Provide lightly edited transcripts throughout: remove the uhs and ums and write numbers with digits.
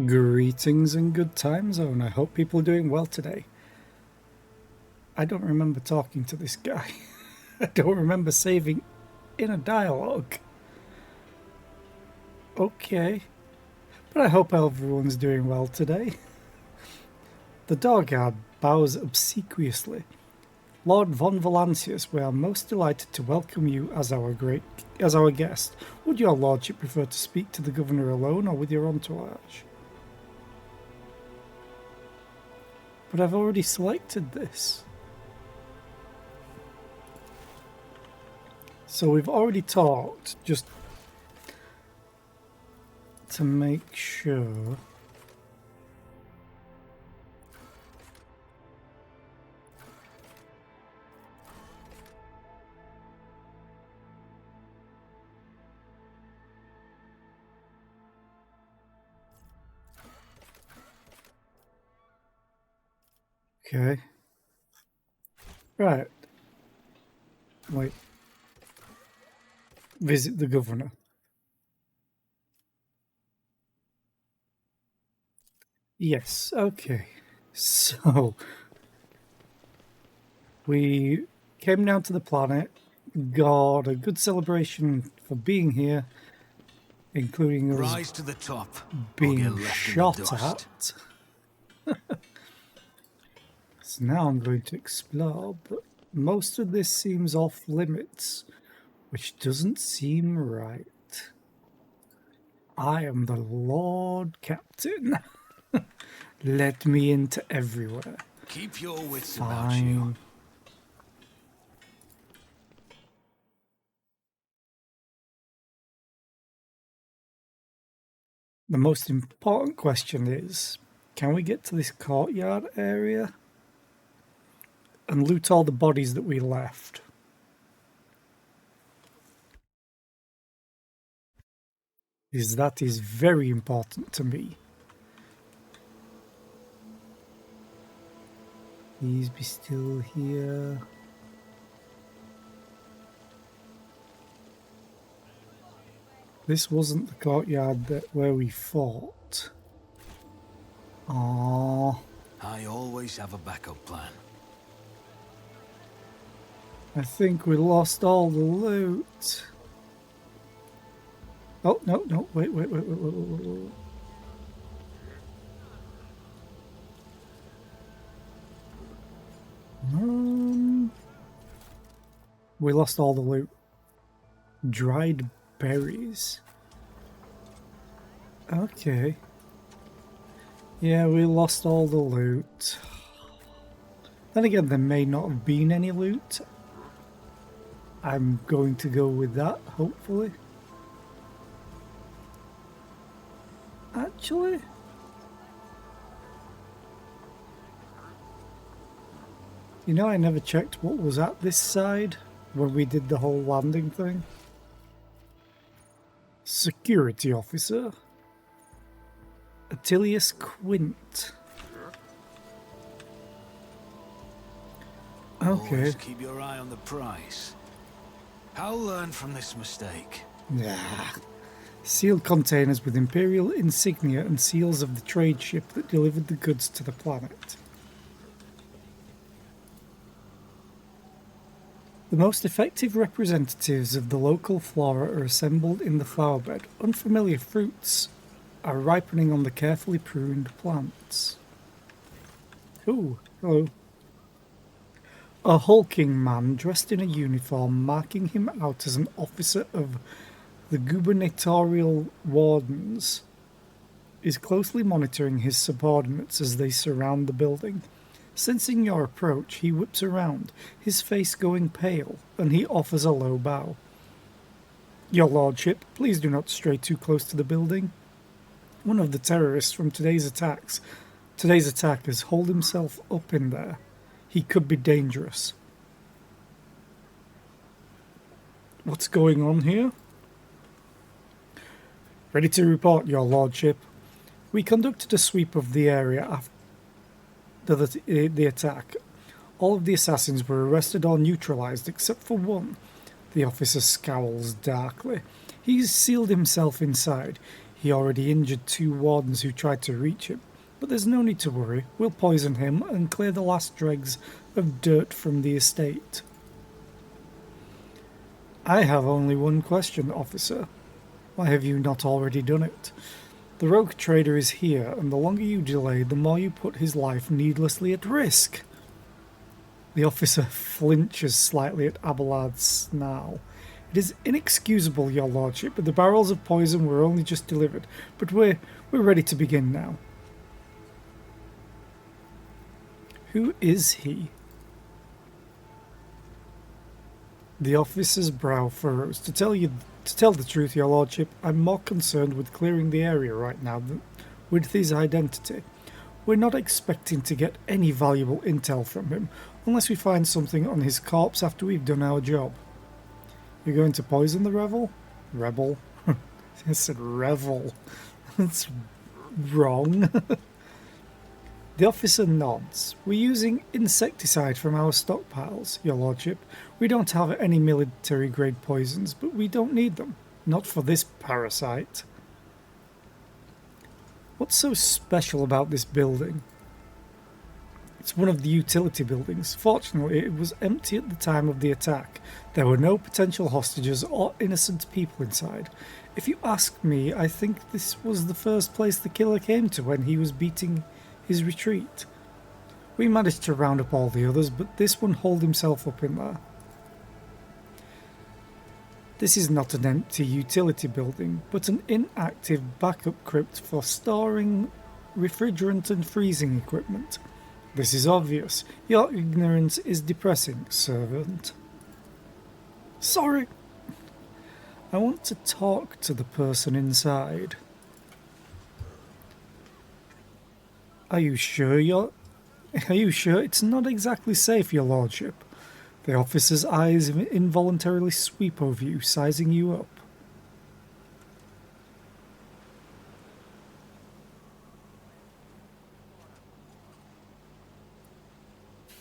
Greetings and good time zone. I hope people are doing well today. I don't remember talking to this guy. I don't remember saving in a dialogue. Okay. But I hope everyone's doing well today. The dog guard bows obsequiously. Lord von Valancius, we are most delighted to welcome you as our guest. Would your lordship prefer to speak to the governor alone or with your entourage? But I've already selected this. So we've already talked, just to make sure. Okay. Right. Wait. Visit the governor. Yes, okay. So, we came down to the planet, got a good celebration for being here, including us Rise to the top, or get being left in the shot dust. at. So now I'm going to explore, but most of this seems off limits, which doesn't seem right. I am the Lord Captain. Let me into everywhere. Keep your wits about you. Fine. The most important question is, can we get to this courtyard area and loot all the bodies that we left? Because that is very important to me. Please be still here. This wasn't the courtyard where we fought. Aww. I always have a backup plan. I think we lost all the loot. Oh, no, wait. We lost all the loot. Dried berries. Okay. Yeah, we lost all the loot. Then again, there may not have been any loot. I'm going to go with that, hopefully. Actually, you know, I never checked what was at this side when we did the whole landing thing. Security officer. Attilius Quint. Okay. Always keep your eye on the prize. I'll learn from this mistake. Nah. Sealed containers with Imperial insignia and seals of the trade ship that delivered the goods to the planet. The most effective representatives of the local flora are assembled in the flower bed. Unfamiliar fruits are ripening on the carefully pruned plants. Ooh, hello. A hulking man dressed in a uniform, marking him out as an officer of the gubernatorial wardens, is closely monitoring his subordinates as they surround the building. Sensing your approach, he whips around, his face going pale, and he offers a low bow. Your lordship, please do not stray too close to the building. One of the terrorists from today's attack has holed himself up in there. He could be dangerous. What's going on here? Ready to report, your lordship. We conducted a sweep of the area after the attack. All of the assassins were arrested or neutralized except for one. The officer scowls darkly. He's sealed himself inside. He already injured 2 wardens who tried to reach him. But there's no need to worry. We'll poison him and clear the last dregs of dirt from the estate. I have only one question, officer. Why have you not already done it? The rogue trader is here, and the longer you delay, the more you put his life needlessly at risk. The officer flinches slightly at Abelard's snarl. It is inexcusable, your lordship, but the barrels of poison were only just delivered. But we're ready to begin now. Who is he? The officer's brow furrows. To tell the truth, your lordship, I'm more concerned with clearing the area right now than with his identity. We're not expecting to get any valuable intel from him, unless we find something on his corpse after we've done our job. You're going to poison the rebel? Rebel? I said revel. That's wrong. The officer nods. We're using insecticide from our stockpiles, your lordship. We don't have any military-grade poisons, but we don't need them. Not for this parasite. What's so special about this building? It's one of the utility buildings. Fortunately, it was empty at the time of the attack. There were no potential hostages or innocent people inside. If you ask me, I think this was the first place the killer came to when he was beating his retreat. We managed to round up all the others, but this one holed himself up in there. This is not an empty utility building, but an inactive backup crypt for storing refrigerant and freezing equipment. This is obvious. Your ignorance is depressing, servant. Sorry. I want to talk to the person inside. Are you sure it's not exactly safe, your lordship? The officer's eyes involuntarily sweep over you, sizing you up.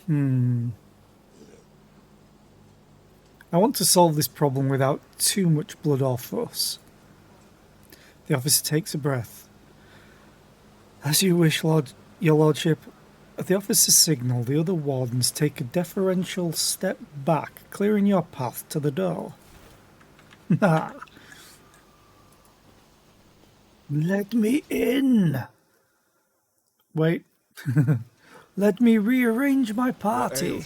I want to solve this problem without too much blood or fuss. The officer takes a breath. As you wish, your lordship. At the officer's signal, the other wardens take a deferential step back, clearing your path to the door. Let me in. Wait. Let me rearrange my party.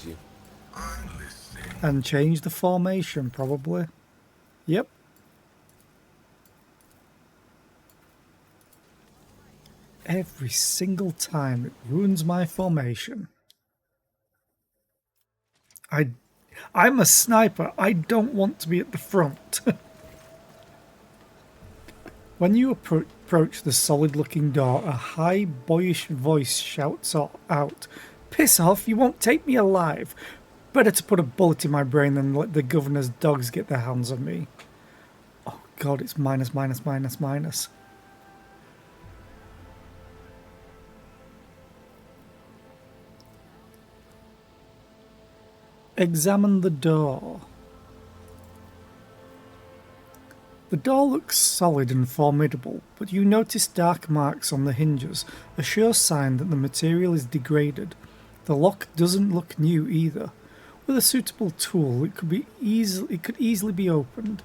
And change the formation, probably. Yep. Every single time it ruins my formation. I'm a sniper. I don't want to be at the front. When you approach the solid-looking door, a high, boyish voice shouts out, "Piss off, you won't take me alive. Better to put a bullet in my brain than let the governor's dogs get their hands on me." Oh god, it's minus, minus, minus, minus. Examine the door. The door looks solid and formidable, but you notice dark marks on the hinges, a sure sign that the material is degraded. The lock doesn't look new either. With a suitable tool, it could easily be opened.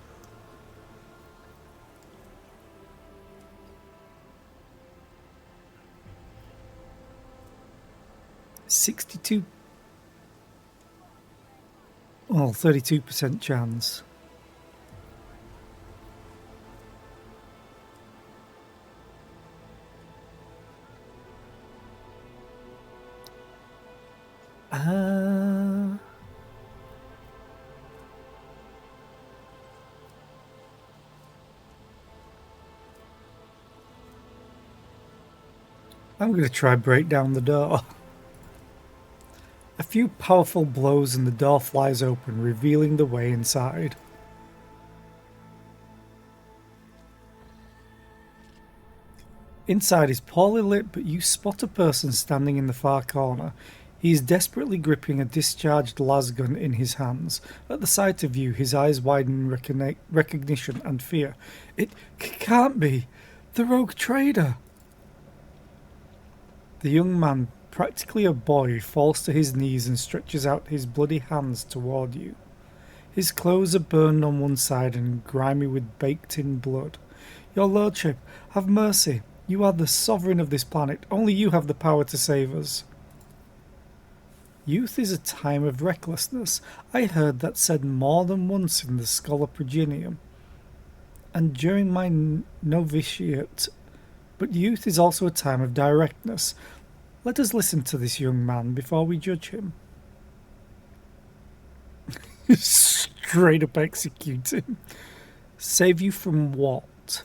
Well, 32% chance. I'm going to try break down the door. A few powerful blows and the door flies open, revealing the way inside. Inside is poorly lit, but you spot a person standing in the far corner. He is desperately gripping a discharged lasgun in his hands. At the sight of you, his eyes widen in recognition and fear. It can't be! The rogue trader! The young man, practically a boy, falls to his knees and stretches out his bloody hands toward you. His clothes are burned on one side and grimy with baked-in blood. Your lordship, have mercy. You are the sovereign of this planet. Only you have the power to save us. Youth is a time of recklessness. I heard that said more than once in the Schola Progenium, and during my novitiate. But youth is also a time of directness. Let us listen to this young man before we judge him. Straight up execute him. Save you from what?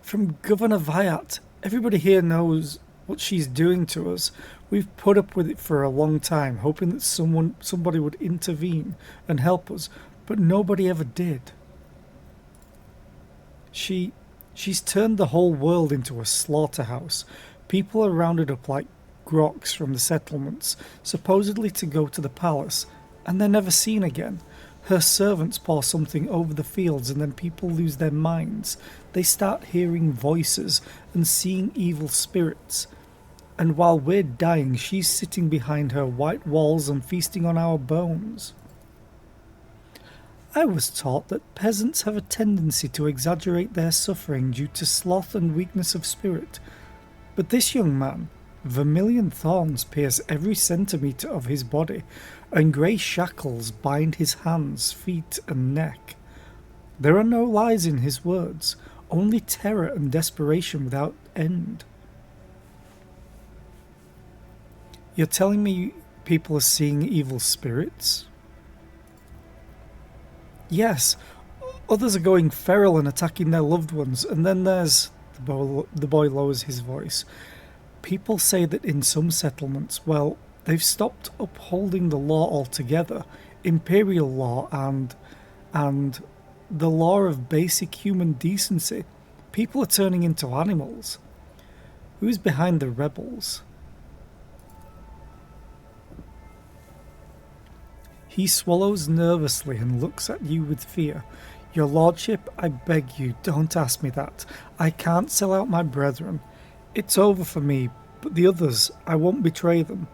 From Governor Viat. Everybody here knows what she's doing to us. We've put up with it for a long time, hoping that somebody would intervene and help us, but nobody ever did. She's turned the whole world into a slaughterhouse. People are rounded up like groks from the settlements, supposedly to go to the palace, and they're never seen again. Her servants pour something over the fields, and then people lose their minds. They start hearing voices and seeing evil spirits. And while we're dying, she's sitting behind her white walls and feasting on our bones. I was taught that peasants have a tendency to exaggerate their suffering due to sloth and weakness of spirit. But this young man, vermilion thorns pierce every centimetre of his body, and grey shackles bind his hands, feet, and neck. There are no lies in his words, only terror and desperation without end. You're telling me people are seeing evil spirits? Yes, others are going feral and attacking their loved ones, and then there's... The boy lowers his voice. People say that in some settlements, well, they've stopped upholding the law altogether. Imperial law and the law of basic human decency. People are turning into animals. Who's behind the rebels? He swallows nervously and looks at you with fear. Your lordship, I beg you, don't ask me that. I can't sell out my brethren. It's over for me, but the others, I won't betray them.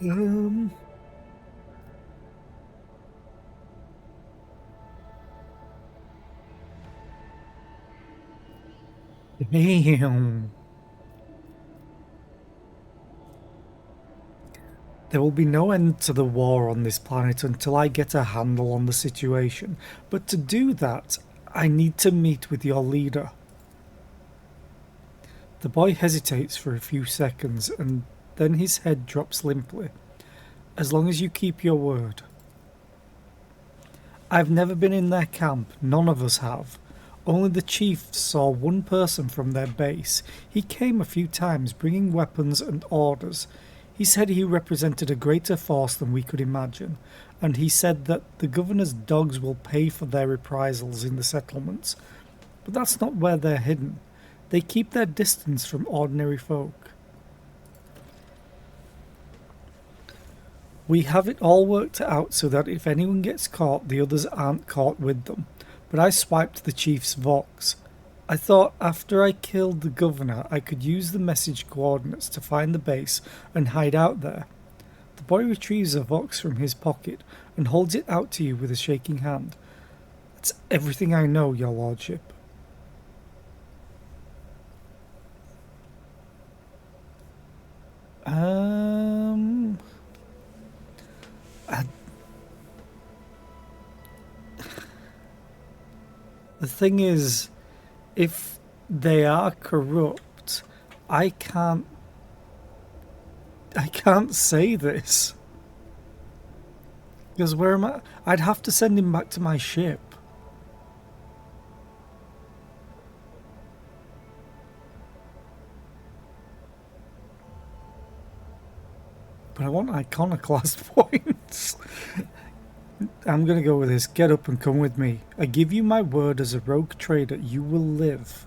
Um... Damn. There will be no end to the war on this planet until I get a handle on the situation. But to do that, I need to meet with your leader. The boy hesitates for a few seconds, and then his head drops limply. As long as you keep your word. I've never been in their camp, none of us have. Only the chiefs saw one person from their base. He came a few times, bringing weapons and orders. He said he represented a greater force than we could imagine, and he said that the governor's dogs will pay for their reprisals in the settlements. But that's not where they're hidden. They keep their distance from ordinary folk. We have it all worked out so that if anyone gets caught, the others aren't caught with them. But I swiped the chief's vox. I thought after I killed the governor, I could use the message coordinates to find the base and hide out there. The boy retrieves a vox from his pocket and holds it out to you with a shaking hand. That's everything I know, your lordship. The thing is, if they are corrupt, I can't say this. Because where am I? I'd have to send him back to my ship. But I want iconoclast points. I'm gonna go with this. Get up and come with me. I give you my word as a rogue trader, you will live.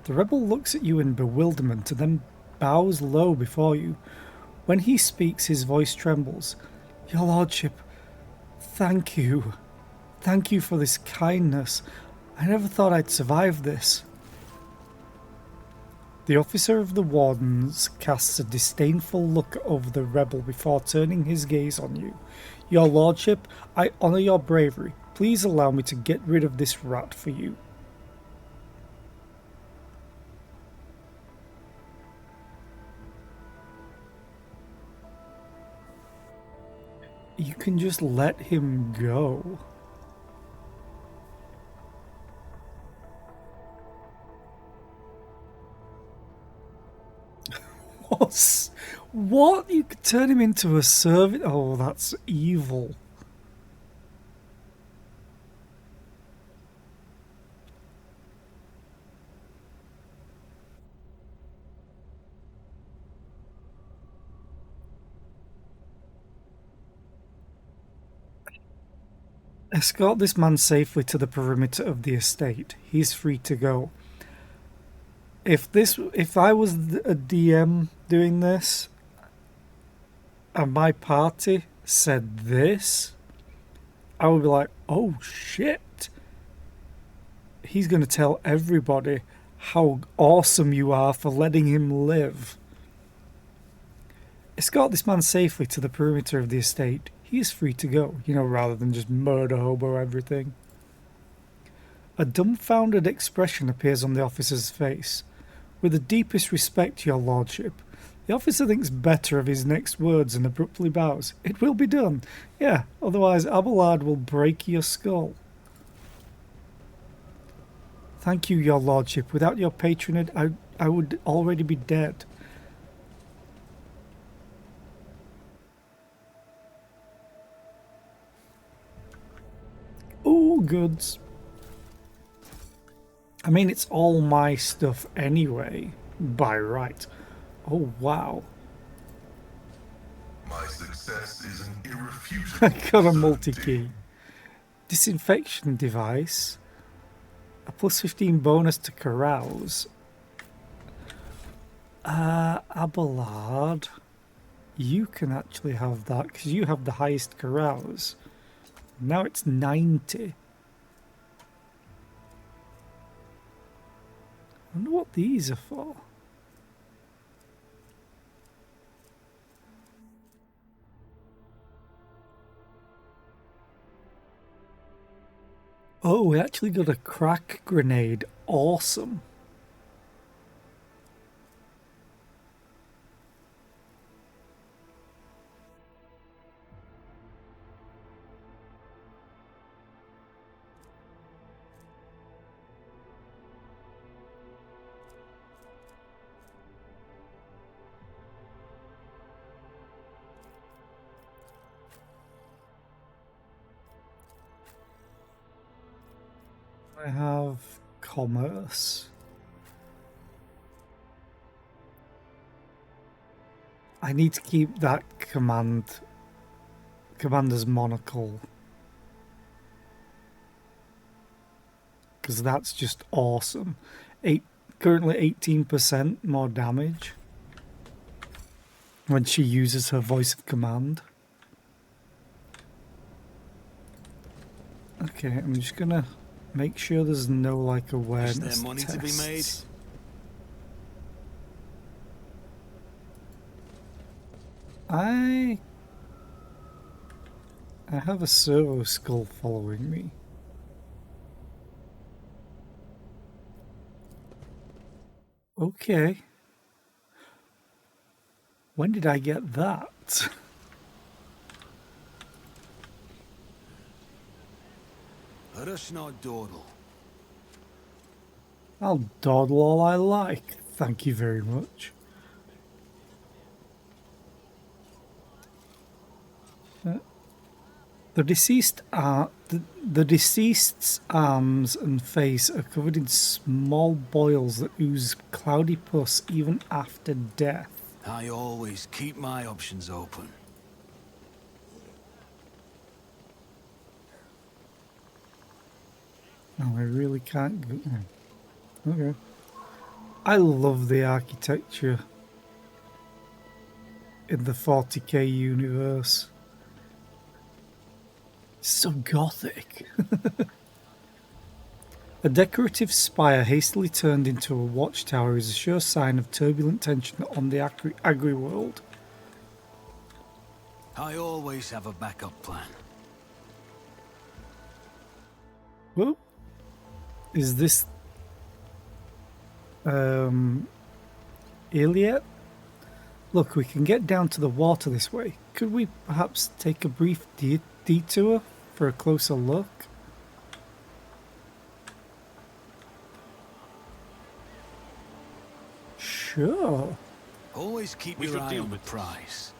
The rebel looks at you in bewilderment and then bows low before you. When he speaks, his voice trembles. Your lordship, thank you. Thank you for this kindness. I never thought I'd survive this. The officer of the wardens casts a disdainful look over the rebel before turning his gaze on you. Your lordship, I honour your bravery. Please allow me to get rid of this rat for you. You can just let him go. What? You could turn him into a servant? Oh, that's evil. Escort this man safely to the perimeter of the estate. He's free to go. If I was a DM doing this, and my party said this, I would be like, oh shit. He's going to tell everybody how awesome you are for letting him live. Escort this man safely to the perimeter of the estate. He is free to go, rather than just murder hobo everything. A dumbfounded expression appears on the officer's face. With the deepest respect, your lordship. The officer thinks better of his next words and abruptly bows. It will be done. Yeah, otherwise Abelard will break your skull. Thank you, your lordship. Without your patronage, I would already be dead. Ooh, goods. I mean, it's all my stuff anyway, by right. Oh, wow. My success is an irrefutable I got a multi-key. Disinfection device. A plus 15 bonus to carouse. Abelard. You can actually have that because you have the highest carouse. Now it's 90. I wonder what these are for. Oh, we actually got a crack grenade. Awesome. I have commerce. I need to keep that commander's monocle, because that's just awesome. Currently 18% more damage when she uses her voice of command. Okay, I'm just gonna make sure there's no awareness Is there money tests. to be made? I have a servo skull following me. Okay. When did I get that? Let us not dawdle. I'll dawdle all I like. Thank you very much. The deceased's arms and face are covered in small boils that ooze cloudy pus even after death. I always keep my options open. Oh, I really can't go. Okay. I love the architecture in the 40k universe. It's so gothic. A decorative spire hastily turned into a watchtower is a sure sign of turbulent tension on the agri-world. I always have a backup plan. Whoa. Is this Iliad? Look, we can get down to the water this way. Could we perhaps take a brief detour for a closer look? Sure. Always keep your eye on the prize.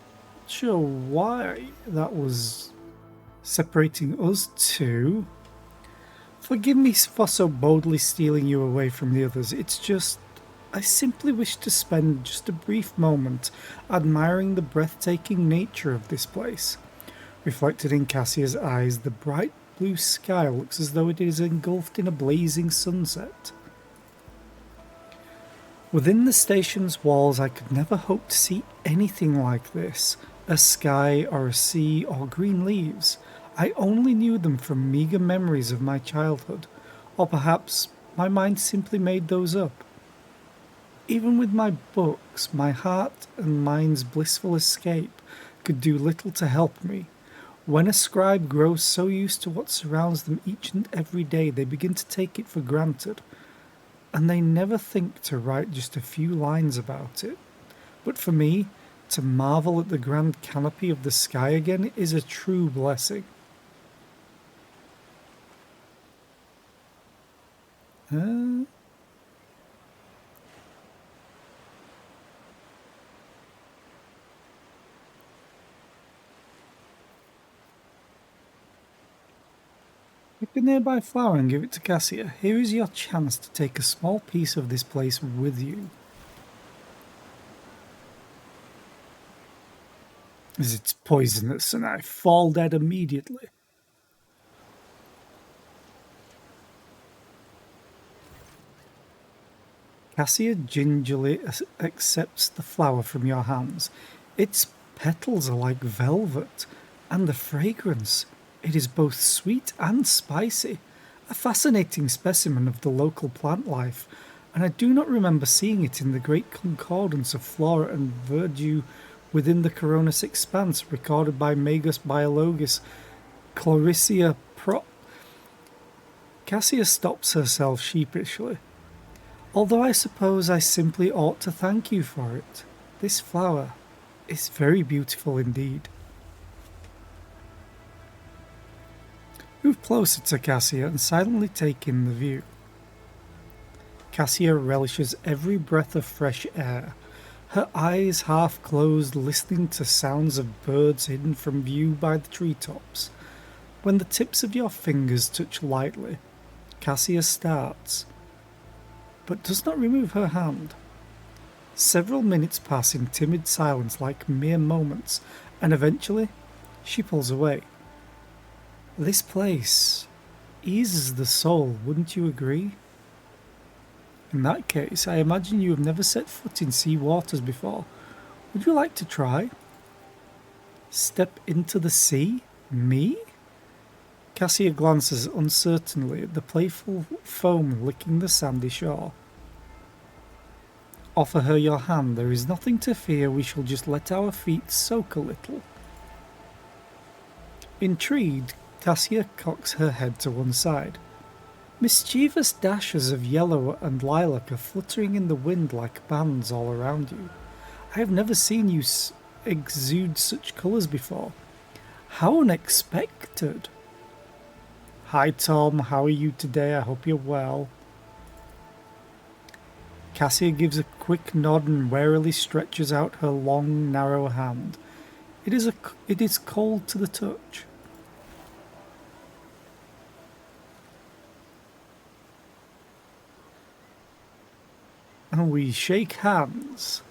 Not sure why that was separating us two. Forgive me for so boldly stealing you away from the others. It's just, I simply wish to spend just a brief moment admiring the breathtaking nature of this place. Reflected in Cassia's eyes, the bright blue sky looks as though it is engulfed in a blazing sunset. Within the station's walls, I could never hope to see anything like this, a sky or a sea or green leaves. I only knew them from meagre memories of my childhood, or perhaps my mind simply made those up. Even with my books, my heart and mind's blissful escape could do little to help me. When a scribe grows so used to what surrounds them each and every day, they begin to take it for granted, and they never think to write just a few lines about it. But for me, to marvel at the grand canopy of the sky again is a true blessing. Pick a nearby flower and give it to Cassia. Here is your chance to take a small piece of this place with you. As it's poisonous and I fall dead immediately. Cassia gingerly accepts the flower from your hands. Its petals are like velvet, and the fragrance, it is both sweet and spicy. A fascinating specimen of the local plant life, and I do not remember seeing it in the great concordance of flora and verdure within the Coronis expanse recorded by Magus Biologus Clarissa Pro. Cassia stops herself sheepishly. Although I suppose I simply ought to thank you for it. This flower is very beautiful indeed. Move closer to Cassia and silently take in the view. Cassia relishes every breath of fresh air, her eyes half closed, listening to sounds of birds hidden from view by the treetops. When the tips of your fingers touch lightly, Cassia starts, but does not remove her hand. Several minutes pass in timid silence like mere moments, and eventually she pulls away. This place eases the soul, wouldn't you agree? In that case, I imagine you have never set foot in sea waters before. Would you like to try? Step into the sea? Me? Cassia glances uncertainly at the playful foam licking the sandy shore. Offer her your hand. There is nothing to fear. We shall just let our feet soak a little. Intrigued, Cassia cocks her head to one side. Mischievous dashes of yellow and lilac are fluttering in the wind like bands all around you. I have never seen you exude such colours before. How unexpected! Hi Tom, how are you today? I hope you're well. Cassia gives a quick nod and warily stretches out her long, narrow hand. It is cold to the touch. And we shake hands.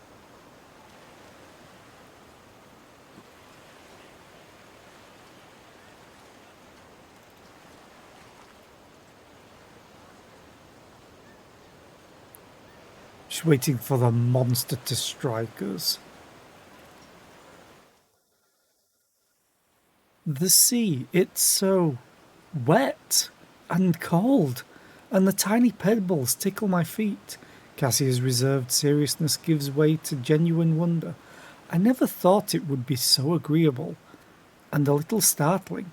Just waiting for the monster to strike us. The sea, it's so wet and cold, and the tiny pebbles tickle my feet. Cassia's reserved seriousness gives way to genuine wonder. I never thought it would be so agreeable, and a little startling.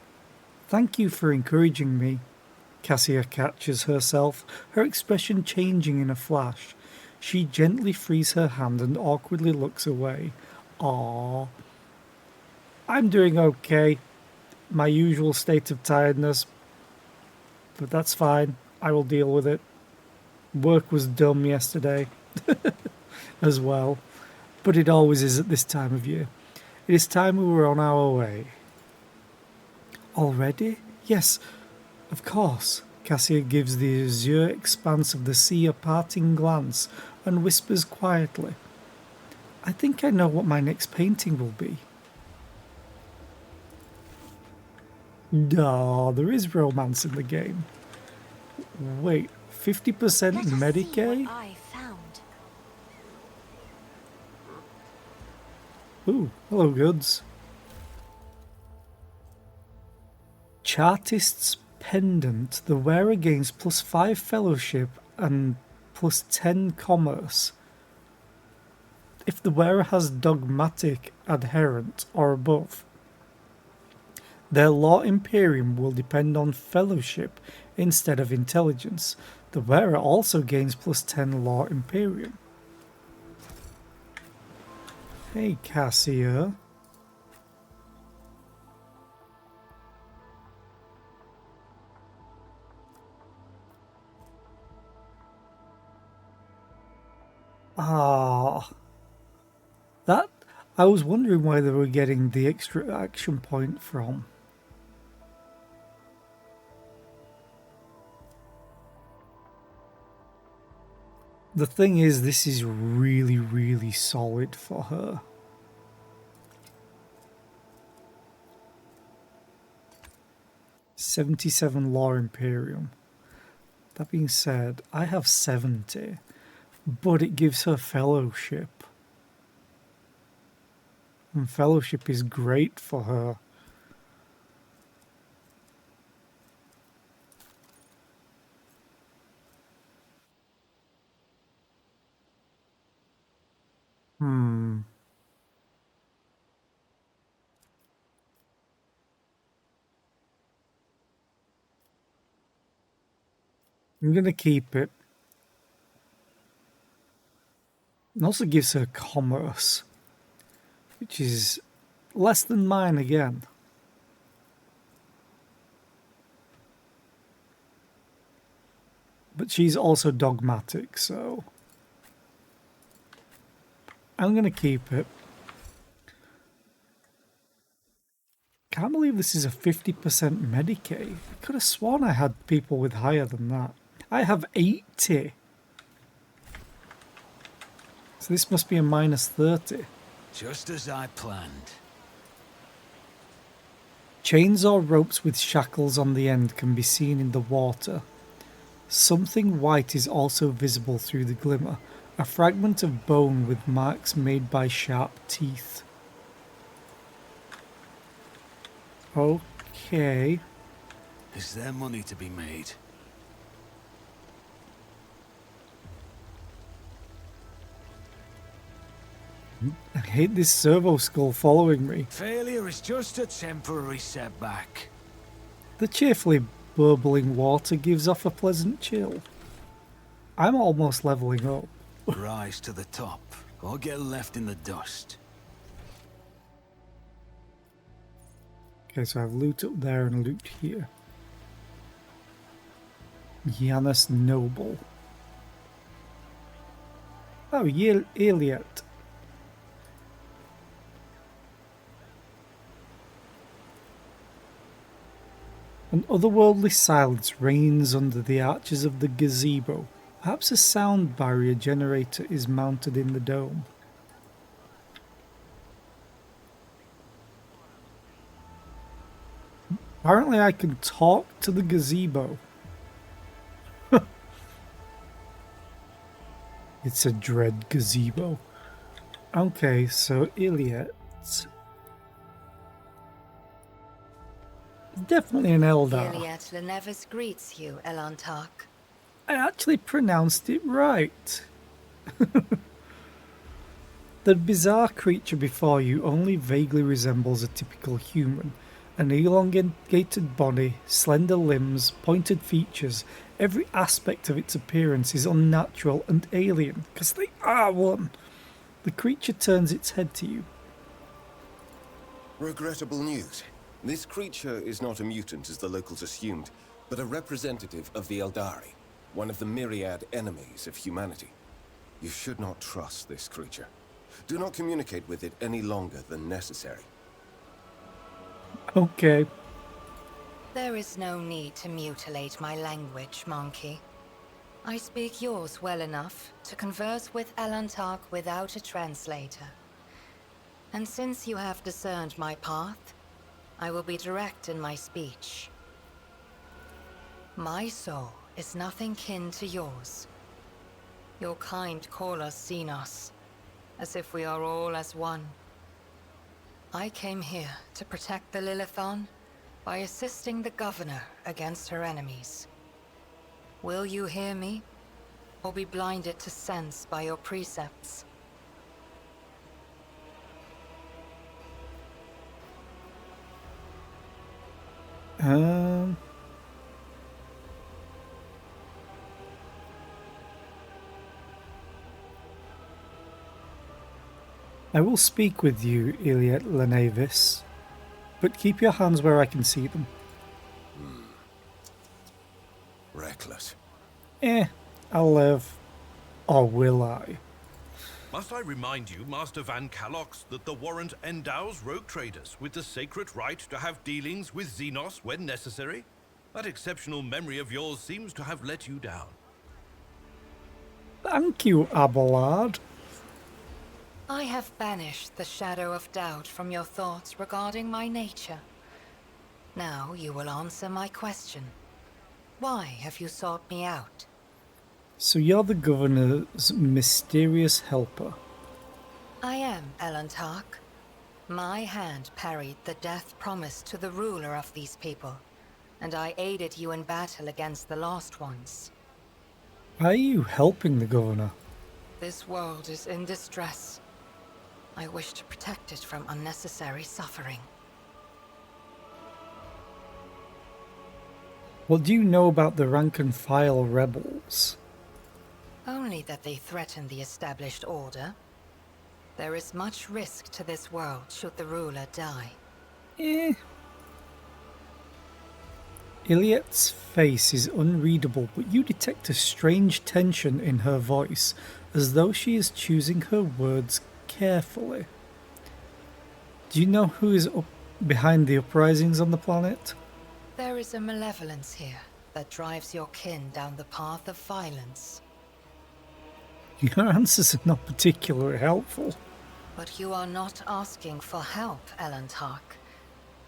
Thank you for encouraging me. Cassia catches herself, her expression changing in a flash. She gently frees her hand and awkwardly looks away. Aww. I'm doing okay. My usual state of tiredness, but that's fine. I will deal with it. Work was dumb yesterday as well, but it always is at this time of year. It is time we were on our way. Already? Yes, of course. Cassia gives the azure expanse of the sea a parting glance and whispers quietly, I think I know what my next painting will be. No, there is romance in the game. Wait, 50% Let us see Medicaid? what I found. Ooh, hello, goods. Chartist's Pendant. The wearer gains +5 fellowship and +10 commerce. If the wearer has dogmatic adherent or above, their law imperium will depend on fellowship instead of intelligence. The wearer also gains +10 law imperium. Hey, Cassia. Ah, that I was wondering why they were getting the extra action point from. The thing is, this is really, really solid for her. $77 law imperium. That being said, I have 70, but it gives her fellowship. And fellowship is great for her. I'm gonna keep it. It also gives her commerce, which is less than mine again. But she's also dogmatic, so I'm gonna keep it. Can't believe this is a 50% Medicaid. I could have sworn I had people with higher than that. I have 80. So this must be a -30. Just as I planned. Chains or ropes with shackles on the end can be seen in the water. Something white is also visible through the glimmer. A fragment of bone with marks made by sharp teeth. Okay. Is there money to be made? I hate this servo skull following me. Failure is just a temporary setback. The cheerfully burbling water gives off a pleasant chill. I'm almost leveling up. Rise to the top, or get left in the dust. Okay, so I've loot up there and loot here. Janus Noble. Oh, Iliad. An otherworldly silence reigns under the arches of the gazebo. Perhaps a sound barrier generator is mounted in the dome. Apparently I can talk to the gazebo. It's a dread gazebo. Okay, so Iliad. Definitely an Eldar. Iliad Lenevis greets you, Elantark. I actually pronounced it right. The bizarre creature before you only vaguely resembles a typical human. An elongated body, slender limbs, pointed features. Every aspect of its appearance is unnatural and alien, because they are one. The creature turns its head to you. Regrettable news. This creature is not a mutant as the locals assumed, but a representative of the Eldari, one of the myriad enemies of humanity. You should not trust this creature. Do not communicate with it any longer than necessary. Okay. There is no need to mutilate my language, monkey. I speak yours well enough to converse with Elantark without a translator. And since you have discerned my path, I will be direct in my speech. My soul is nothing kin to yours. Your kind call us Xenos, as if we are all as one. I came here to protect the Lilithon by assisting the Governor against her enemies. Will you hear me, or be blinded to sense by your precepts? I will speak with you, Iliad Lenavis, but keep your hands where I can see them. Reckless. I'll live. Or will I? Must I remind you, Master Van Calox, that the warrant endows rogue traders with the sacred right to have dealings with Xenos when necessary? That exceptional memory of yours seems to have let you down. Thank you, Abelard. I have banished the shadow of doubt from your thoughts regarding my nature. Now you will answer my question. Why have you sought me out? So you're the Governor's mysterious helper. I am, Elantark. My hand parried the death promised to the ruler of these people, and I aided you in battle against the Lost Ones. Why are you helping the Governor? This world is in distress. I wish to protect it from unnecessary suffering. What do you know about the rank-and-file rebels? Only that they threaten the established order. There is much risk to this world should the ruler die. Iliad's face is unreadable, but you detect a strange tension in her voice, as though she is choosing her words carefully. Do you know who is behind the uprisings on the planet? There is a malevolence here that drives your kin down the path of violence. Your answers are not particularly helpful. But you are not asking for help, Elantark.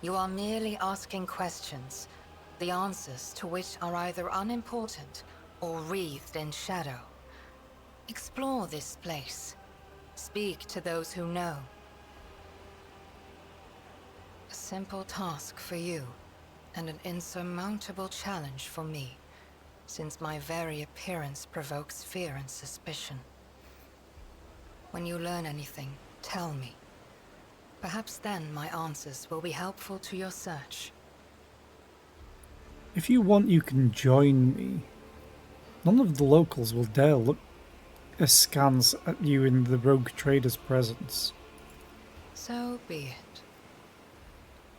You are merely asking questions, the answers to which are either unimportant or wreathed in shadow. Explore this place. Speak to those who know. A simple task for you, and an insurmountable challenge for me, since my very appearance provokes fear and suspicion. When you learn anything, tell me. Perhaps then my answers will be helpful to your search. If you want, you can join me. None of the locals will dare look askance at you in the rogue trader's presence. So be it.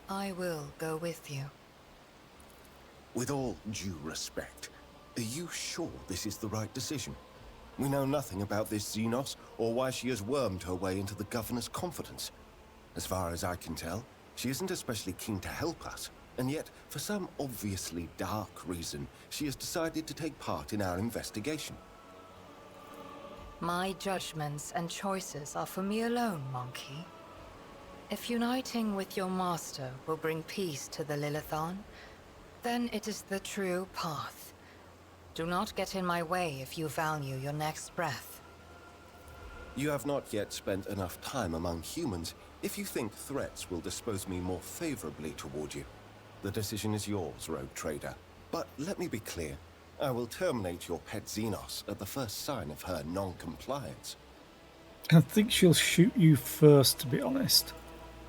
I will go with you. With all due respect, are you sure this is the right decision? We know nothing about this Xenos, or why she has wormed her way into the Governor's confidence. As far as I can tell, she isn't especially keen to help us, and yet, for some obviously dark reason, she has decided to take part in our investigation. My judgments and choices are for me alone, Monkey. If uniting with your master will bring peace to the Lilithon, then it is the true path. Do not get in my way if you value your next breath. You have not yet spent enough time among humans if you think threats will dispose me more favorably toward you. The decision is yours, rogue trader. But let me be clear. I will terminate your pet Xenos at the first sign of her non-compliance. I think she'll shoot you first, to be honest.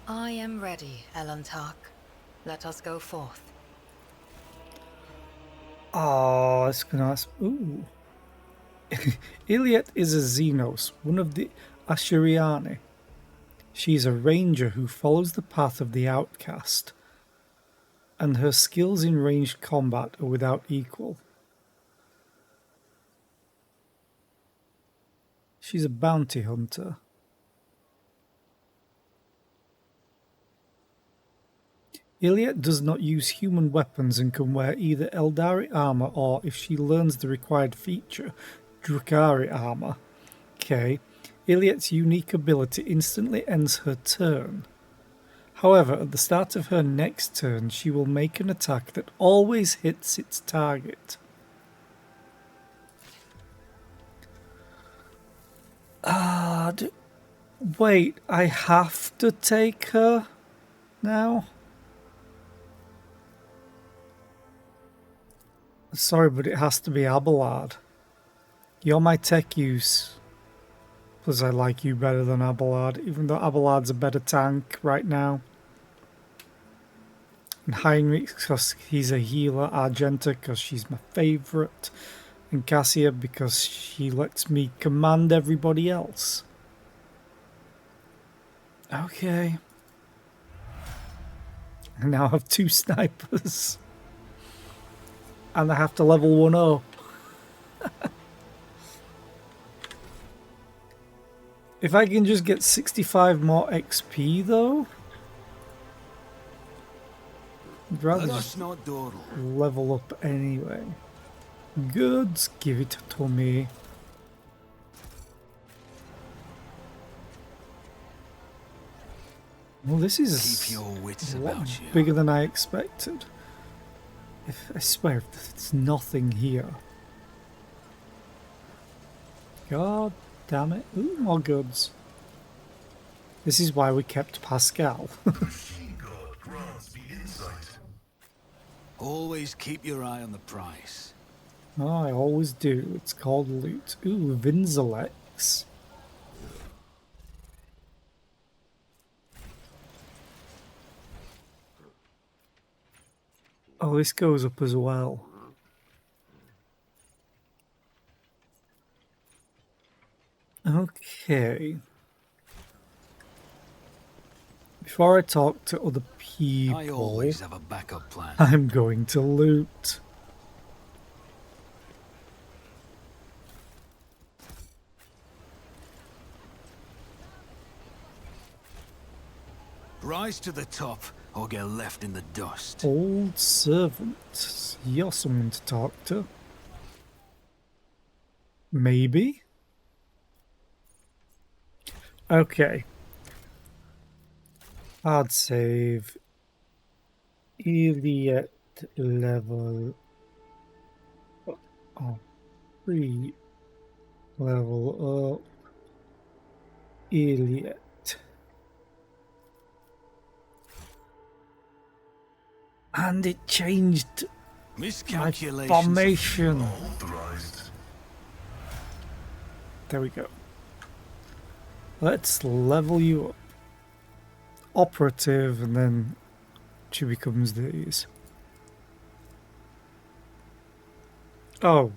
I am ready, Elantark. Let us go forth. Oh, it's gonna ask. Ooh. Iliad is a Xenos, one of the Asheriani. She is a ranger who follows the path of the outcast, and her skills in ranged combat are without equal. She's a bounty hunter. Iliad does not use human weapons and can wear either Eldari armor or, if she learns the required feature, Drukhari armor. Okay. Iliad's unique ability instantly ends her turn. However, at the start of her next turn, she will make an attack that always hits its target. Wait, I have to take her now? Sorry, but it has to be Abelard. You're my tech use. Plus, I like you better than Abelard, even though Abelard's a better tank right now. And Heinrich, because he's a healer. Argenta, because she's my favourite. And Cassia, because she lets me command everybody else. Okay. And now I have 2 snipers. And I have to level 1-0. If I can just get 65 more XP though, I'd rather Let us just not dawdle. level up anyway. Goods, give it to me. Well, this is Keep your wits a lot about you. bigger than I expected. I swear, if there's nothing here. God damn it. Ooh, more goods. This is why we kept Pascal. Machine God grants me insight. Always keep your eye on the price. Oh, I always do. It's called loot. Ooh, Vinzelex. Oh, this goes up as well. Okay. Before I talk to other people, I always have a backup plan. I'm going to loot. Rise to the top or get left in the dust. Old servant. You're someone to talk to. Maybe? Okay. Hard save. Iliad level. Oh, 3 level up. Iliad. And it changed my Miscalculations. formation. Authorized. There we go. Let's level you up. Operative, and then she becomes these. Oh.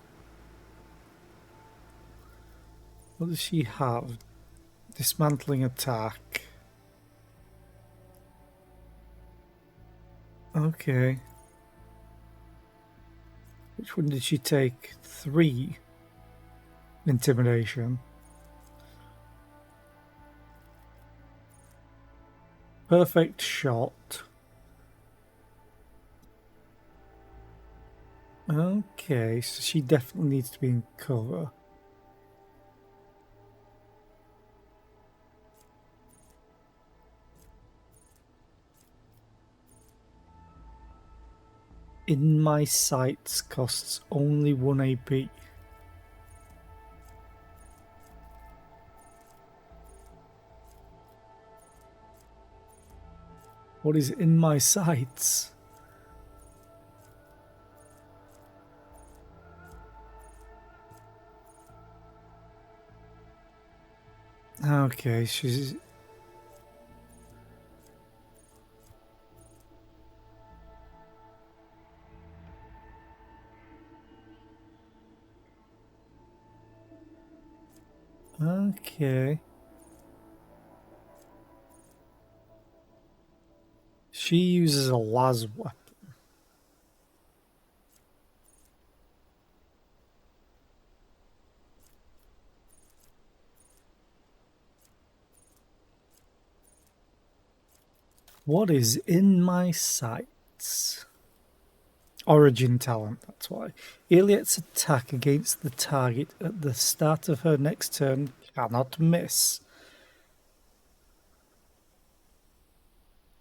What does she have? Dismantling attack. Okay. Which one did she take? 3. Intimidation. Perfect shot. Okay, so she definitely needs to be in cover. In my sights costs only 1 AP. What is in my sights? Okay, she's... Okay. She uses a las weapon. What is in my sights? Origin talent, that's why. Iliad's attack against the target at the start of her next turn cannot miss.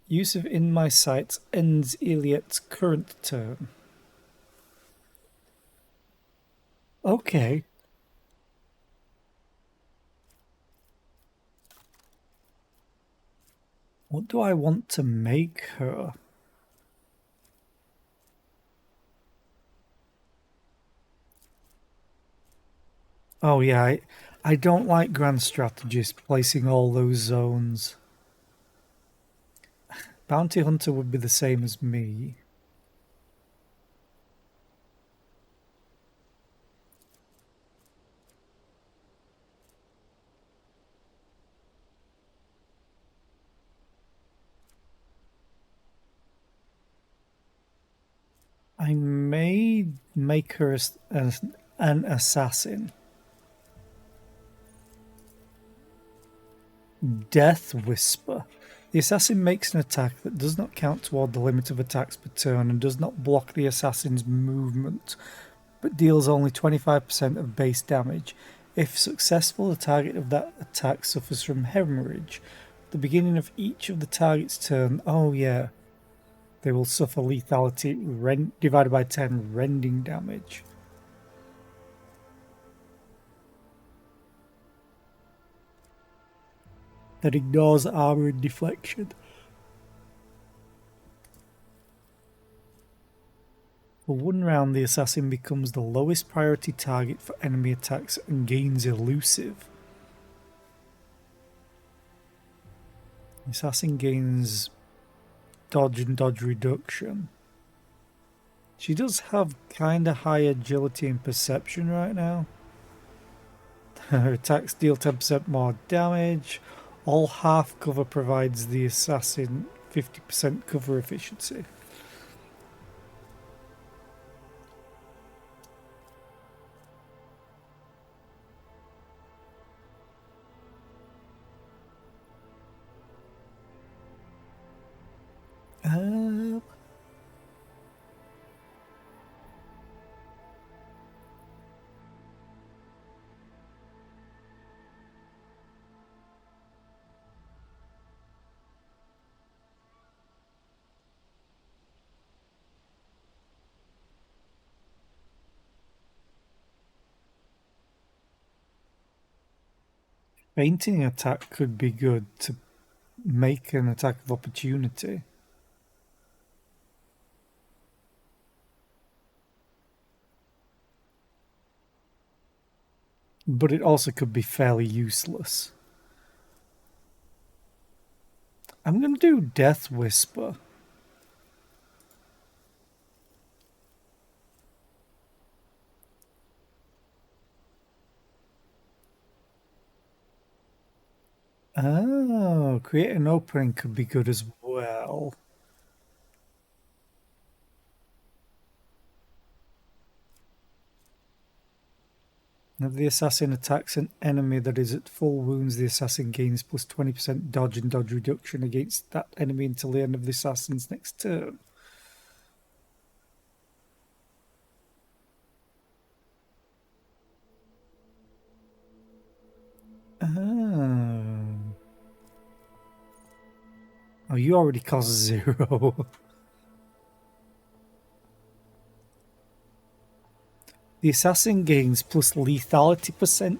Use of In My Sights ends Iliet's current turn. Okay. What do I want to make her? Oh yeah, I don't like Grand Strategist placing all those zones. Bounty Hunter would be the same as me. I may make her an assassin. Death Whisper. The assassin makes an attack that does not count toward the limit of attacks per turn and does not block the assassin's movement, but deals only 25% of base damage. If successful, the target of that attack suffers from hemorrhage. At the beginning of each of the target's turn, oh yeah, they will suffer lethality divided by 10 rending damage. That ignores armor and deflection. For one round, the assassin becomes the lowest priority target for enemy attacks and gains elusive. The assassin gains dodge and dodge reduction. She does have kinda high agility and perception right now. Her attacks deal 10% more damage. All half cover provides the assassin 50% cover efficiency. Fainting attack could be good to make an attack of opportunity. But it also could be fairly useless. I'm going to do Death Whisper. Oh, create an opening could be good as well. If the assassin attacks an enemy that is at full wounds, the assassin gains plus 20% dodge and dodge reduction against that enemy until the end of the assassin's next turn. Oh, you already cost 0. The assassin gains plus lethality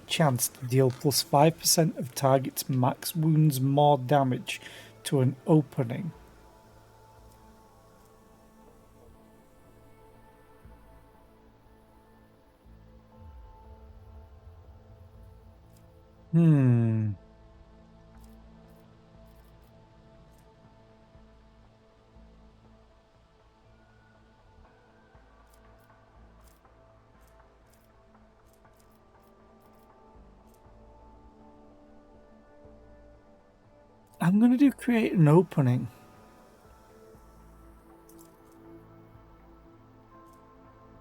% chance to deal plus 5% of target's max wounds more damage to an opening. I'm going to do create an opening.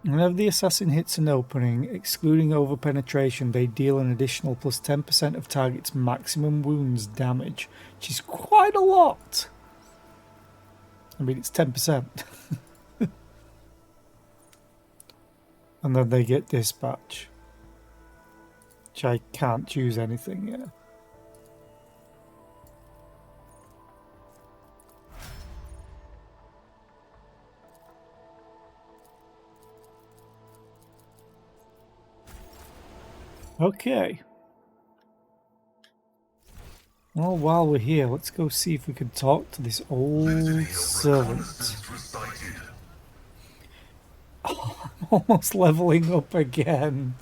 Whenever the assassin hits an opening, excluding overpenetration, they deal an additional plus 10% of target's maximum wounds damage, which is quite a lot. I mean, it's 10%. And then they get dispatch, which I can't choose anything yet. Okay. Well, while we're here, let's go see if we can talk to this old servant. Recited. Almost leveling up again.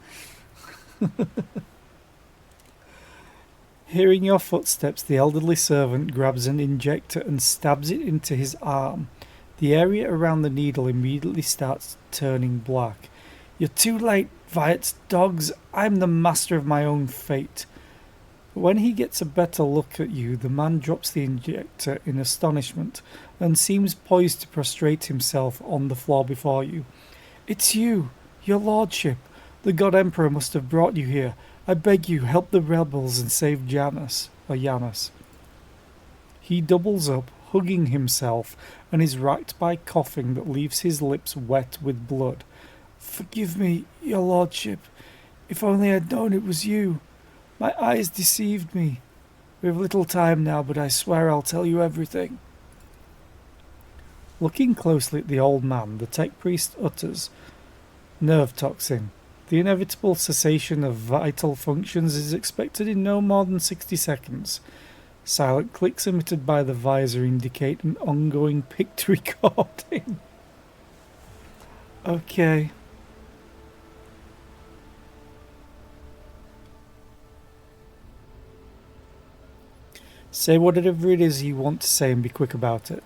Hearing your footsteps, the elderly servant grabs an injector and stabs it into his arm. The area around the needle immediately starts turning black. You're too late, Viet's dogs. I'm the master of my own fate. But when he gets a better look at you, the man drops the injector in astonishment and seems poised to prostrate himself on the floor before you. It's you, your lordship. The God Emperor must have brought you here. I beg you, help the rebels and save Janus. He doubles up, hugging himself, and is racked by coughing that leaves his lips wet with blood. Forgive me, your lordship. If only I'd known it was you. My eyes deceived me. We have little time now, but I swear I'll tell you everything. Looking closely at the old man, the tech priest utters, "Nerve toxin. The inevitable cessation of vital functions is expected in no more than 60 seconds. Silent clicks emitted by the visor indicate an ongoing picked recording." Okay. Say whatever it is you want to say and be quick about it.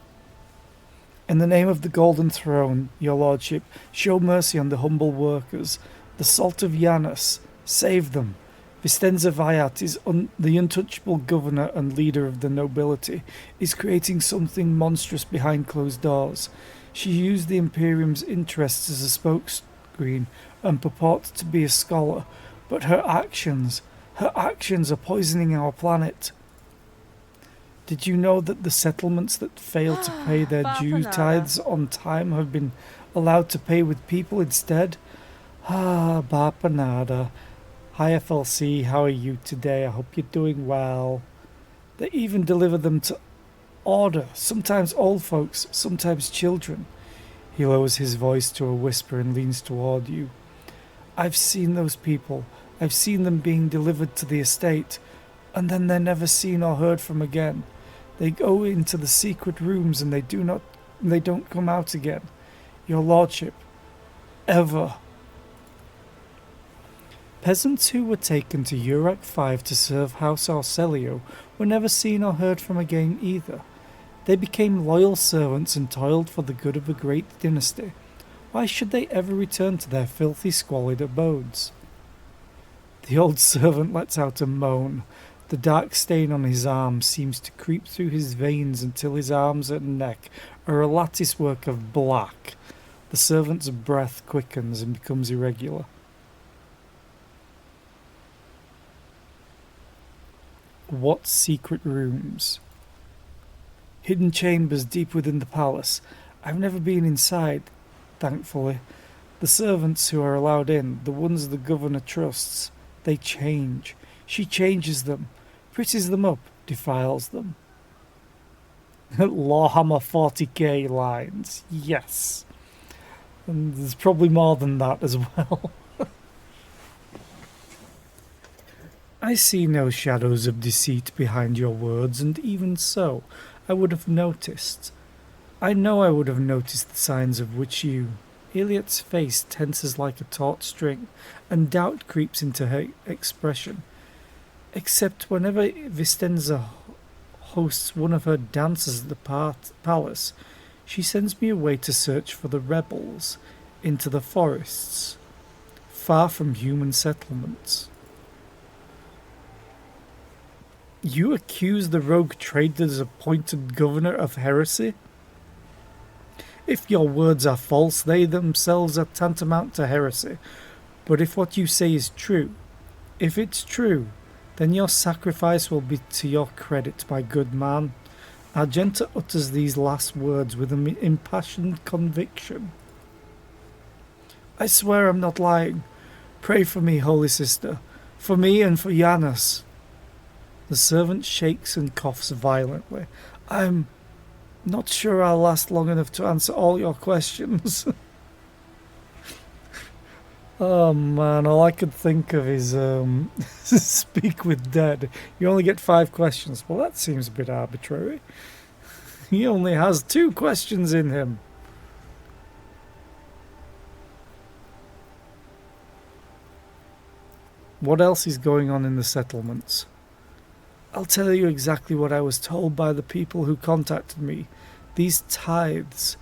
In the name of the Golden Throne, your lordship, show mercy on the humble workers. The salt of Janus, save them. Vistenza Viat is the untouchable governor and leader of the nobility, is creating something monstrous behind closed doors. She used the Imperium's interests as a smokescreen and purports to be a scholar, but her actions are poisoning our planet. Did you know that the settlements that fail to pay their due tithes on time have been allowed to pay with people instead? Bapanada. Hi FLC, how are you today? I hope you're doing well. They even deliver them to order, sometimes old folks, sometimes children. He lowers his voice to a whisper and leans toward you. I've seen those people. I've seen them being delivered to the estate, and then they're never seen or heard from again. They go into the secret rooms and they don't come out again. Your lordship. Ever. Peasants who were taken to Urak 5 to serve House Arcelio were never seen or heard from again either. They became loyal servants and toiled for the good of a great dynasty. Why should they ever return to their filthy, squalid abodes? The old servant lets out a moan. The dark stain on his arm seems to creep through his veins until his arms and neck are a latticework of black. The servant's breath quickens and becomes irregular. What secret rooms? Hidden chambers deep within the palace. I've never been inside, thankfully. The servants who are allowed in, the ones the governor trusts, they change. She changes them, pretties them up, defiles them. Lawhammer 40k lines, yes. And there's probably more than that as well. I see no shadows of deceit behind your words, and even so, I would have noticed. I know I would have noticed the signs of which you... Iliad's face tenses like a taut string, and doubt creeps into her expression. Except whenever Vistenza hosts one of her dances at the palace, she sends me away to search for the rebels, into the forests, far from human settlements. You accuse the rogue trader's appointed governor of heresy? If your words are false, they themselves are tantamount to heresy. But if what you say is true, if it's true, then your sacrifice will be to your credit, my good man. Argenta utters these last words with an impassioned conviction. I swear I'm not lying. Pray for me, holy sister, for me and for Janus. The servant shakes and coughs violently. I'm not sure I'll last long enough to answer all your questions. Oh man, all I could think of is speak with dead. You only get 5 questions. Well, that seems a bit arbitrary. He only has 2 questions in him. What else is going on in the settlements? I'll tell you exactly what I was told by the people who contacted me. These tithes.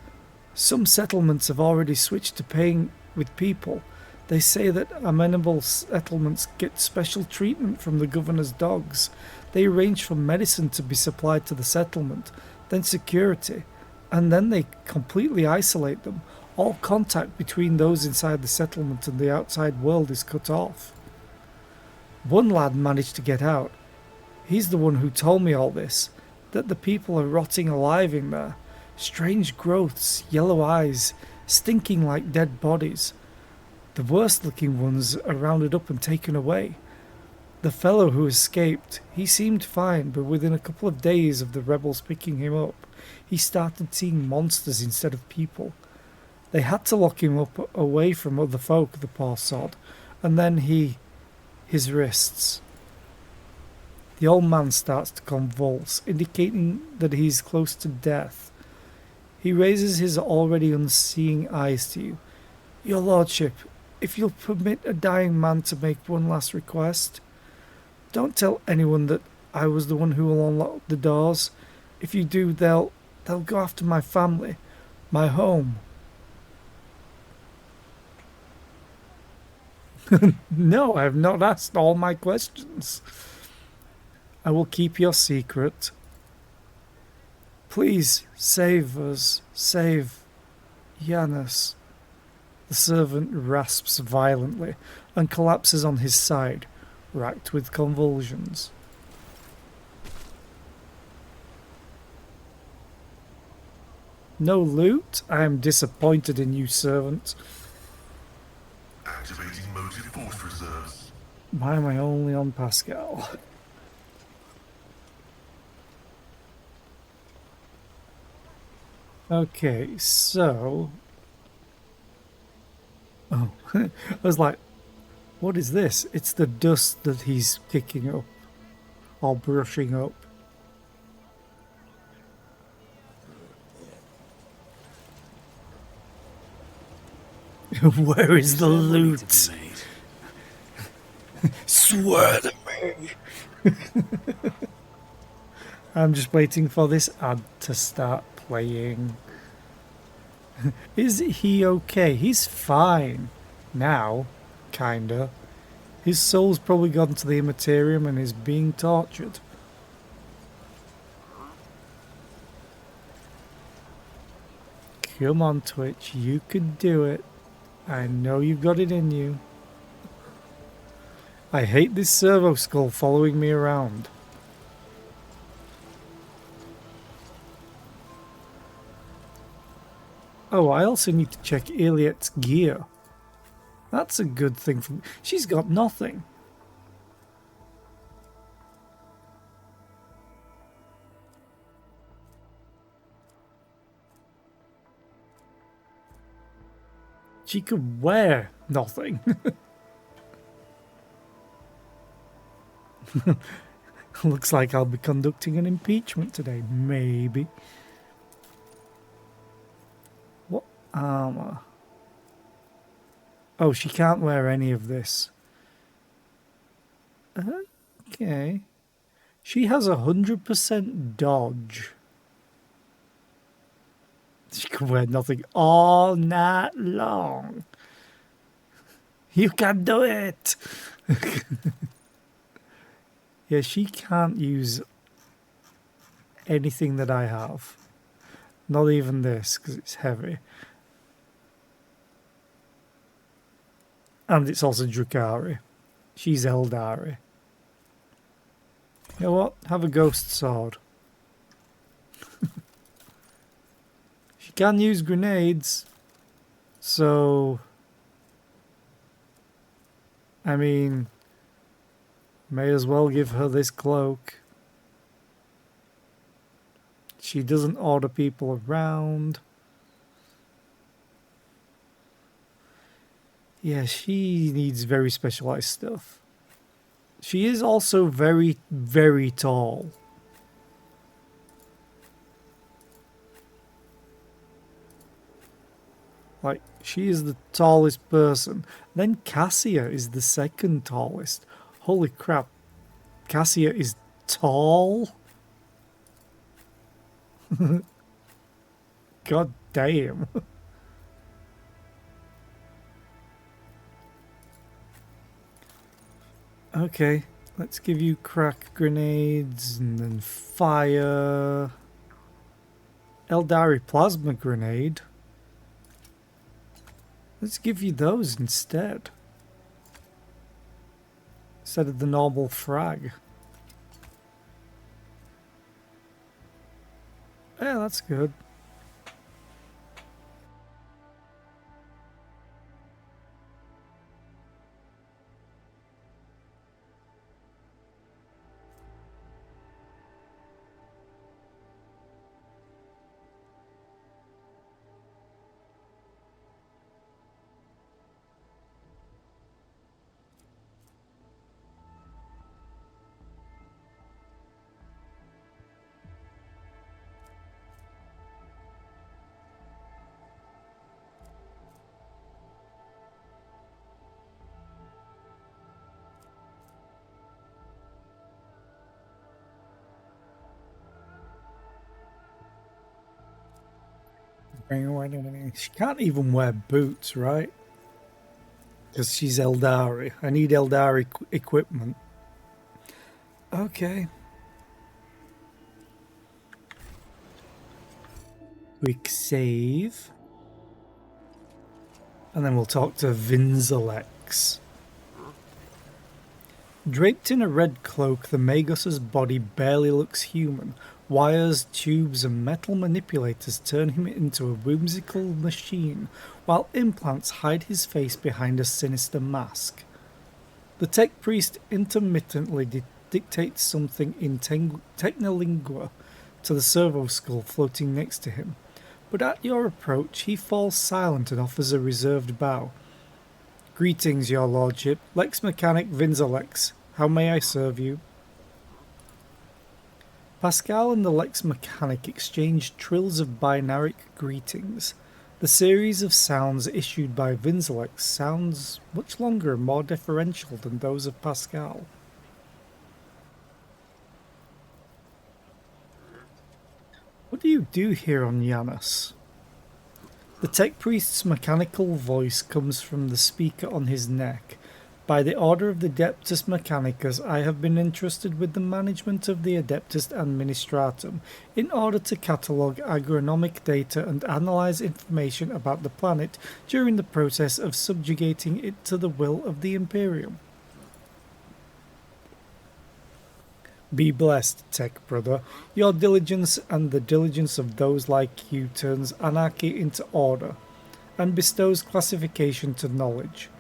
Some settlements have already switched to paying with people. They say that amenable settlements get special treatment from the governor's dogs. They arrange for medicine to be supplied to the settlement, then security, and then they completely isolate them. All contact between those inside the settlement and the outside world is cut off. One lad managed to get out. He's the one who told me all this, that the people are rotting alive in there. Strange growths, yellow eyes, stinking like dead bodies. The worst looking ones are rounded up and taken away. The fellow who escaped, he seemed fine, but within a couple of days of the rebels picking him up, he started seeing monsters instead of people. They had to lock him up away from other folk, the poor sod, and then his wrists. The old man starts to convulse, indicating that he's close to death. He raises his already unseeing eyes to you. Your lordship, if you'll permit a dying man to make one last request, don't tell anyone that I was the one who will unlock the doors. If you do, they'll go after my family, my home. No, I have not asked all my questions. I will keep your secret. Please save us, save Janus. The servant rasps violently and collapses on his side, racked with convulsions. No loot? I am disappointed in you, servant. Activating motive force reserves. Why am I only on Pascal? Okay, so... Oh, I was like, what is this? It's the dust that he's kicking up, or brushing up. Where is the loot? Swear to me! I'm just waiting for this ad to start playing. Is he okay? He's fine. Now. Kinda. His soul's probably gone to the Immaterium and is being tortured. Come on, Twitch. You could do it. I know you've got it in you. I hate this servo skull following me around. Oh, I also need to check Iliet's gear. That's a good thing for me. She's got nothing. She could wear nothing. Looks like I'll be conducting an impeachment today. Maybe. What armor? Oh, she can't wear any of this. Okay. She has 100% dodge. She can wear nothing all night long. You can do it! Yeah, she can't use anything that I have. Not even this, because it's heavy. And it's also Drukhari. She's Eldari. You know what? Have a ghost sword. She can use grenades. So... I mean... May as well give her this cloak. She doesn't order people around. Yeah, she needs very specialized stuff. She is also very, very tall. Like, she is the tallest person. Then Cassia is the second tallest. Holy crap. Cassia is tall? God damn. Okay, let's give you crack grenades and then fire. Eldari plasma grenade. Let's give you those instead. Instead of the normal frag. Yeah, that's good. She can't even wear boots, right? Because she's Eldari. I need Eldari equipment. Okay. Quick save. And then we'll talk to Vinzalex. Draped in a red cloak, the Magos's body barely looks human. Wires, tubes, and metal manipulators turn him into a whimsical machine, while implants hide his face behind a sinister mask. The tech priest intermittently dictates something in technolingua to the servo skull floating next to him, but at your approach he falls silent and offers a reserved bow. Greetings, your lordship. Lex Mechanic Vinzalex. How may I serve you? Pascal and the Lex Mechanic exchange trills of binaric greetings. The series of sounds issued by Vinzalex sounds much longer and more deferential than those of Pascal. What do you do here on Janus? The tech priest's mechanical voice comes from the speaker on his neck. By the order of the Adeptus Mechanicus, I have been entrusted with the management of the Adeptus Administratum in order to catalogue agronomic data and analyse information about the planet during the process of subjugating it to the will of the Imperium. Be blessed, Tech Brother. Your diligence and the diligence of those like you turns anarchy into order, and bestows classification to knowledge.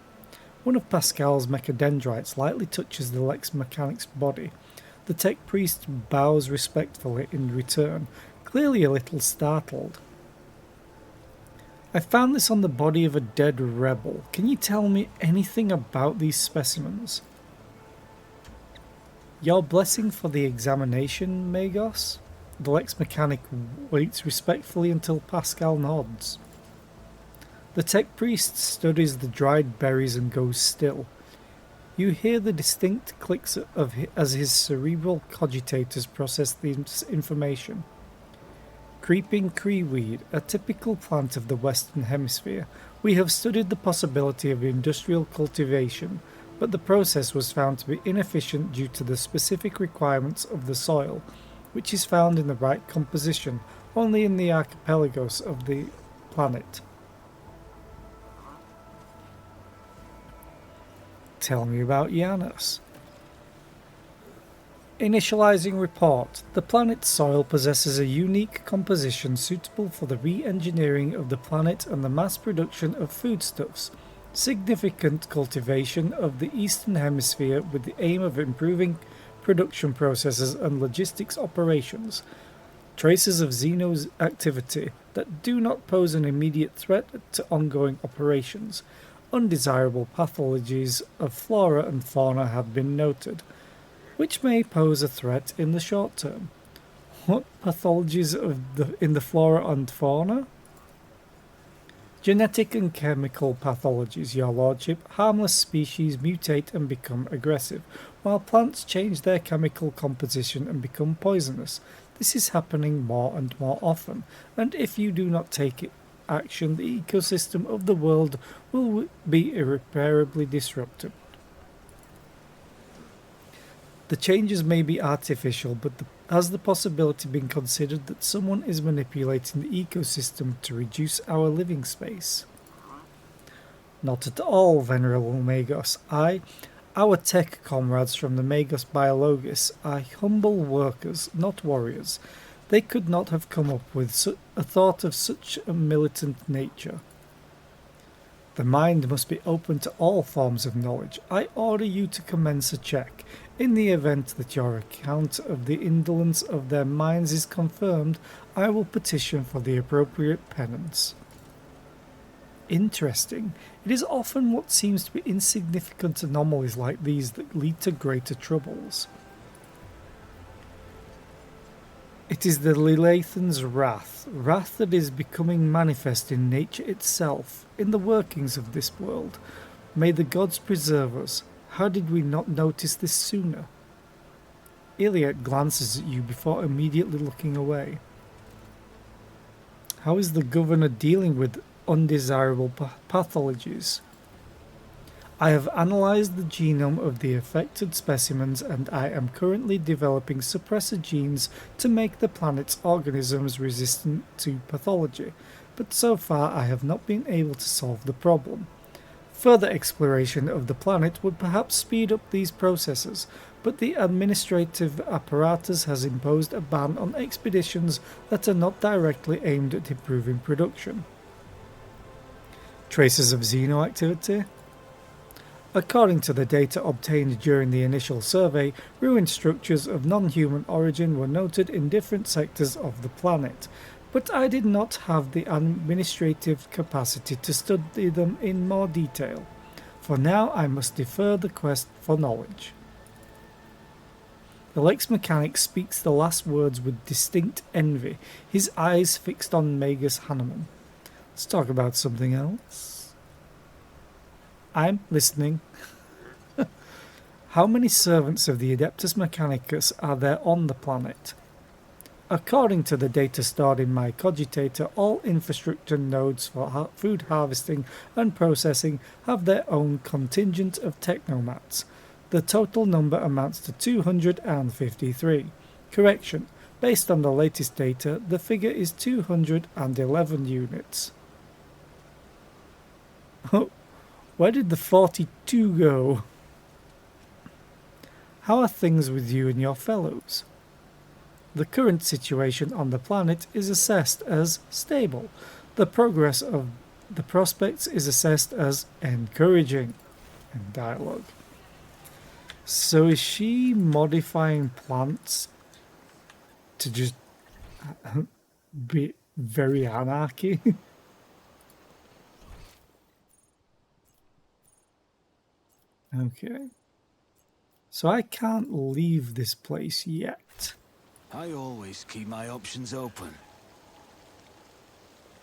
One of Pascal's mechadendrites lightly touches the Lex Mechanic's body. The tech priest bows respectfully in return, clearly a little startled. I found this on the body of a dead rebel. Can you tell me anything about these specimens? Your blessing for the examination, Magos? The Lex Mechanic waits respectfully until Pascal nods. The tech priest studies the dried berries and goes still. You hear the distinct clicks as his cerebral cogitators process the information. Creeping creeweed, a typical plant of the Western Hemisphere. We have studied the possibility of industrial cultivation, but the process was found to be inefficient due to the specific requirements of the soil, which is found in the right composition only in the archipelagos of the planet. Tell me about Janus. Initializing report. The planet's soil possesses a unique composition suitable for the re-engineering of the planet and the mass production of foodstuffs. Significant cultivation of the Eastern Hemisphere with the aim of improving production processes and logistics operations. Traces of Xeno's activity that do not pose an immediate threat to ongoing operations. undesirable pathologies of flora and fauna have been noted, which may pose a threat in the short term. What pathologies in the flora and fauna? Genetic and chemical pathologies, your lordship. Harmless species mutate and become aggressive, while plants change their chemical composition and become poisonous. This is happening more and more often, and if you do not take action, the ecosystem of the world will be irreparably disrupted. The changes may be artificial, but has the possibility been considered that someone is manipulating the ecosystem to reduce our living space? Not at all, Venerable Magos. Our tech comrades from the Magos Biologis are humble workers, not warriors. They could not have come up with a thought of such a militant nature. The mind must be open to all forms of knowledge. I order you to commence a check. In the event that your account of the indolence of their minds is confirmed, I will petition for the appropriate penance. Interesting. It is often what seems to be insignificant anomalies like these that lead to greater troubles. It is the Lilathan's wrath that is becoming manifest in nature itself, in the workings of this world. May the gods preserve us. How did we not notice this sooner? Iliad glances at you before immediately looking away. How is the governor dealing with undesirable pathologies? I have analysed the genome of the affected specimens, and I am currently developing suppressor genes to make the planet's organisms resistant to pathology, but so far I have not been able to solve the problem. Further exploration of the planet would perhaps speed up these processes, but the administrative apparatus has imposed a ban on expeditions that are not directly aimed at improving production. Traces of xenoactivity? According to the data obtained during the initial survey, ruined structures of non-human origin were noted in different sectors of the planet, but I did not have the administrative capacity to study them in more detail. For now, I must defer the quest for knowledge. The Lex Mechanic speaks the last words with distinct envy, his eyes fixed on Magus Hanneman. Let's talk about something else. I'm listening. How many servants of the Adeptus Mechanicus are there on the planet? According to the data stored in my cogitator, all infrastructure nodes for food harvesting and processing have their own contingent of technomats. The total number amounts to 253. Correction. Based on the latest data, the figure is 211 units. Oh, where did the 42 go? How are things with you and your fellows? The current situation on the planet is assessed as stable. The progress of the prospects is assessed as encouraging. In dialogue. So is she modifying plants to just be very anarchy? Okay. So I can't leave this place yet. I always keep my options open.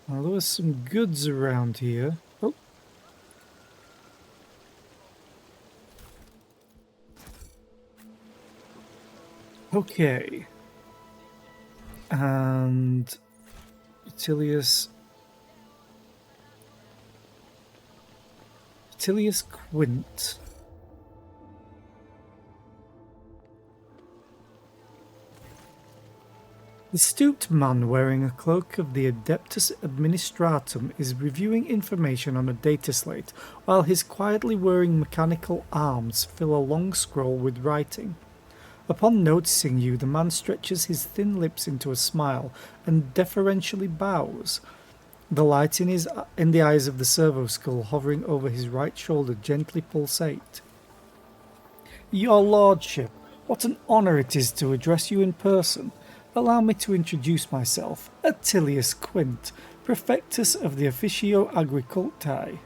Well, there was some goods around here. Oh. Okay. And Tilius Quint. The stooped man wearing a cloak of the Adeptus Administratum is reviewing information on a data slate, while his quietly whirring mechanical arms fill a long scroll with writing. Upon noticing you, the man stretches his thin lips into a smile and deferentially bows. The light in the eyes of the servo skull hovering over his right shoulder gently pulsate. Your lordship, what an honour it is to address you in person. Allow me to introduce myself, Attilius Quint, Prefectus of the Officio Agricultae.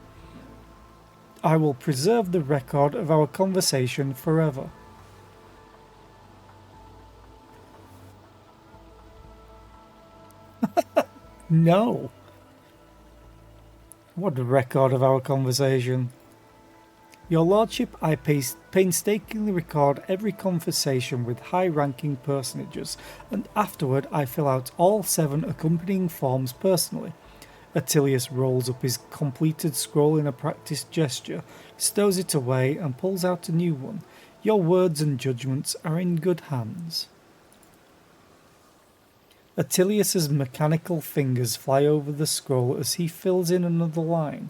I will preserve the record of our conversation forever. No. What a record of our conversation. Your Lordship, I painstakingly record every conversation with high-ranking personages, and afterward I fill out all 7 accompanying forms personally. Attilius rolls up his completed scroll in a practiced gesture, stows it away, and pulls out a new one. Your words and judgments are in good hands. Attilius's mechanical fingers fly over the scroll as he fills in another line.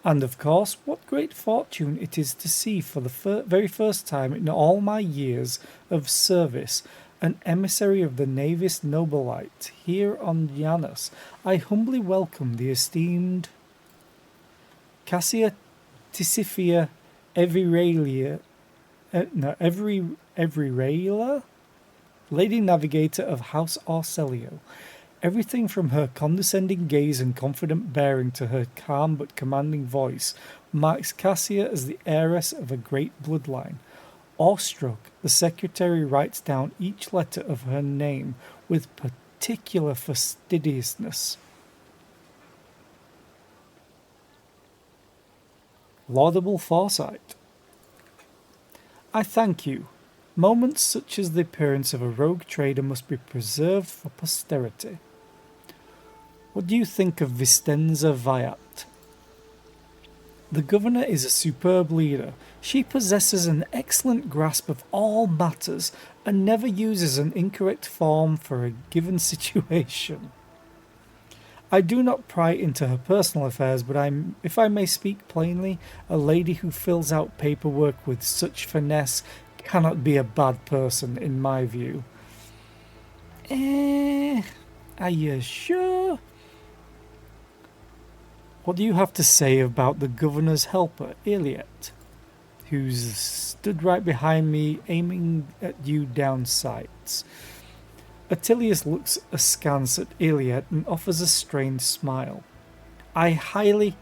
And of course, what great fortune it is to see for the very first time in all my years of service an emissary of the Navis Nobilite here on Janus. I humbly welcome the esteemed Cassia Tisiphia Eviralia, Eviralia, Lady Navigator of House Orcelio. Everything from her condescending gaze and confident bearing to her calm but commanding voice marks Cassia as the heiress of a great bloodline. Awestruck, the secretary writes down each letter of her name with particular fastidiousness. Laudable foresight. I thank you. Moments such as the appearance of a rogue trader must be preserved for posterity. What do you think of Vistenza Viat? The governor is a superb leader. She possesses an excellent grasp of all matters and never uses an incorrect form for a given situation. I do not pry into her personal affairs, but if I may speak plainly, a lady who fills out paperwork with such finesse cannot be a bad person, in my view. Are you sure? What do you have to say about the governor's helper, Iliet, who's stood right behind me, aiming at you down sights? Attilius looks askance at Iliet and offers a strained smile. A highly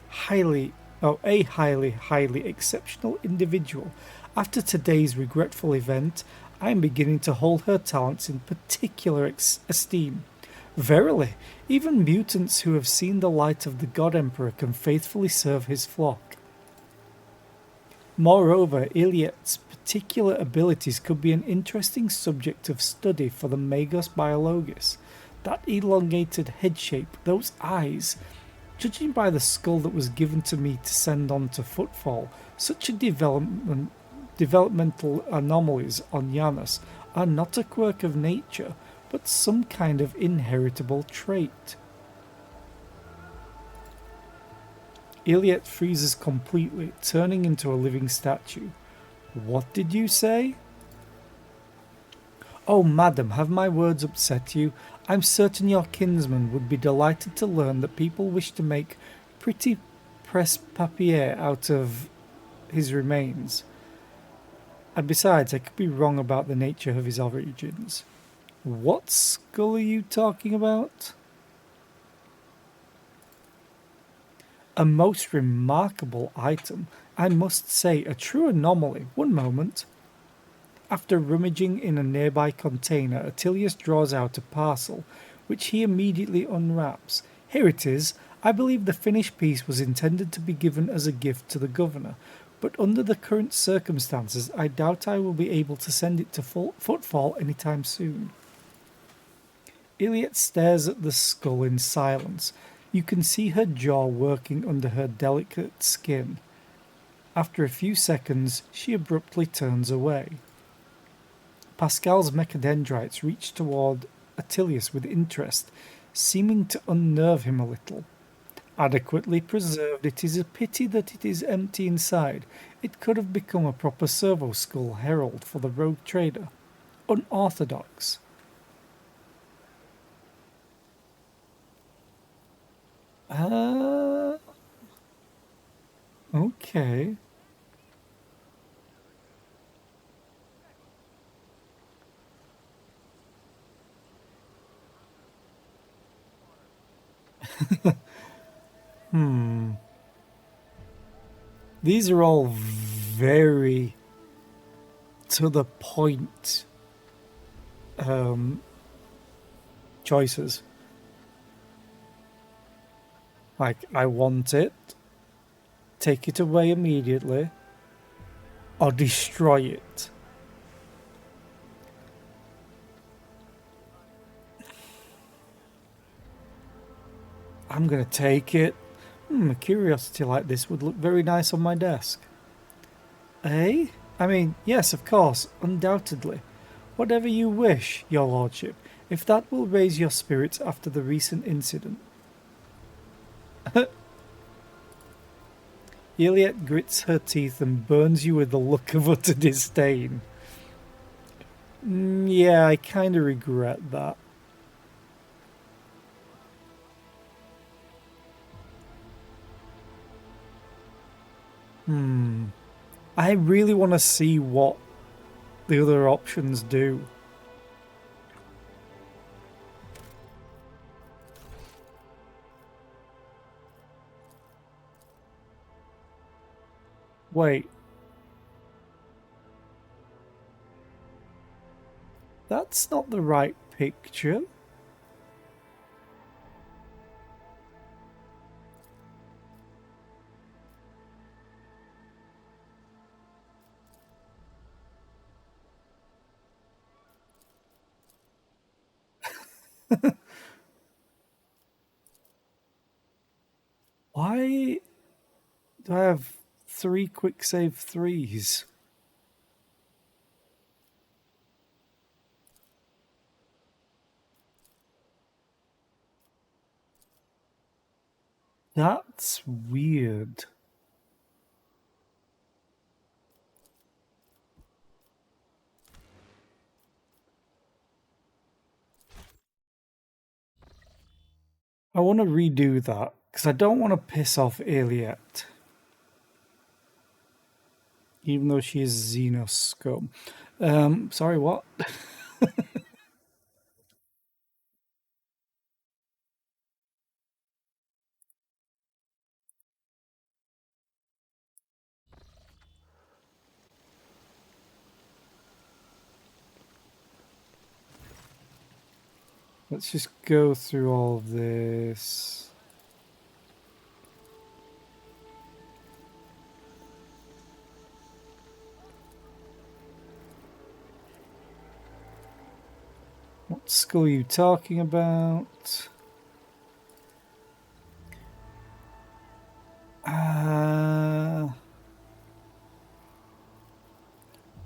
exceptional individual. After today's regretful event, I am beginning to hold her talents in particular esteem. Verily, even mutants who have seen the light of the God Emperor can faithfully serve his flock. Moreover, Iliet's particular abilities could be an interesting subject of study for the Magos Biologis. That elongated head shape, those eyes. Judging by the skull that was given to me to send on to Footfall, such a developmental anomalies on Janus are not a quirk of nature, but some kind of inheritable trait. Iliet freezes completely, turning into a living statue. What did you say? Oh, madam, have my words upset you? I'm certain your kinsman would be delighted to learn that people wish to make pretty presse-papier out of his remains. And besides, I could be wrong about the nature of his origins. What skull are you talking about? A most remarkable item. I must say, a true anomaly. One moment. After rummaging in a nearby container, Attilius draws out a parcel, which he immediately unwraps. Here it is. I believe the finished piece was intended to be given as a gift to the governor, but under the current circumstances, I doubt I will be able to send it to Footfall anytime soon. Iliet stares at the skull in silence. You can see her jaw working under her delicate skin. After a few seconds, she abruptly turns away. Pascal's mechadendrites reach toward Attilius with interest, seeming to unnerve him a little. Adequately preserved, it is a pity that it is empty inside. It could have become a proper servo skull herald for the rogue trader. Unorthodox. Okay. These are all very to the point choices. Like, I want it, take it away immediately, or destroy it. I'm gonna take it. A curiosity like this would look very nice on my desk. Eh? I mean, yes, of course, undoubtedly. Whatever you wish, your lordship, if that will raise your spirits after the recent incident. Iliet grits her teeth and burns you with a look of utter disdain. Yeah, I kinda regret that. I really want to see what the other options do. Wait. That's not the right picture. Why do I have 3 quick save 3s? That's weird. I want to redo that because I don't want to piss off Aliette. Even though she is Xenos scum. Sorry, what? Let's just go through all of this. What school are you talking about?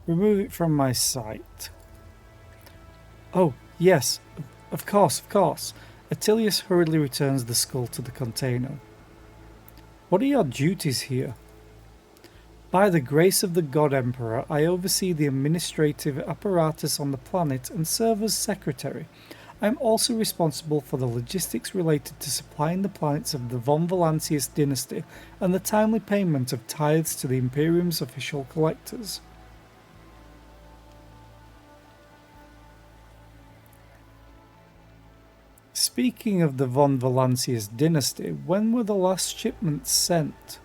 Remove it from my sight. Oh, yes, of course, of course. Attilius hurriedly returns the skull to the container. What are your duties here? By the grace of the God Emperor, I oversee the administrative apparatus on the planet and serve as secretary. I am also responsible for the logistics related to supplying the planets of the von Valancius dynasty and the timely payment of tithes to the Imperium's official collectors. Speaking of the von Valancius dynasty, when were the last shipments sent?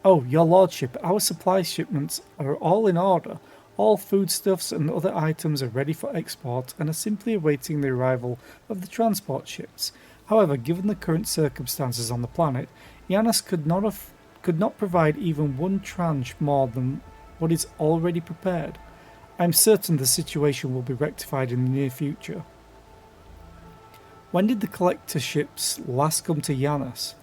Oh, your lordship, our supply shipments are all in order. All foodstuffs and other items are ready for export and are simply awaiting the arrival of the transport ships. However, given the current circumstances on the planet, Janus could not provide even one tranche more than what is already prepared. I am certain the situation will be rectified in the near future. When did the collector ships last come to Janus?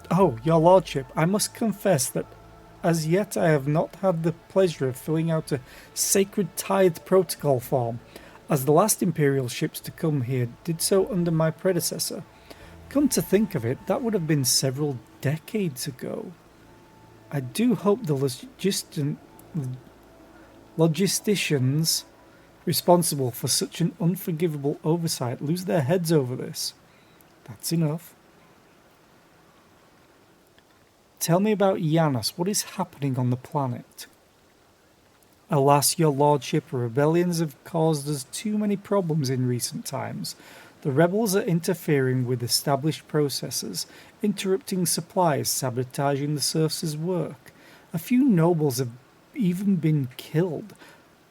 Oh, your lordship, I must confess that as yet I have not had the pleasure of filling out a sacred tithe protocol form, as the last Imperial ships to come here did so under my predecessor. Come to think of it, that would have been several decades ago. I do hope the logisticians responsible for such an unforgivable oversight lose their heads over this. That's enough. Tell me about Janus. What is happening on the planet? Alas, your lordship, rebellions have caused us too many problems in recent times. The rebels are interfering with established processes, interrupting supplies, sabotaging the serfs' work. A few nobles have even been killed,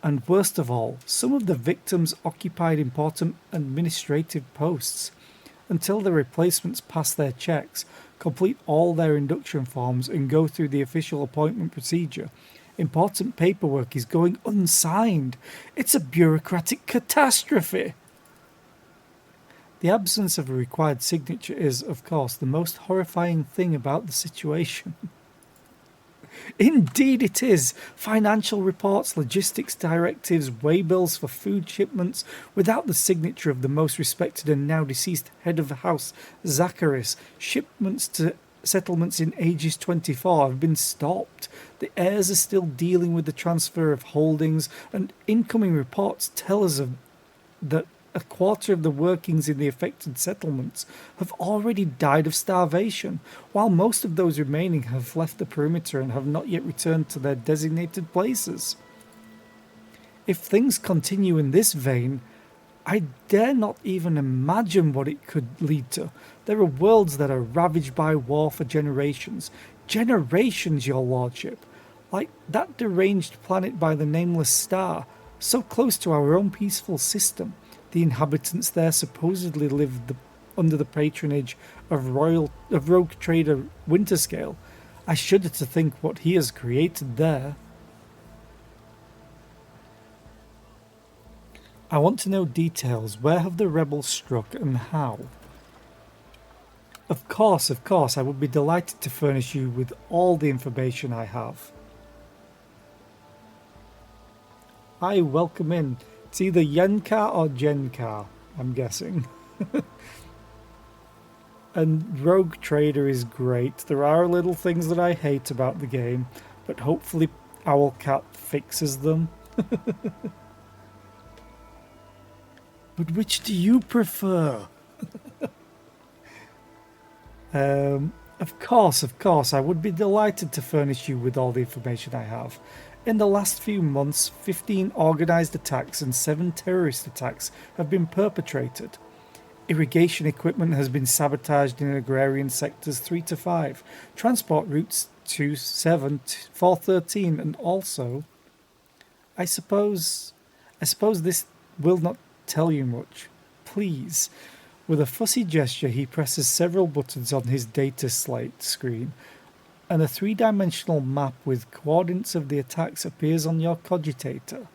and worst of all, some of the victims occupied important administrative posts. Until the replacements pass their checks, complete all their induction forms, and go through the official appointment procedure, important paperwork is going unsigned. It's a bureaucratic catastrophe. The absence of a required signature is, of course, the most horrifying thing about the situation. Indeed it is. Financial reports, logistics directives, waybills for food shipments, without the signature of the most respected and now deceased head of the house, Zacharis, shipments to settlements in Aegis 24 have been stopped. The heirs are still dealing with the transfer of holdings, and incoming reports tell us that a quarter of the workings in the affected settlements have already died of starvation, while most of those remaining have left the perimeter and have not yet returned to their designated places. If things continue in this vein, I dare not even imagine what it could lead to. There are worlds that are ravaged by war for generations. Generations, your lordship. Like that deranged planet by the nameless star, so close to our own peaceful system. The inhabitants there supposedly live under the patronage of rogue trader Winterscale. I shudder to think what he has created there. I want to know details. Where have the rebels struck and how? Of course, I would be delighted to furnish you with all the information I have. Hi, welcome in. It's either Yenka or Genka, I'm guessing. And Rogue Trader is great. There are little things that I hate about the game, but hopefully Owlcat fixes them. But which do you prefer? Of course, I would be delighted to furnish you with all the information I have. In the last few months, 15 organised attacks and 7 terrorist attacks have been perpetrated. Irrigation equipment has been sabotaged in agrarian sectors 3 to 5, transport routes 2, 7, 4, 13, and also... I suppose this will not tell you much. Please. With a fussy gesture, he presses several buttons on his data slate screen, and a 3-dimensional map with coordinates of the attacks appears on your cogitator.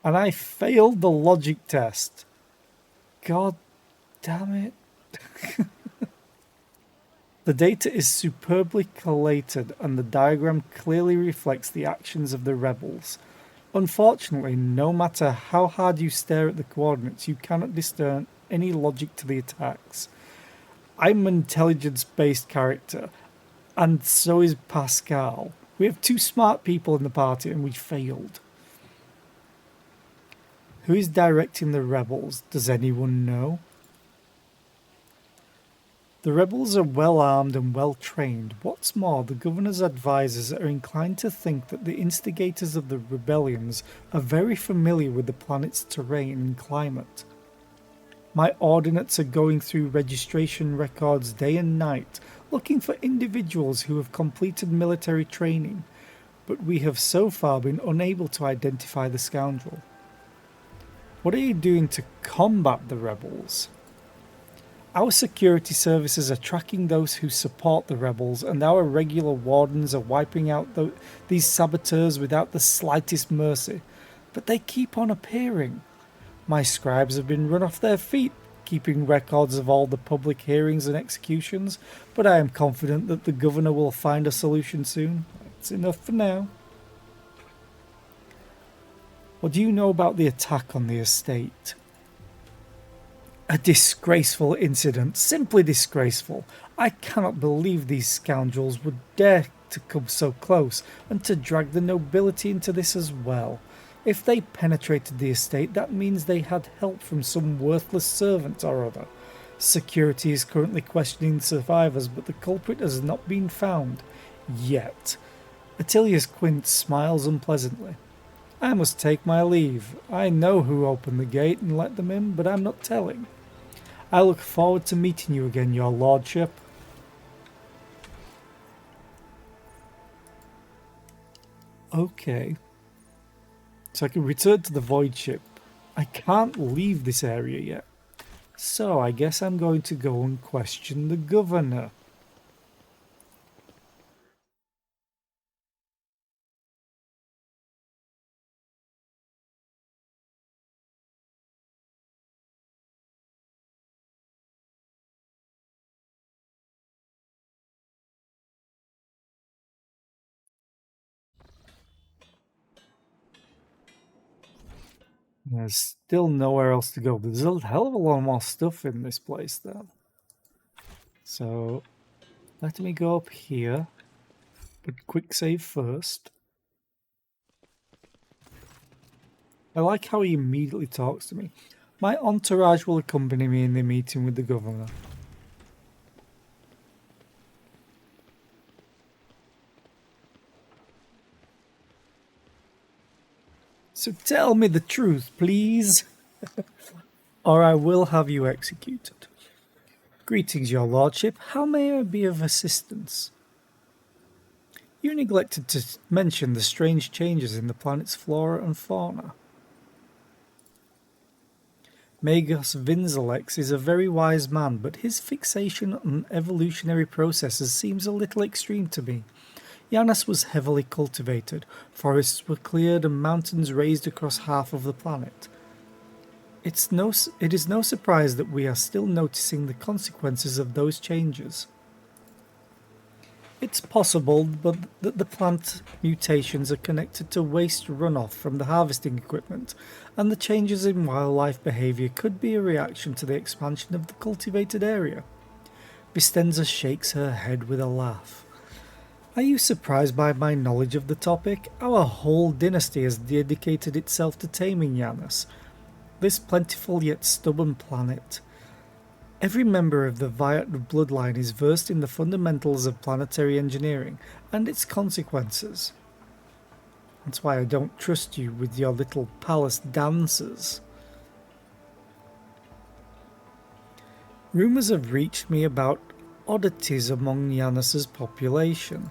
And I failed the logic test. God damn it. The data is superbly collated, and the diagram clearly reflects the actions of the rebels. Unfortunately, no matter how hard you stare at the coordinates, you cannot discern any logic to the attacks. I'm an intelligence-based character, and so is Pascal. We have 2 smart people in the party, and we failed. Who is directing the rebels? Does anyone know? The rebels are well armed and well trained. What's more, the governor's advisors are inclined to think that the instigators of the rebellions are very familiar with the planet's terrain and climate. My ordinates are going through registration records day and night, looking for individuals who have completed military training, but we have so far been unable to identify the scoundrel. What are you doing to combat the rebels? Our security services are tracking those who support the rebels, and our regular wardens are wiping out these saboteurs without the slightest mercy. But they keep on appearing. My scribes have been run off their feet, keeping records of all the public hearings and executions, but I am confident that the governor will find a solution soon. That's enough for now. What do you know about the attack on the estate? A disgraceful incident, simply disgraceful. I cannot believe these scoundrels would dare to come so close and to drag the nobility into this as well. If they penetrated the estate, that means they had help from some worthless servant or other. Security is currently questioning the survivors, but the culprit has not been found. Yet. Attilius Quint smiles unpleasantly. I must take my leave. I know who opened the gate and let them in, but I'm not telling. I look forward to meeting you again, your lordship. Okay. So I can return to the void ship. I can't leave this area yet. So I guess I'm going to go and question the governor. There's still nowhere else to go. There's a hell of a lot more stuff in this place, though. So, let me go up here. But quick save first. I like how he immediately talks to me. My entourage will accompany me in the meeting with the governor. So tell me the truth, please. Or I will have you executed. Greetings, your lordship. How may I be of assistance? You neglected to mention the strange changes in the planet's flora and fauna. Magos Vinzelex is a very wise man, but his fixation on evolutionary processes seems a little extreme to me. Yanis was heavily cultivated, forests were cleared and mountains raised across half of the planet. It is no surprise that we are still noticing the consequences of those changes. It's possible but that the plant mutations are connected to waste runoff from the harvesting equipment, and the changes in wildlife behaviour could be a reaction to the expansion of the cultivated area. Vistenza shakes her head with a laugh. Are you surprised by my knowledge of the topic? Our whole dynasty has dedicated itself to taming Yanis, this plentiful yet stubborn planet. Every member of the Viat bloodline is versed in the fundamentals of planetary engineering and its consequences. That's why I don't trust you with your little palace dances. Rumours have reached me about oddities among Yanis's population.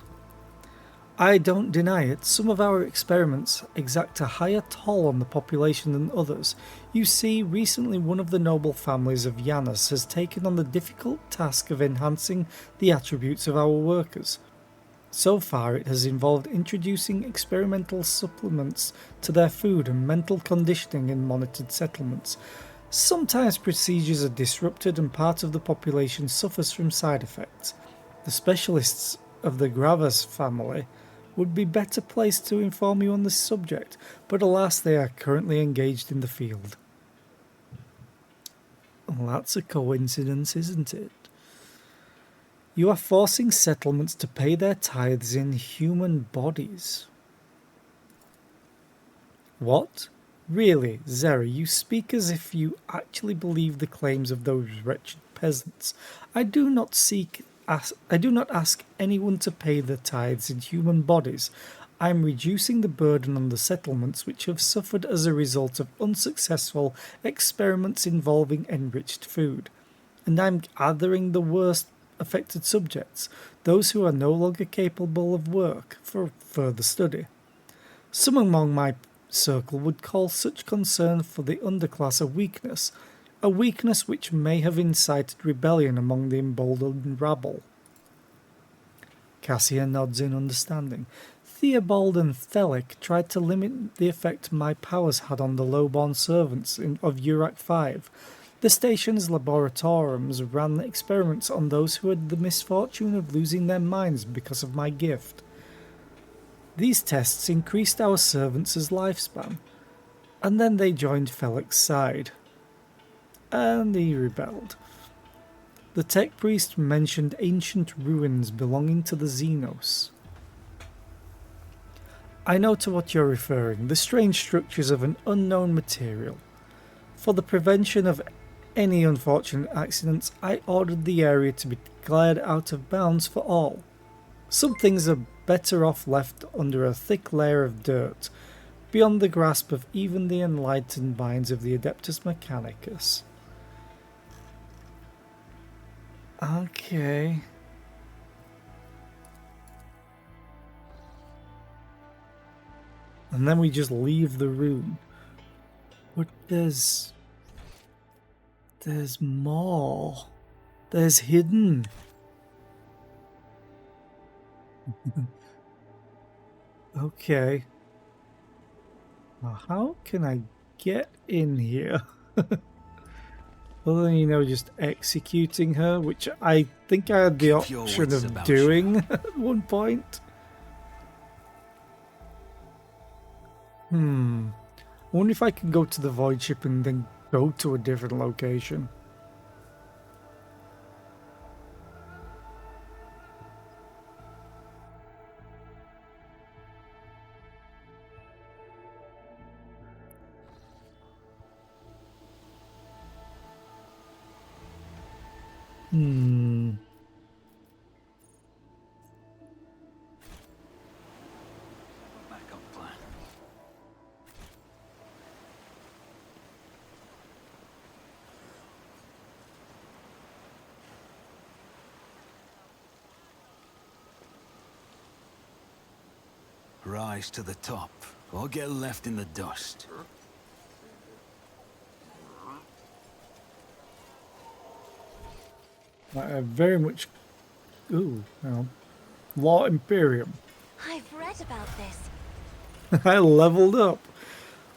I don't deny it, some of our experiments exact a higher toll on the population than others. You see, recently one of the noble families of Yanis has taken on the difficult task of enhancing the attributes of our workers. So far it has involved introducing experimental supplements to their food and mental conditioning in monitored settlements. Sometimes procedures are disrupted and part of the population suffers from side effects. The specialists of the Gravas family would be better placed to inform you on this subject, but alas, they are currently engaged in the field. Well, that's a coincidence, isn't it? You are forcing settlements to pay their tithes in human bodies. What? Really, Zera, you speak as if you actually believe the claims of those wretched peasants. I do not ask anyone to pay their tithes in human bodies. I am reducing the burden on the settlements which have suffered as a result of unsuccessful experiments involving enriched food. And I am gathering the worst affected subjects, those who are no longer capable of work, for further study. Some among my circle would call such concern for the underclass a weakness which may have incited rebellion among the emboldened rabble. Cassia nods in understanding. Theobald and Thelic tried to limit the effect my powers had on the low-born servants of Urak 5. The station's laboratoriums ran experiments on those who had the misfortune of losing their minds because of my gift. These tests increased our servants' lifespan, and then they joined Felic's side. And he rebelled. The tech priest mentioned ancient ruins belonging to the Xenos. I know to what you're referring, the strange structures of an unknown material. For the prevention of any unfortunate accidents, I ordered the area to be declared out of bounds for all. Some things are better off left under a thick layer of dirt, beyond the grasp of even the enlightened minds of the Adeptus Mechanicus. Okay. And then we just leave the room. But there's more. There's hidden. Okay. Now how can I get in here? Other than, you know, just executing her, which I think I had the Keep your option wits of about doing at one point. I wonder if I can go to the void ship and then go to a different location. Backup plan. Rise to the top, or get left in the dust. I very much... Ooh, hang on. Law Imperium. I've read about this. I leveled up.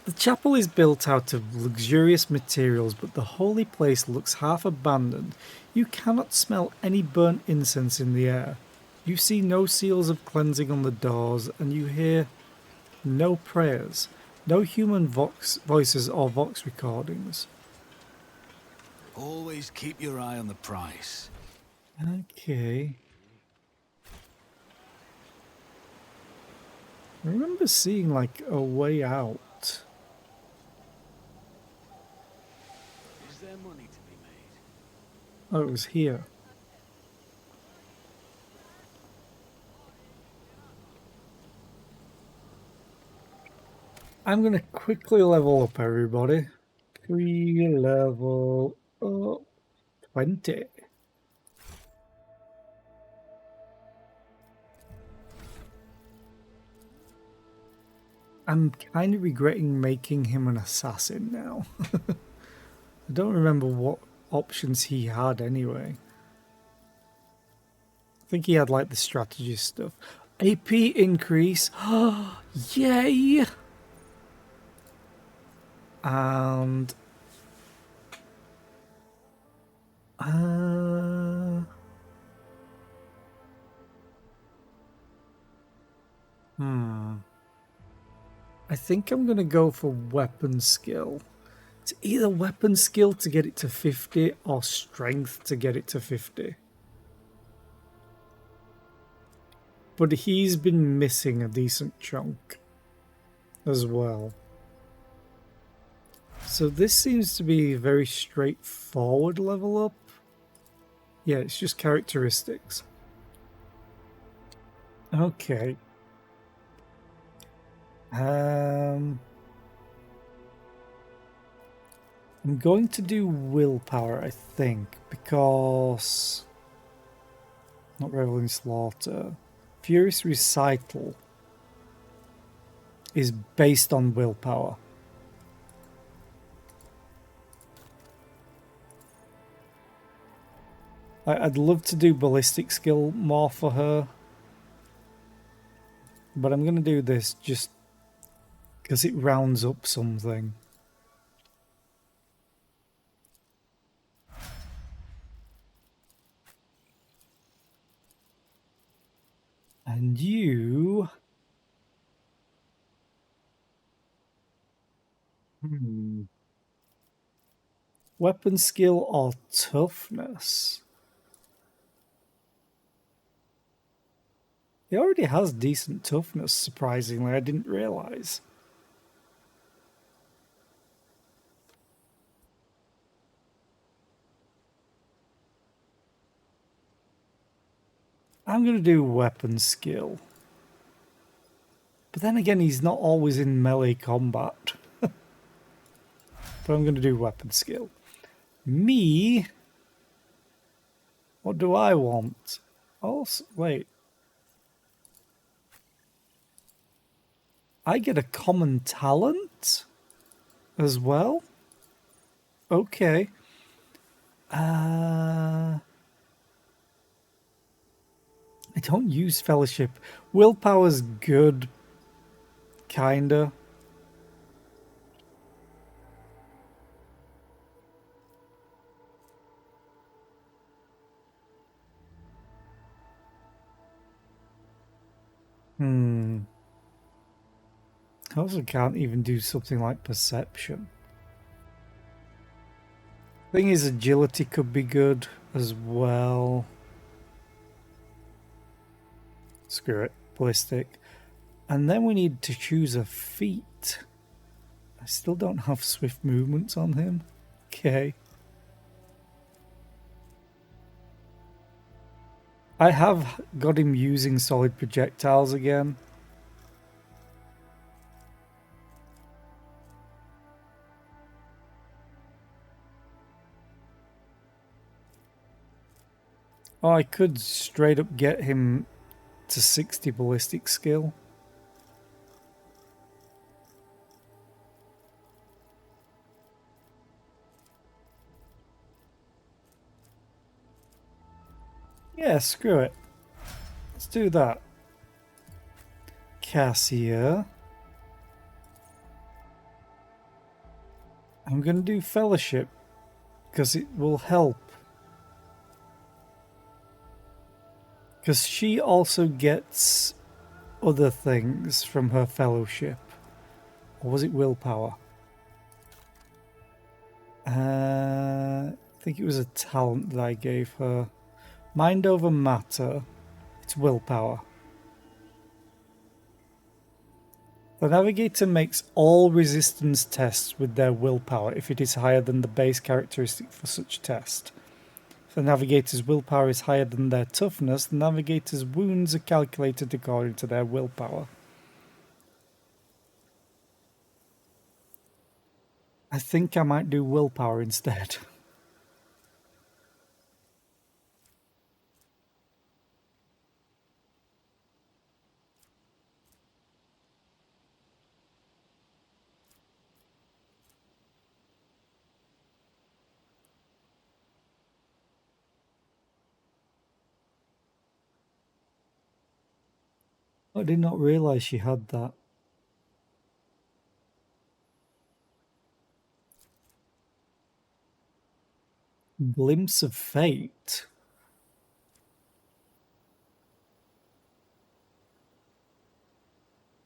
The chapel is built out of luxurious materials, but the holy place looks half abandoned. You cannot smell any burnt incense in the air. You see no seals of cleansing on the doors, and you hear no prayers, no human voices or vox recordings. Always keep your eye on the prize. Okay. I remember seeing like a way out. Is there money to be made? Oh, it was here. I'm gonna quickly level up, everybody. Level up 20. I'm kind of regretting making him an assassin now. I don't remember what options he had anyway. I think he had like the strategy stuff. AP increase. Yay! And I think I'm gonna go for weapon skill. It's either weapon skill to get it to 50 or strength to get it to 50. But he's been missing a decent chunk as well. So this seems to be a very straightforward level up. Yeah, it's just characteristics. Okay. I'm going to do willpower, I think, because... Not Reveling Slaughter. Furious Recital is based on willpower. I'd love to do ballistic skill more for her, but I'm going to do this just because it rounds up something. And you... Weapon skill or toughness? He already has decent toughness, surprisingly. I didn't realize. I'm going to do weapon skill. But then again, he's not always in melee combat. But I'm going to do weapon skill. Me? What do I want? Also, wait. I get a common talent as well? Okay. I don't use fellowship. Willpower's good. Kinda. I also can't even do something like perception. Thing is, agility could be good as well. Screw it. Ballistic. And then we need to choose a feat. I still don't have swift movements on him. Okay. I have got him using solid projectiles again. Oh, I could straight up get him to 60 ballistic skill. Yeah, screw it. Let's do that. Cassia. I'm going to do fellowship because it will help. Because she also gets other things from her fellowship. Or was it willpower? I think it was a talent that I gave her. Mind over matter. It's willpower. The navigator makes all resistance tests with their willpower if it is higher than the base characteristic for such test. If the navigator's willpower is higher than their toughness, the navigator's wounds are calculated according to their willpower. I think I might do willpower instead. I did not realise she had that. Glimpse of Fate.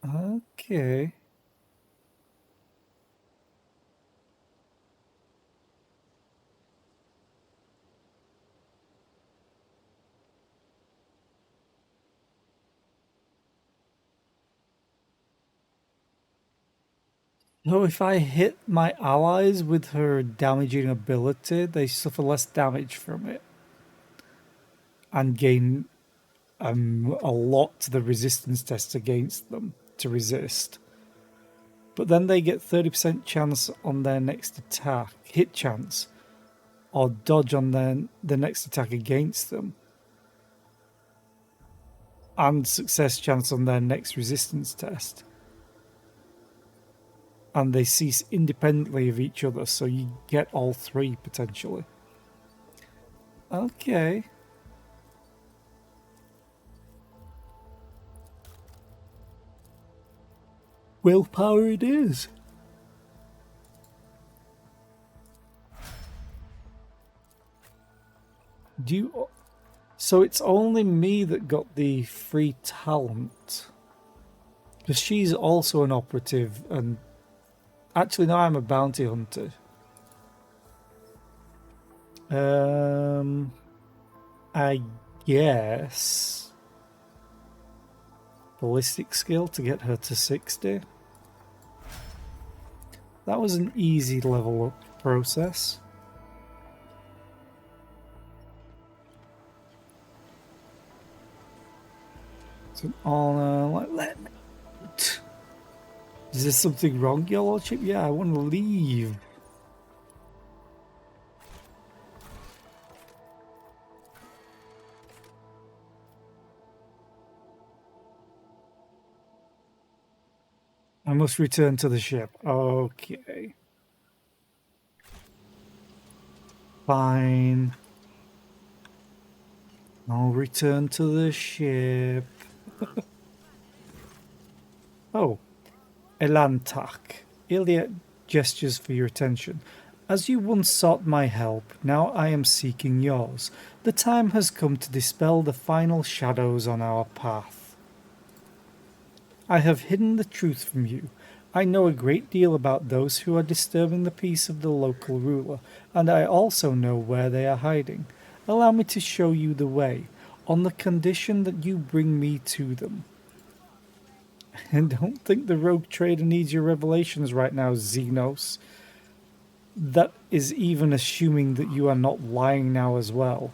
Okay. So if I hit my allies with her damaging ability, they suffer less damage from it. And gain a lot to the resistance test against them to resist. But then they get 30% chance on their next attack, hit chance, or dodge on the next attack against them. And success chance on their next resistance test. And they cease independently of each other, so you get all three potentially. Okay. Willpower it is. So it's only me that got the free talent. Because she's also an operative and... Actually, no, I'm a bounty hunter. I guess... Ballistic skill to get her to 60. That was an easy level up process. It's an honor, like, let me... Is there something wrong, your lordship? Yeah, I want to leave. I must return to the ship. Okay. Fine. I'll return to the ship. Oh, Elantak. Iliad gestures for your attention. As you once sought my help, now I am seeking yours. The time has come to dispel the final shadows on our path. I have hidden the truth from you. I know a great deal about those who are disturbing the peace of the local ruler, and I also know where they are hiding. Allow me to show you the way, on the condition that you bring me to them. And don't think the rogue trader needs your revelations right now, Xenos. That is even assuming that you are not lying now as well.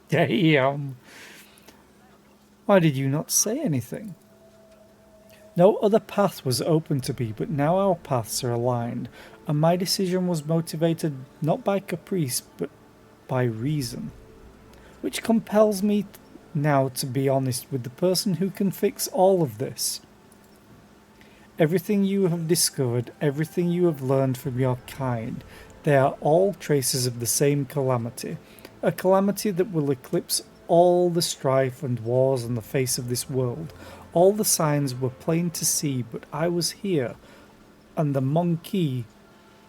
Damn. Why did you not say anything? No other path was open to me, but now our paths are aligned, and my decision was motivated not by caprice, but by reason, which compels me now to be honest with the person who can fix all of this. Everything you have discovered, everything you have learned from your kind, they are all traces of the same calamity, a calamity that will eclipse all the strife and wars on the face of this world. All the signs were plain to see, but I was here, and the monkey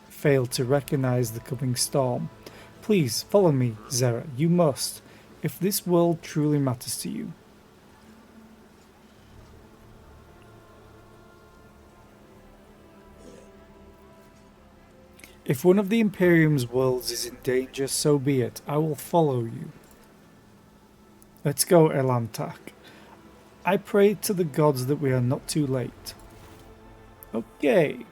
failed to recognize the coming storm. Please, follow me, Zera. You must, if this world truly matters to you. If one of the Imperium's worlds is in danger, so be it. I will follow you. Let's go, Elantak. I pray to the gods that we are not too late. Okay.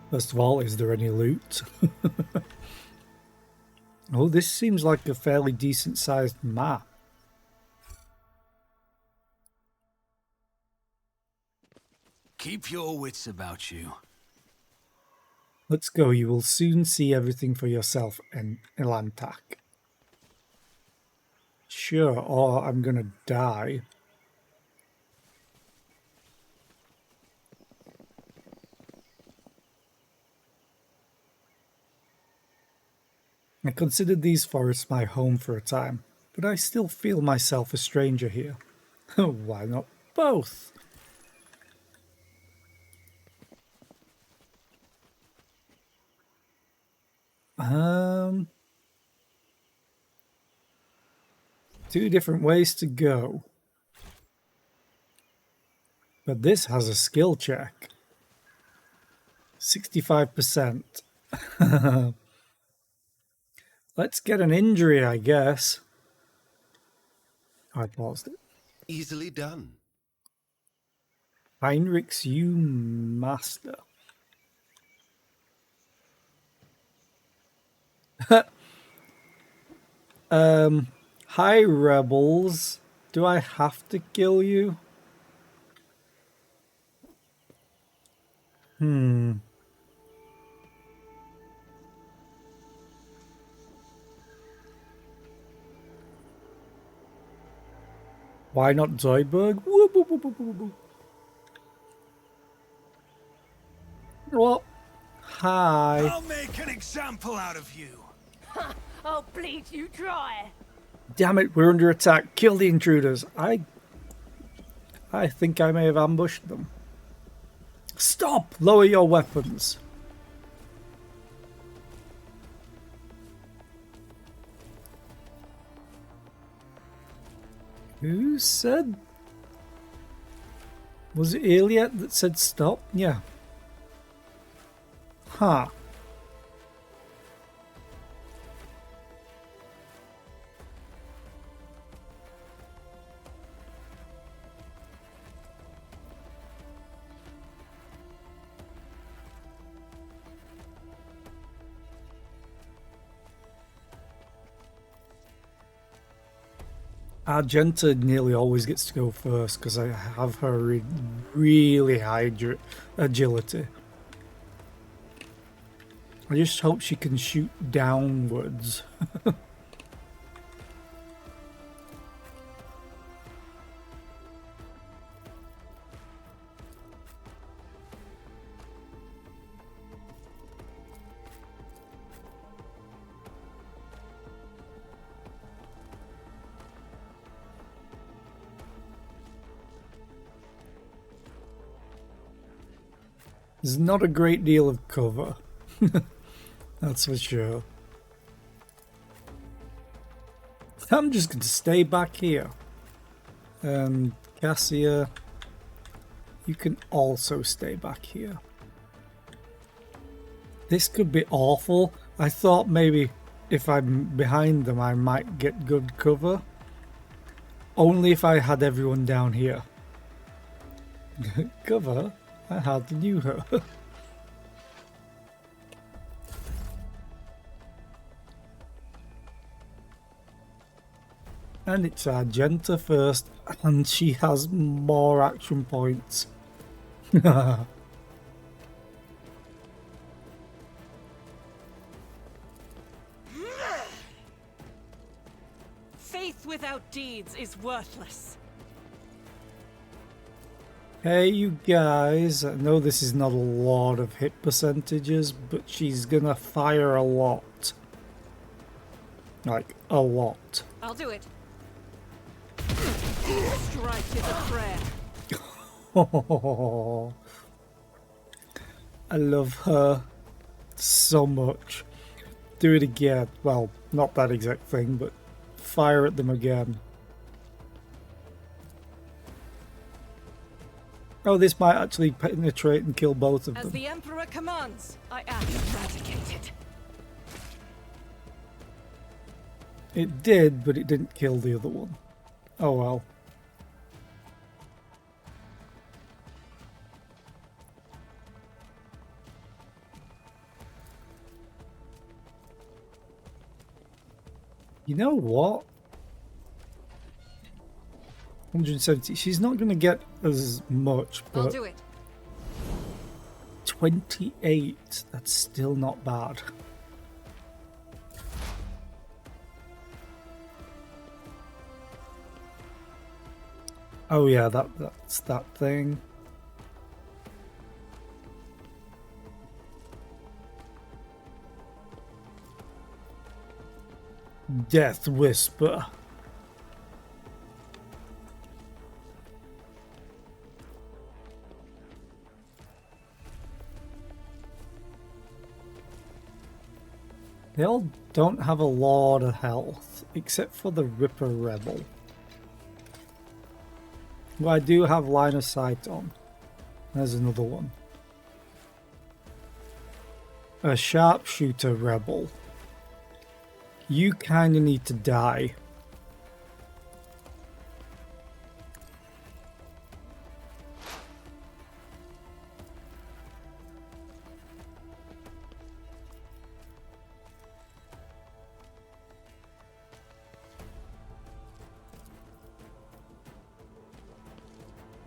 First of all, is there any loot? Oh, this seems like a fairly decent sized map. Keep your wits about you. Let's go, you will soon see everything for yourself, Elantak. Sure, or I'm gonna die. I considered these forests my home for a time, but I still feel myself a stranger here. Why not both? Two different ways to go. But this has a skill check. 65%. Let's get an injury, I guess. I paused it. Easily done. Heinrich's you master. Hi rebels. Do I have to kill you? Why not Zoidberg? Whoop, whoop, whoop, whoop, whoop, whoop. What? Hi. I'll make an example out of you. Oh, please, you try. Damn it, we're under attack. Kill the intruders. I think I may have ambushed them. Stop! Lower your weapons. Who said Was it Iliad that said stop? Yeah. Huh. Argenta nearly always gets to go first because I have her in really high agility. I just hope she can shoot downwards. There's not a great deal of cover. That's for sure. I'm just going to stay back here. And Cassia, you can also stay back here. This could be awful. I thought maybe if I'm behind them I might get good cover. Only if I had everyone down here. Cover? I hardly knew her. And it's Argenta first, and she has more action points. Faith without deeds is worthless. Hey, you guys, I know this is not a lot of hit percentages, but she's gonna fire a lot. Like, a lot. I'll do it. Strike is a prayer. Oh, I love her so much. Do it again. Well, not that exact thing, but fire at them again. Oh, this might actually penetrate and kill both of As them. the Emperor commands, I am eradicated. It did, but it didn't kill the other one. Oh well. You know what? 170. She's not going to get as much, I'll but do it. 28. That's still not bad. Oh yeah, that's that thing. Death Whisper. They all don't have a lot of health, except for the Ripper Rebel. Well, I do have line of sight on. There's another one. A Sharpshooter Rebel. You kinda need to die.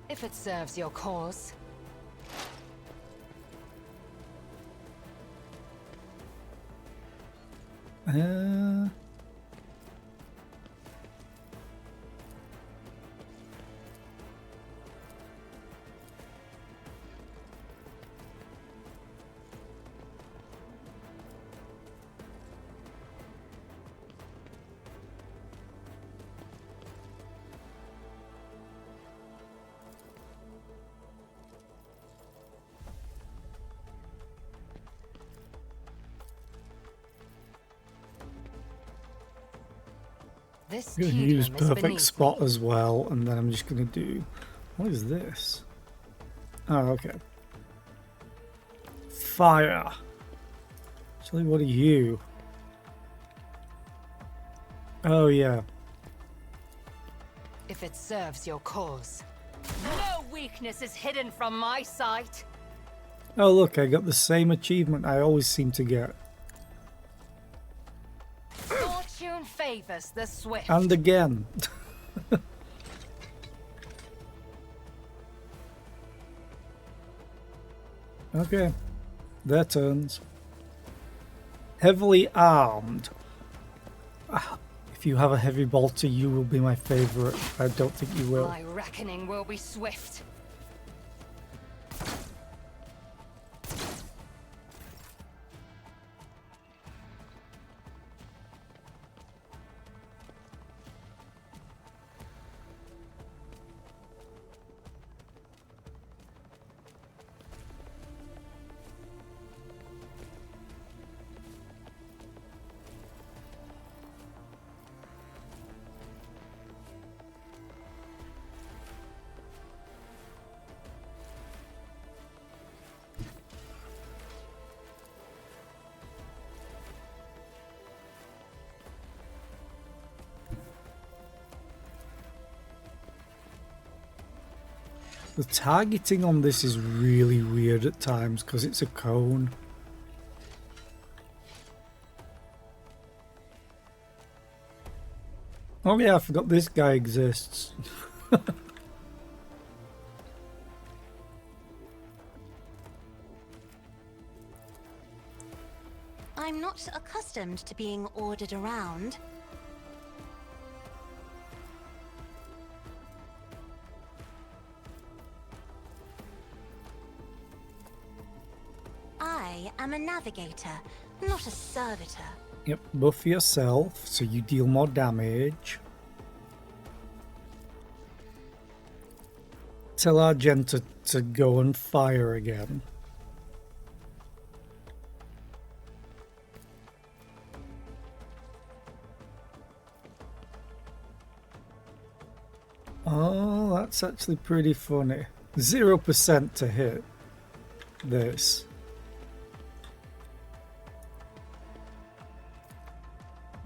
If it serves your cause. I'm going to use perfect spot as well, and then I'm just going to do... What is this? Oh, okay. Fire. Actually, what are you? Oh, yeah. If it serves your cause. No weakness is hidden from my sight. Oh, look, I got the same achievement I always seem to get. Fortune favors the swift. And again. Okay. Their turns. Heavily armed. Ah, if you have a heavy bolter, you will be my favorite. I don't think you will. My reckoning will be swift. The targeting on this is really weird at times because it's a cone. Oh yeah, I forgot this guy exists. I'm not accustomed to being ordered around. I am a navigator, not a servitor. Yep, buff yourself so you deal more damage. Tell Argenta to go and fire again. Oh, that's actually pretty funny. 0% to hit this.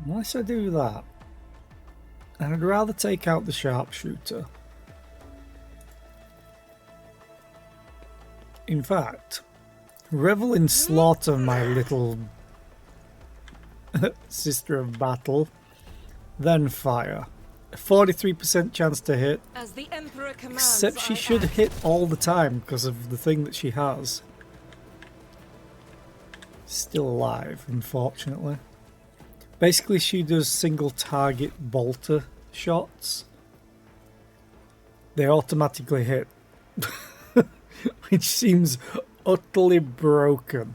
Unless I do that, and I'd rather take out the sharpshooter. In fact, revel in slaughter, my little sister of battle. Then fire. 43% chance to hit. As the Emperor commands, Except she I should act. hit all the time because of the thing that she has. Still alive, unfortunately. Basically, she does single target bolter shots. They automatically hit. Which seems utterly broken.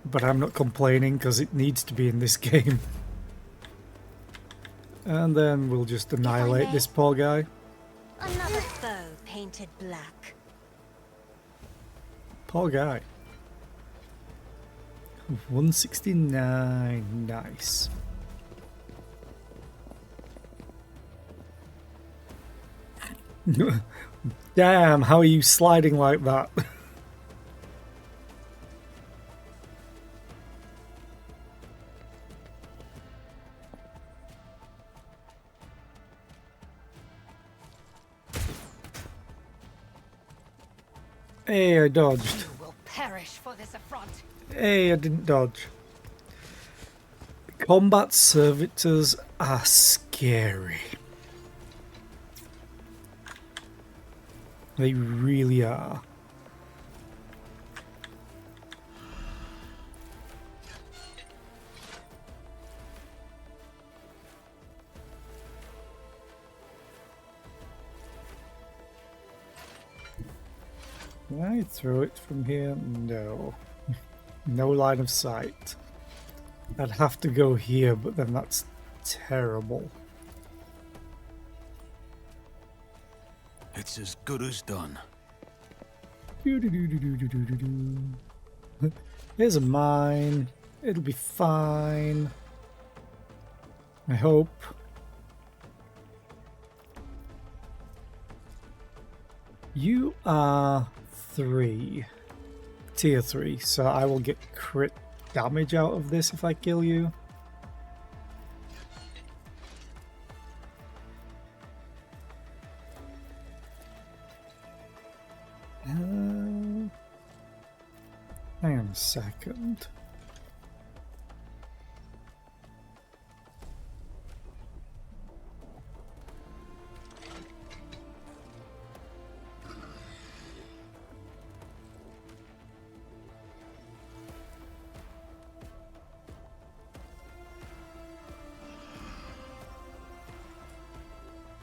But I'm not complaining because it needs to be in this game. And then we'll just annihilate this poor guy. Another foe painted black. Poor guy. 169. Nice. Damn, how are you sliding like that? Hey, I dodged. You will perish for this affront. Hey, I didn't dodge. Combat servitors are scary. They really are. Can I throw it from here? No. No line of sight. I'd have to go here, but then that's terrible. It's as good as done. Here's a mine. It'll be fine. I hope. You are 3. Tier 3. So I will get crit damage out of this if I kill you. Hang on a second.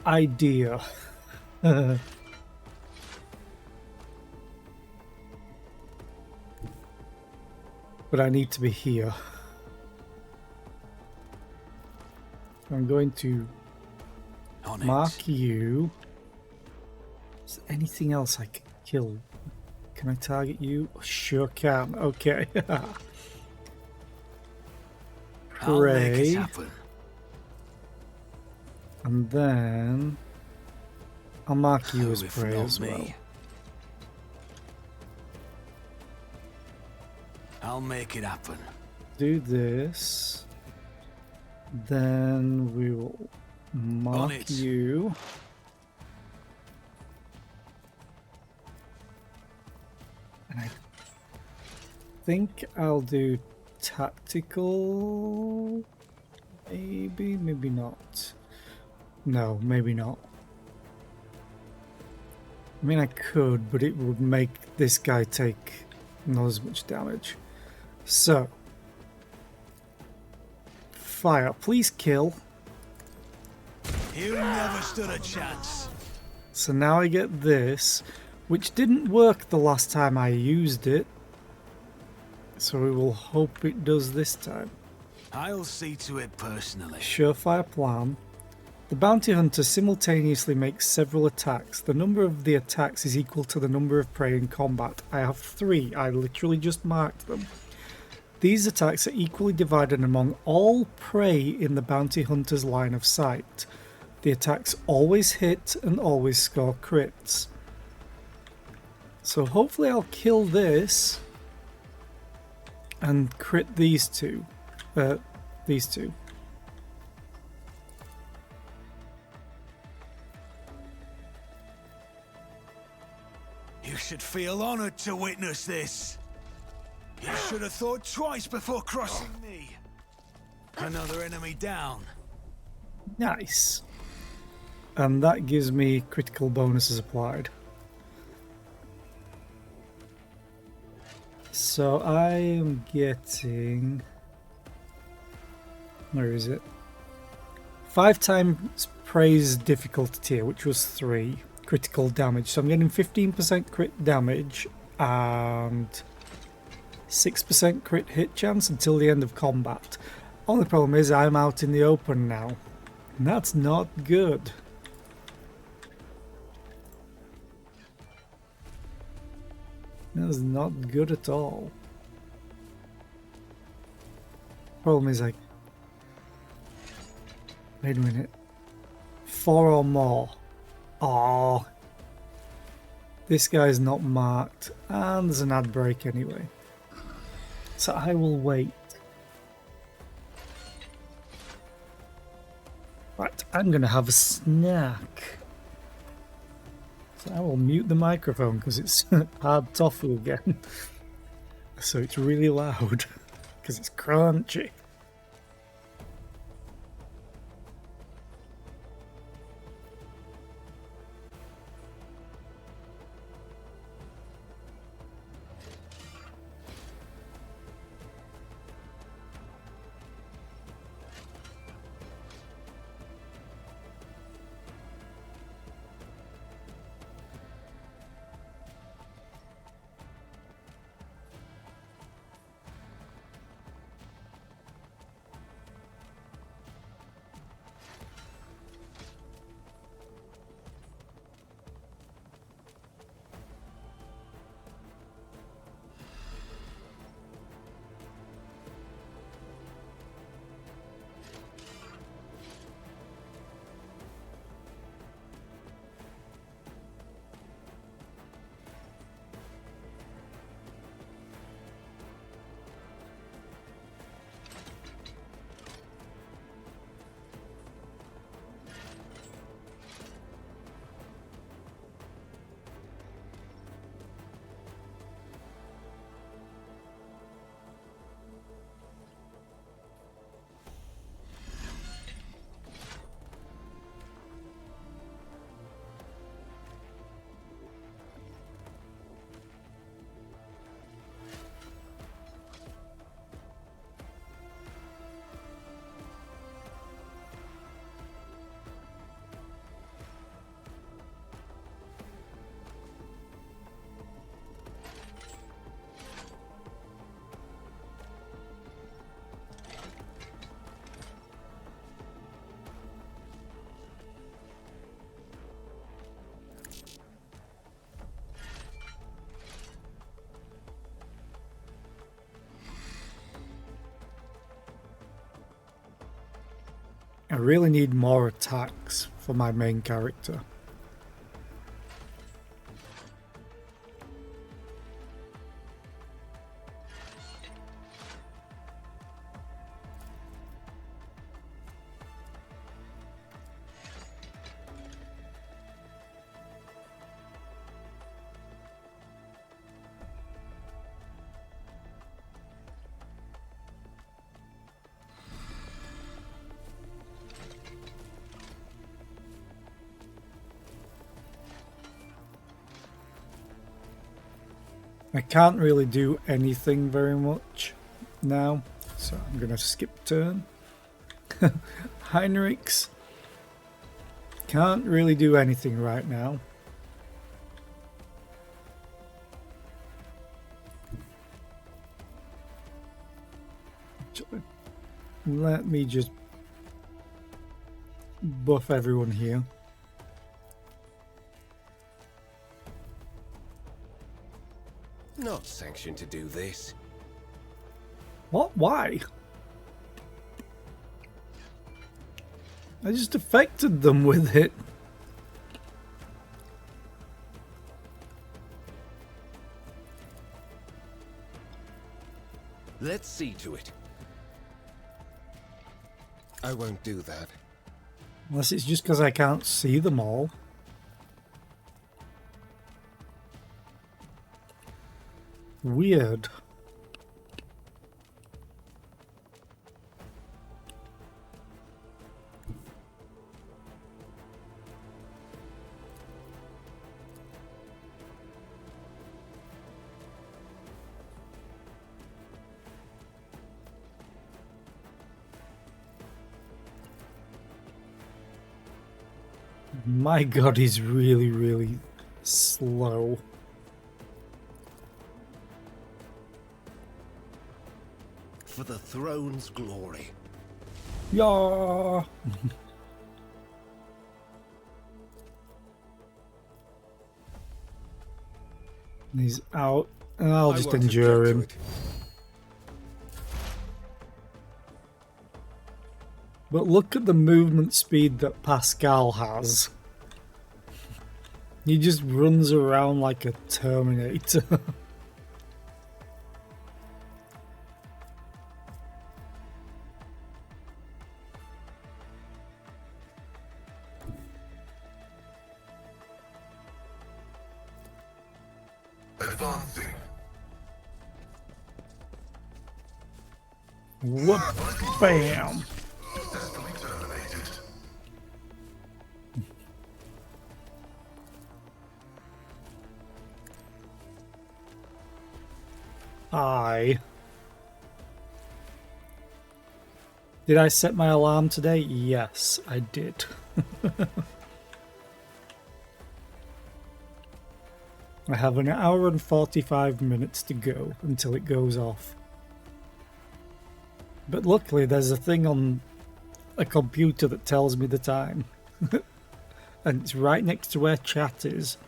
Idea. But I need to be here. I'm going to mark you. Is there anything else I can kill? Can I target you? Sure can. Okay. Pray. And then I'll mark you as prey as well. I'll make it happen. Do this. Then we will mark you. And I think I'll do tactical. Maybe, maybe not. No, maybe not. I mean, I could, but it would make this guy take not as much damage. So, fire, please kill. You never stood a chance. So now I get this, which didn't work the last time I used it. So we will hope it does this time. I'll see to it personally. Surefire plan. The bounty hunter simultaneously makes several attacks. The number of the attacks is equal to the number of prey in combat. I have 3. I literally just marked them. These attacks are equally divided among all prey in the bounty hunter's line of sight. The attacks always hit and always score crits. So hopefully I'll kill this and crit these two. These two. You should feel honored to witness this. You should have thought twice before crossing me. Another enemy down. Nice. And that gives me critical bonuses applied. So I am getting... Where is it? 5 times praise difficulty tier, which was 3 critical damage. So I'm getting 15% crit damage and 6% crit hit chance until the end of combat. Only problem is I'm out in the open now. And that's not good. That's not good at all. Problem is wait a minute. 4 or more. Oh, this guy's not marked, and there's an ad break anyway. So I will wait. Right, I'm gonna have a snack. So I will mute the microphone because it's hard tofu again. So it's really loud because it's crunchy. I really need more attacks for my main character. I can't really do anything very much now, so I'm gonna skip turn. Heinrichs can't really do anything right now. Let me just buff everyone here. Not sanctioned to do this. What? Why? I just affected them with it. Let's see to it. I won't do that. Unless it's just because I can't see them all. Weird. My god, he's really, really slow. For the throne's glory. Yeah. He's out. I'll just endure him. But look at the movement speed that Pascal has. He just runs around like a Terminator. Advancing. Whoop! Bam! Successfully terminated. Did I set my alarm today? Yes, I did. I have an hour and 45 minutes to go until it goes off. But luckily there's a thing on a computer that tells me the time. And it's right next to where chat is.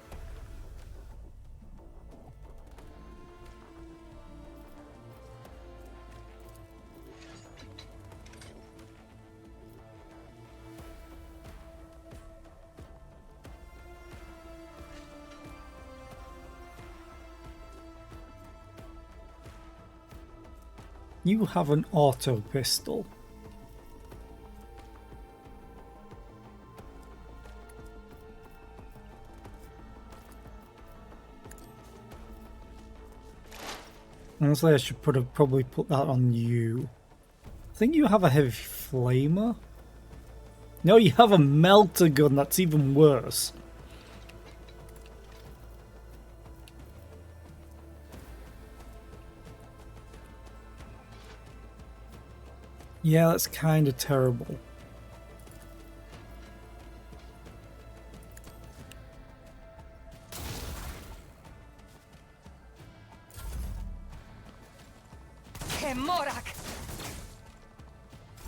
You have an auto pistol. Honestly, I should probably put that on you. I think you have a heavy flamer. No, you have a melter gun. That's even worse. Yeah, that's kind of terrible.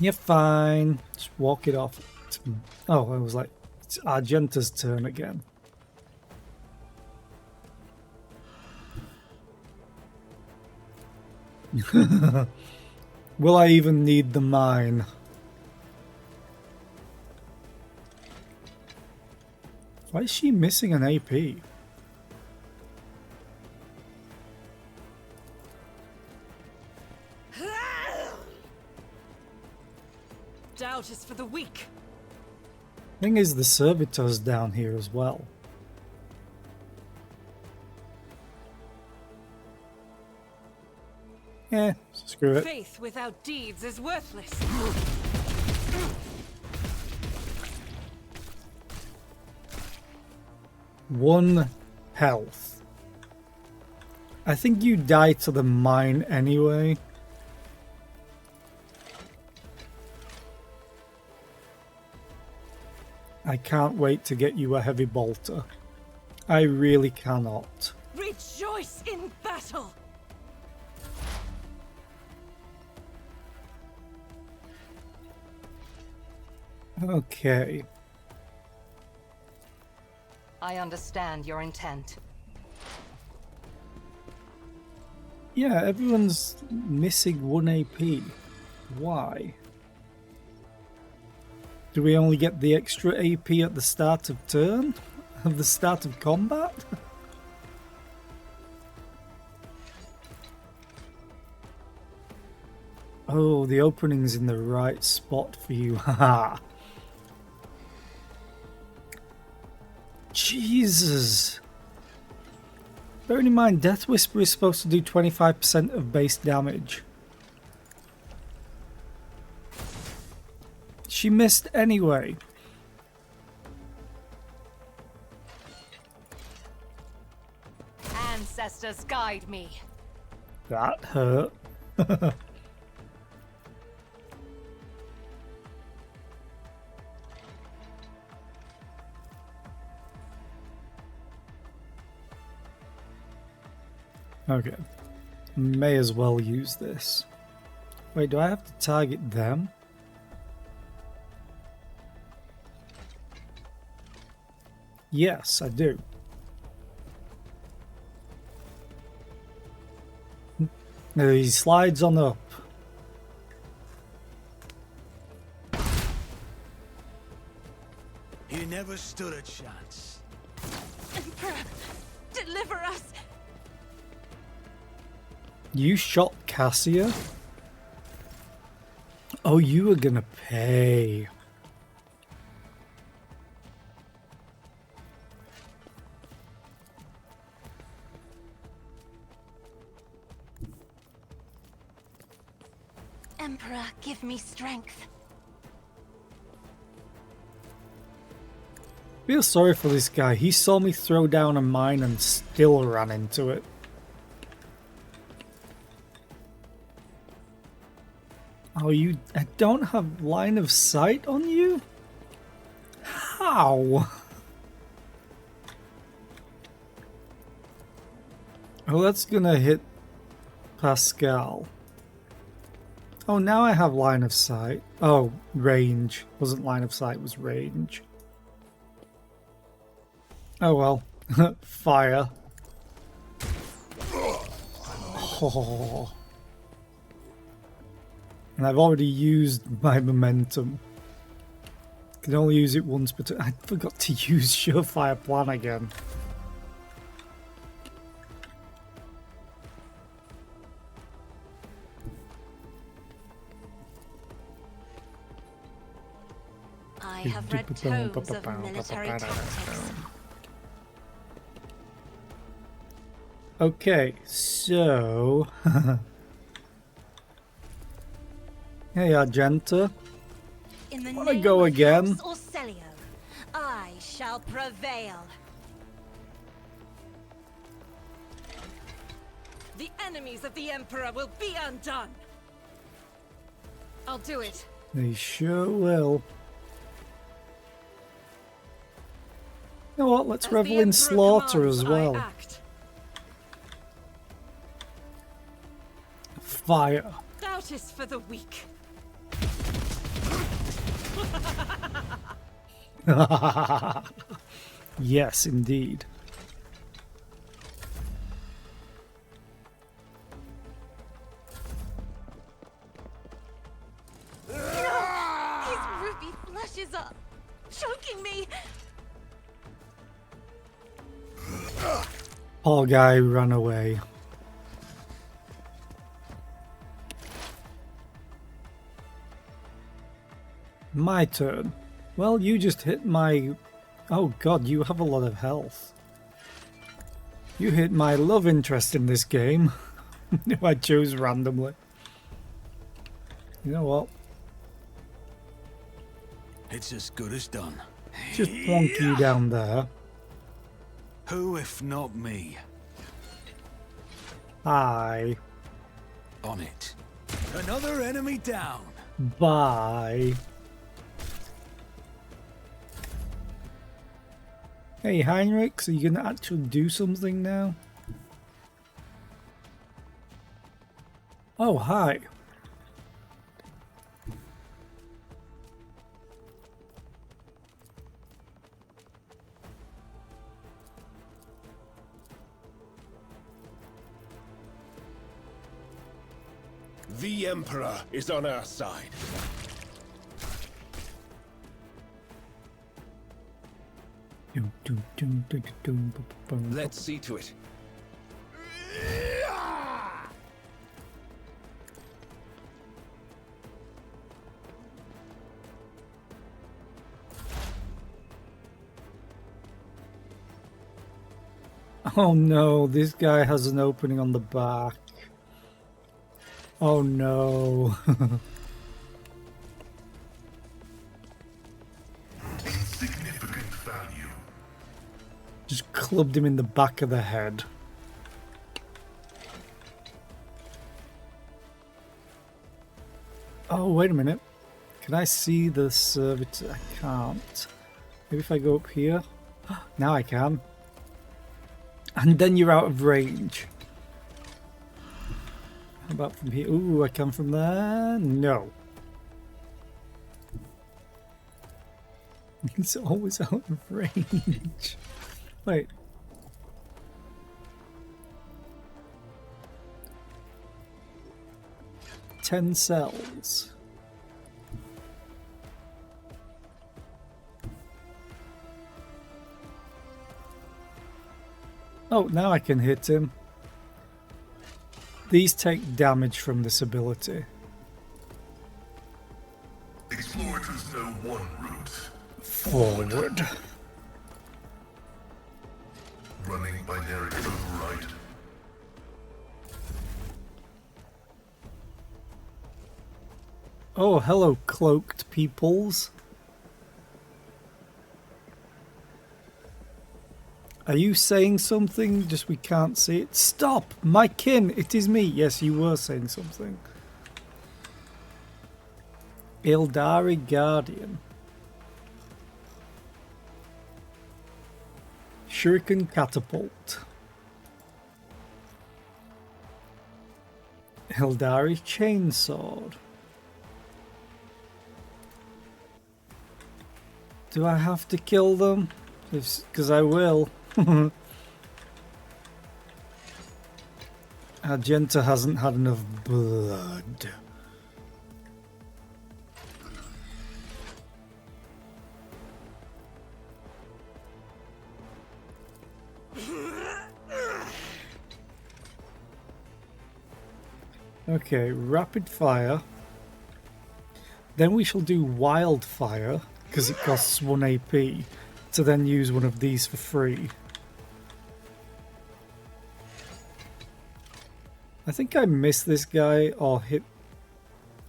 You're fine. Just walk it off. Oh, I was like, it's Argenta's turn again. Will I even need the mine? Why is she missing an AP? Doubt is for the weak. Thing is, the servitor's down here as well. Yeah, screw it. Faith without deeds is worthless. One health. I think you die to the mine anyway. I can't wait to get you a heavy bolter. I really cannot. Rejoice in battle! Okay. I understand your intent. Yeah, everyone's missing 1 AP. Why? Do we only get the extra AP at the start of turn? At the start of combat? Oh, the opening's in the right spot for you, haha. Jesus! Bearing in mind, Death Whisper is supposed to do 25% of base damage. She missed anyway. Ancestors guide me. That hurt. Okay. May as well use this. Wait, do I have to target them? Yes, I do. Now he slides on up. You never stood a chance. Emperor, deliver us! You shot Cassia? Oh, you were gonna pay. Emperor, give me strength. Feel sorry for this guy. He saw me throw down a mine and still ran into it. Oh, I don't have line of sight on you? How? Oh, that's gonna hit Pascal. Oh, now I have line of sight. Oh, range. Wasn't line of sight, it was range. Oh well. Fire. Oh. And I've already used my momentum. Can only use it once, but I forgot to use Surefire Plan again. I have read tomes of military tactics. Okay, so... Hey, Argenta. In the Wanna name go of again? House Orcelio, I shall prevail. The enemies of the Emperor will be undone! I'll do it. They sure will. You know what, let's As revel the in Emperor slaughter commands, as I well. act. Fire. Doubt is for the weak. Yes, indeed. His ruby flashes are choking me. Poor guy ran away. My turn. Well, you just hit my... Oh god, you have a lot of health. You hit my love interest in this game. Who I chose randomly. You know what? It's as good as done. Just plonk you down there. Who if not me? Hi. On it. Another enemy down. Bye. Hey Heinrich, so you gonna actually do something now? Oh, hi. The Emperor is on our side. Let's see to it. Oh no, this guy has an opening on the back. Oh no. Insignificant value. Just clubbed him in the back of the head. Oh, wait a minute. Can I see the servitor? I can't. Maybe if I go up here? Now I can. And then you're out of range. How about from here? Ooh, I come from there? No. He's always out of range. Wait. Ten cells. Oh, now I can hit him. These take damage from this ability. Explorators know one route. Forward. Running binary override. Oh, hello, cloaked peoples. Are you saying something? Just we can't see it. Stop! My kin! It is me! Yes, you were saying something. Ildari Guardian. Shuriken Catapult. Ildari Chainsword. Do I have to kill them? Because I will. Argenta hasn't had enough blood. Okay, rapid fire. Then we shall do wildfire, because it costs 1 AP, to then use one of these for free. I think I missed this guy, or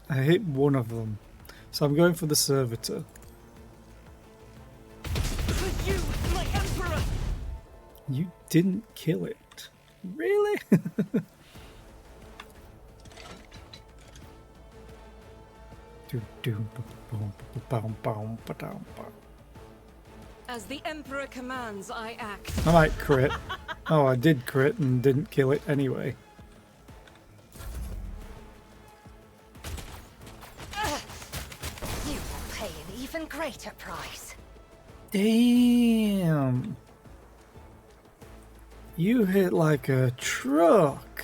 I hit one of them. So I'm going for the servitor. For you, my emperor! You didn't kill it. Really? As the emperor commands, I act. I might crit. Oh, I did crit and didn't kill it anyway. You will pay an even greater price. Damn. You hit like a truck.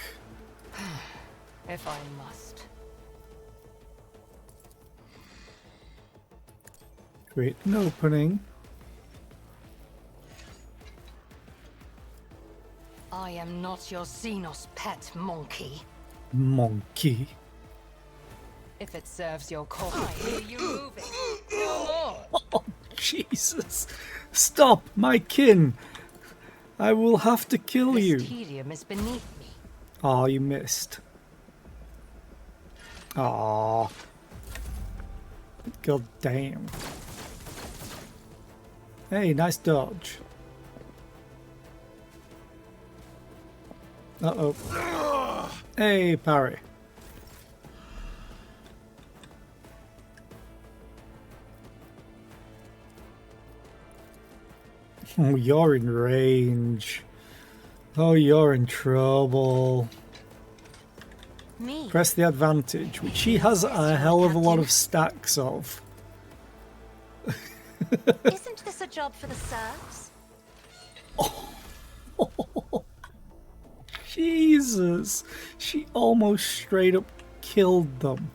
If I must. Create an opening. am not your Xenos pet, monkey. Monkey. If it serves your cause, I hear you moving. No more. Oh, Jesus. Stop, my kin. I will have to kill you. This helium is beneath me. Oh, you missed. Oh. God damn. Hey, nice dodge. Uh-oh. Hey, parry. Oh, you're in range. Oh, you're in trouble. Me? Press the advantage, which she has a hell of a lot of stacks of. Isn't this a job for the serfs? Jesus! She almost straight up killed them.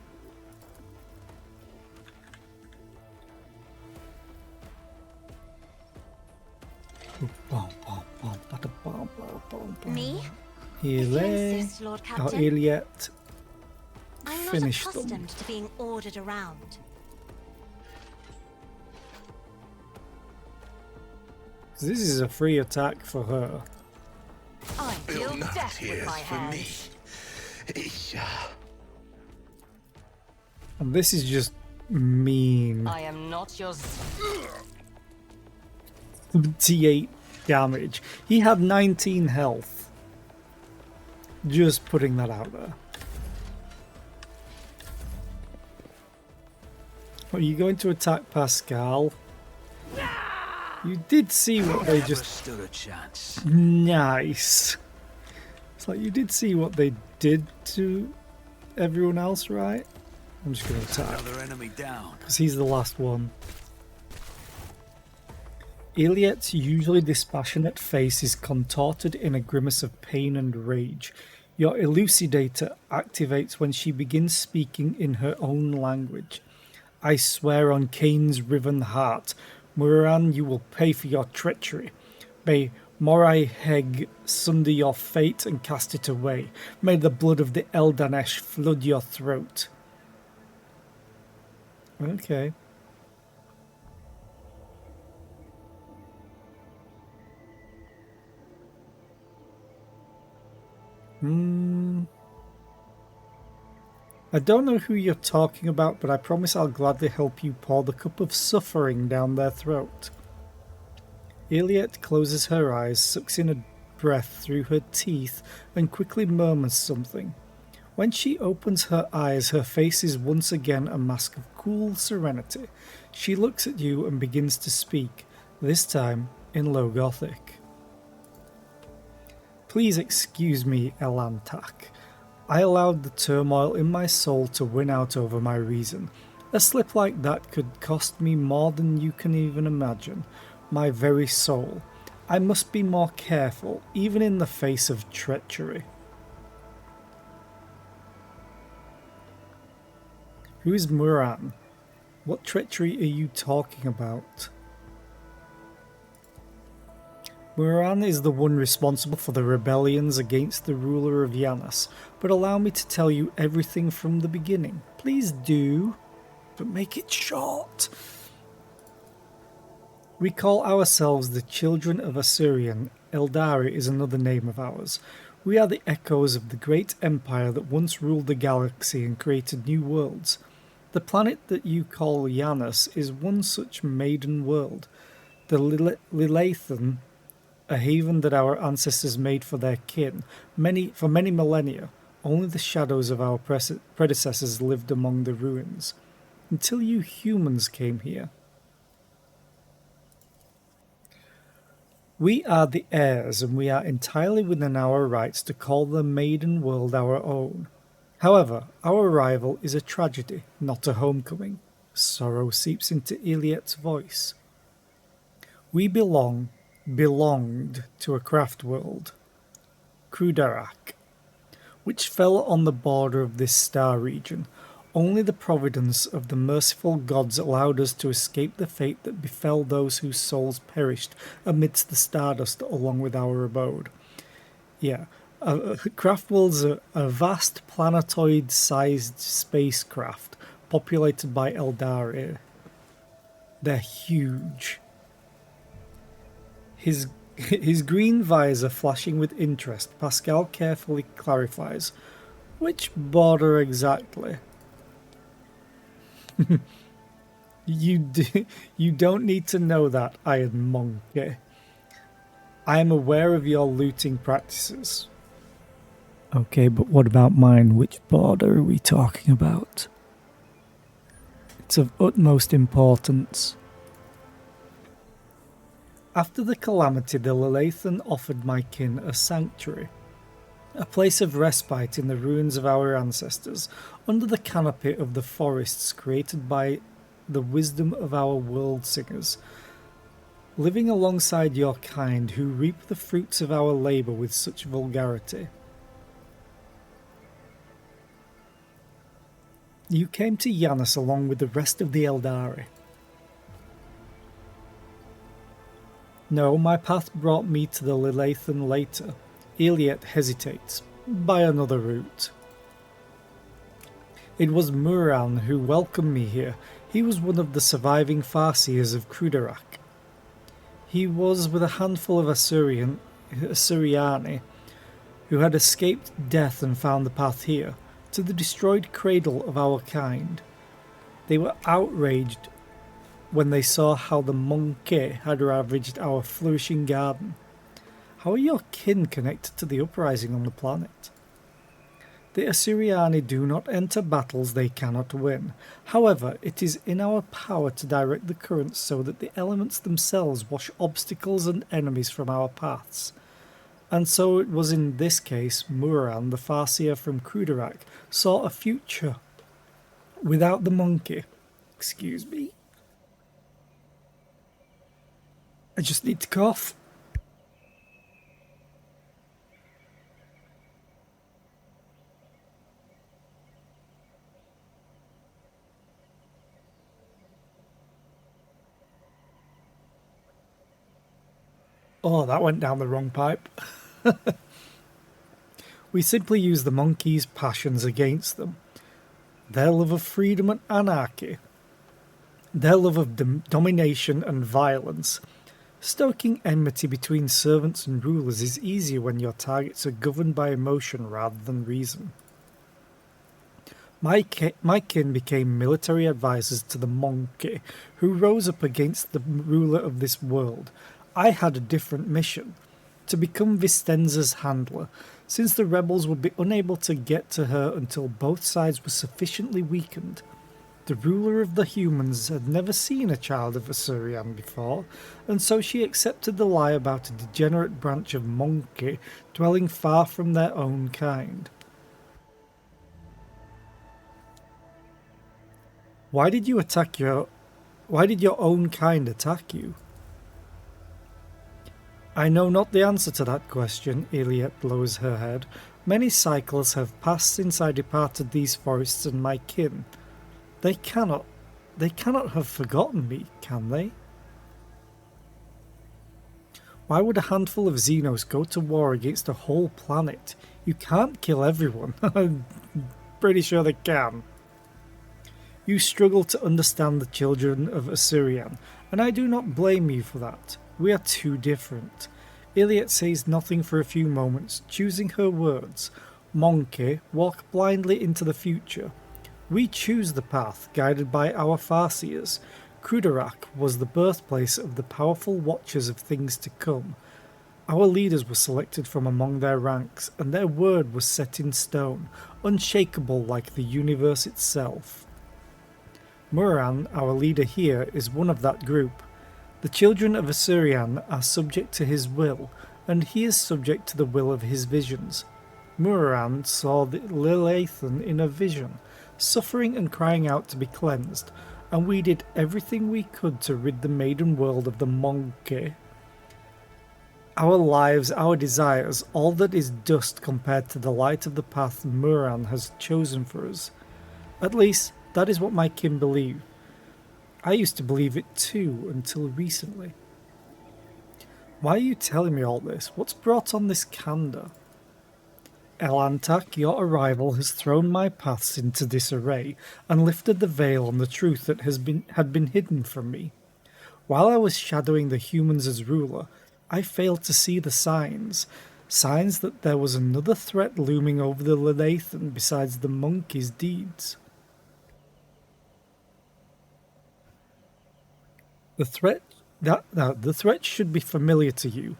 Me? Ile. Insist, Lord Oh, Captain. Iliet. I'm not Finish accustomed them. to being ordered around. This is a free attack for her. I deal death with my hands. And this is just mean. I am not your... 78 damage. He had 19 health. Just putting that out there. Are you going to attack Pascal? You did see what they just... stood a chance. Nice. It's like you did see what they did to everyone else, right? I'm just going to attack. Another enemy down. Because he's the last one. Iliet's usually dispassionate face is contorted in a grimace of pain and rage. Your elucidator activates when she begins speaking in her own language. I swear on Cain's riven heart, Muran, you will pay for your treachery. May Morai Heg sunder your fate and cast it away. May the blood of the Eldanesh flood your throat. Okay. I don't know who you're talking about, but I promise I'll gladly help you pour the cup of suffering down their throat. Iliet closes her eyes, sucks in a breath through her teeth, and quickly murmurs something. When she opens her eyes, her face is once again a mask of cool serenity. She looks at you and begins to speak, this time in Low Gothic. Please excuse me, Elantak. I allowed the turmoil in my soul to win out over my reason. A slip like that could cost me more than you can even imagine. My very soul. I must be more careful, even in the face of treachery. Who is Muran? What treachery are you talking about? Muran is the one responsible for the rebellions against the ruler of Yanas, but allow me to tell you everything from the beginning. Please do, but make it short. We call ourselves the children of Assyrian. Eldari is another name of ours. We are the echoes of the great empire that once ruled the galaxy and created new worlds. The planet that you call Yanas is one such maiden world. The Lilathan, a haven that our ancestors made for their kin. For many millennia, only the shadows of our predecessors lived among the ruins. Until you humans came here. We are the heirs, and we are entirely within our rights to call the maiden world our own. However, our arrival is a tragedy, not a homecoming. Sorrow seeps into Iliet's voice. We belonged to a craft world, Krudarak, which fell on the border of this star region. Only the providence of the merciful gods allowed us to escape the fate that befell those whose souls perished amidst the stardust along with our abode. Yeah. Craftworld's a vast planetoid-sized spacecraft populated by Eldari. They're huge. His green visor flashing with interest, Pascal carefully clarifies. Which border exactly? You don't need to know that, Iron Monkey. I am aware of your looting practices. Okay, but what about mine? Which border are we talking about? It's of utmost importance. After the calamity, the Lilathan offered my kin a sanctuary, a place of respite in the ruins of our ancestors, under the canopy of the forests created by the wisdom of our world singers, living alongside your kind who reap the fruits of our labour with such vulgarity. You came to Yanis along with the rest of the Eldari. No, my path brought me to the Lilathan later. Iliet hesitates. By another route. It was Muran who welcomed me here. He was one of the surviving Farseers of Krudarak. He was with a handful of Assyriani who had escaped death and found the path here, to the destroyed cradle of our kind. They were outraged when they saw how the monkey had ravaged our flourishing garden. How are your kin connected to the uprising on the planet? The Assyriani do not enter battles they cannot win. However, it is in our power to direct the currents so that the elements themselves wash obstacles and enemies from our paths. And so it was in this case Muran, the Farseer from Krudarak, saw a future without the monkey. Excuse me. I just need to cough. Oh, that went down the wrong pipe. We simply use the monkey's passions against them. Their love of freedom and anarchy. Their love of domination and violence. Stoking enmity between servants and rulers is easier when your targets are governed by emotion rather than reason. My kin became military advisors to the monkey, who rose up against the ruler of this world. I had a different mission, to become Vistenza's handler, since the rebels would be unable to get to her until both sides were sufficiently weakened. The ruler of the humans had never seen a child of Assyrian before, and so she accepted the lie about a degenerate branch of monkey dwelling far from their own kind. Why did your own kind attack you? I know not the answer to that question, Iliet lowers her head. Many cycles have passed since I departed these forests and my kin. They cannot have forgotten me, can they? Why would a handful of Xenos go to war against a whole planet? You can't kill everyone. I'm pretty sure they can. You struggle to understand the children of Assyrian, and I do not blame you for that. We are too different. Iliet says nothing for a few moments, choosing her words. Monkey, walk blindly into the future. We choose the path, guided by our Farseers. Krudarak was the birthplace of the powerful watchers of things to come. Our leaders were selected from among their ranks, and their word was set in stone, unshakable like the universe itself. Muran, our leader here, is one of that group. The children of Assyrian are subject to his will, and he is subject to the will of his visions. Muran saw the Lilathan in a vision, suffering and crying out to be cleansed, and we did everything we could to rid the maiden world of the monkey. Our lives, our desires, all that is dust compared to the light of the path Muran has chosen for us. At least, that is what my kin believe. I used to believe it too, until recently. Why are you telling me all this? What's brought on this candor? Elantak, your arrival has thrown my paths into disarray and lifted the veil on the truth that had been hidden from me. While I was shadowing the humans as ruler, I failed to see the signs that there was another threat looming over the Ledathan besides the monkey's deeds. The threat should be familiar to you,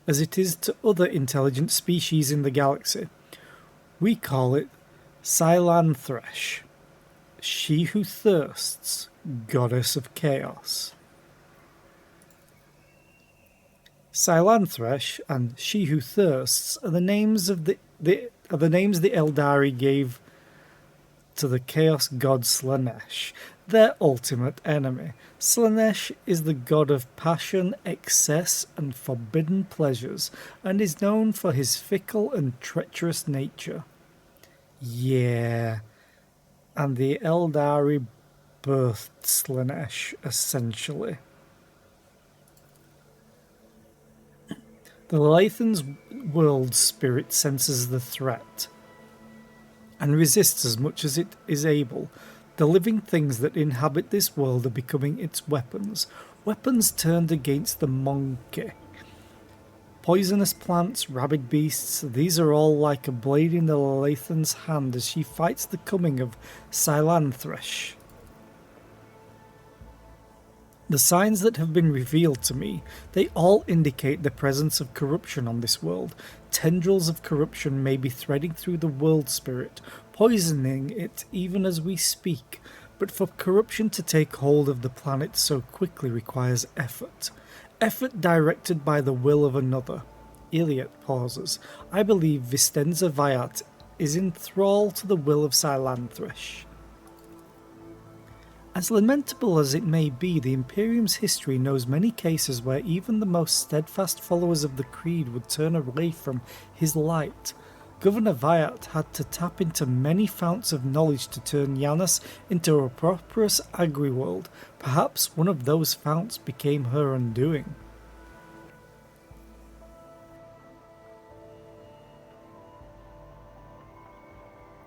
as it is to other intelligent species in the galaxy. We call it Silantresh, she who thirsts, goddess of chaos. Silantresh and she who thirsts are the names the Eldari gave to the chaos god Slanesh, their ultimate enemy. Slanesh is the god of passion, excess, and forbidden pleasures, and is known for his fickle and treacherous nature. Yeah, and the Eldari birthed Slanesh, essentially. The Ledathan's world spirit senses the threat and resists as much as it is able. The living things that inhabit this world are becoming its weapons, weapons turned against the monkey. Poisonous plants, rabid beasts, these are all like a blade in the Ledathan's hand as she fights the coming of Silantresh. The signs that have been revealed to me, they all indicate the presence of corruption on this world. Tendrils of corruption may be threading through the world spirit, poisoning it even as we speak. But for corruption to take hold of the planet so quickly requires effort. Effort directed by the will of another. Iliad pauses. I believe Vistenza Viat is in thrall to the will of Silantresh. As lamentable as it may be, the Imperium's history knows many cases where even the most steadfast followers of the Creed would turn away from his light. Governor Viat had to tap into many founts of knowledge to turn Yanis into a prosperous agri-world. Perhaps one of those founts became her undoing.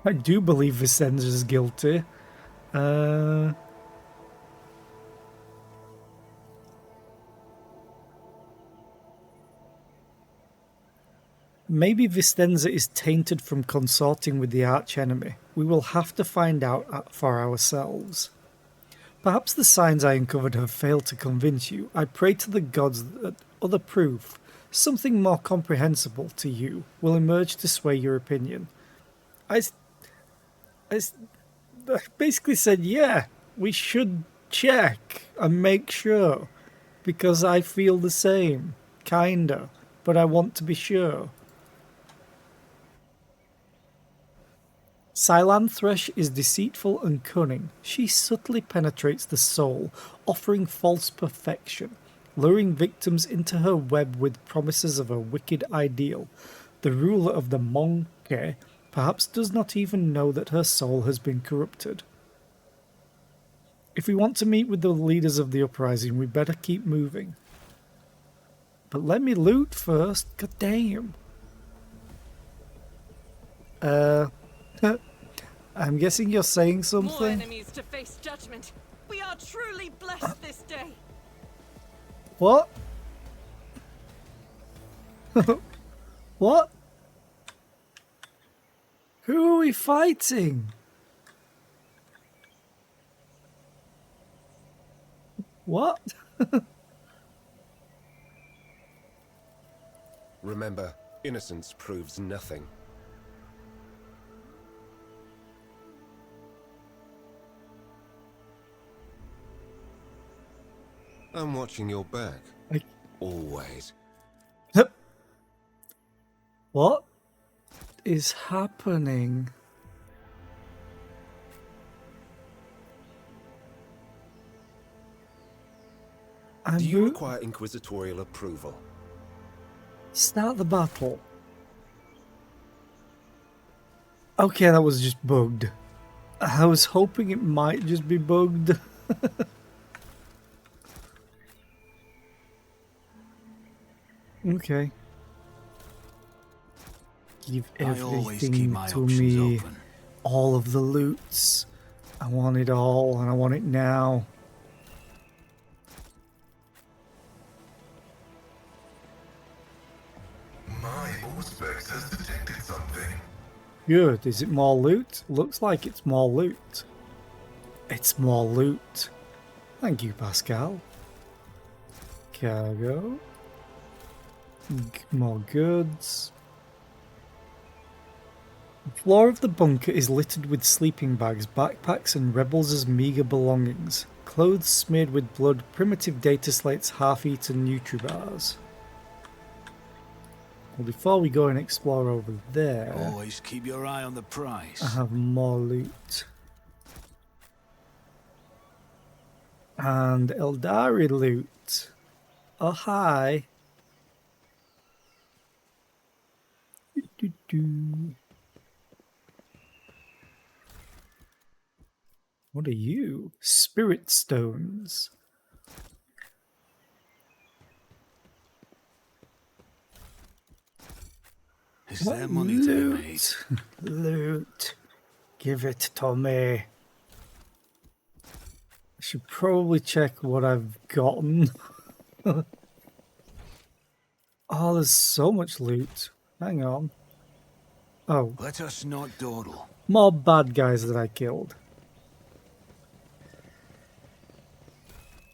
I do believe Vicenza is guilty. Maybe Vistenza is tainted from consorting with the archenemy. We will have to find out for ourselves. Perhaps the signs I uncovered have failed to convince you. I pray to the gods that other proof, something more comprehensible to you, will emerge to sway your opinion. I basically said, yeah, we should check and make sure, because I feel the same, kinda, but I want to be sure. Silantresh is deceitful and cunning. She subtly penetrates the soul, offering false perfection, luring victims into her web with promises of a wicked ideal. The ruler of the Monkey perhaps does not even know that her soul has been corrupted. If we want to meet with the leaders of the uprising, we better keep moving. But let me loot first. God damn. I'm guessing you're saying something? More enemies to face judgment. We are truly blessed this day. What? What? Who are we fighting? What? Remember, innocence proves nothing. I'm watching your back. Always. What is happening? Do you require inquisitorial approval? Start the battle. Okay, that was just bugged. I was hoping it might just be bugged. Okay. Give I always keep everything my to options me. open. All of the loots. I want it all, and I want it now. My Auspex has detected something. Good. Is it more loot? Looks like it's more loot. It's more loot. Thank you, Pascal. Cargo. More goods. The floor of the bunker is littered with sleeping bags, backpacks, and rebels' meager belongings. Clothes smeared with blood, primitive data slates, half-eaten Nutribars. Well, before we go and explore over there, Always keep your eye on the prize. I have more loot. And Eldari loot. Oh, hi. Do-do-do. What are you? Spirit stones. Is there money to be made? Loot. Loot. Give it to me. I should probably check what I've gotten. Oh, there's so much loot. Hang on. Oh, Let us not dawdle. more bad guys that I killed.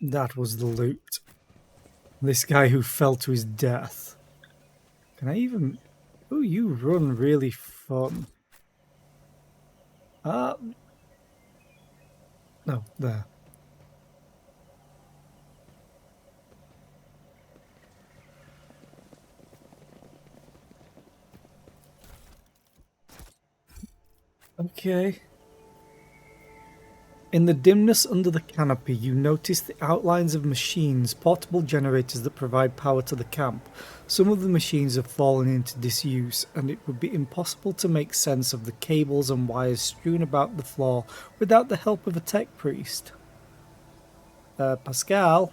That was the loot. This guy who fell to his death. Can I even... Oh, you run really fun. No, there. Okay. In the dimness under the canopy, you notice the outlines of machines, portable generators that provide power to the camp. Some of the machines have fallen into disuse, and it would be impossible to make sense of the cables and wires strewn about the floor without the help of a tech priest. Pascal?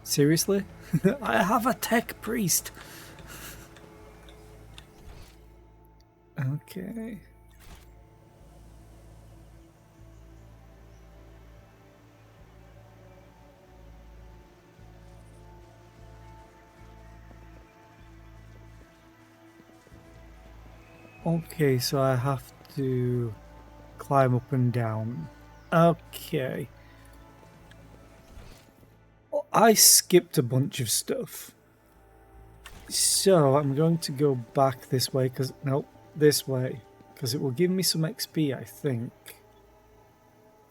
Seriously? I have a tech priest! Okay. Okay, so I have to climb up and down. Okay. I skipped a bunch of stuff. So I'm going to go back this way, because... Nope, this way. Because it will give me some XP, I think.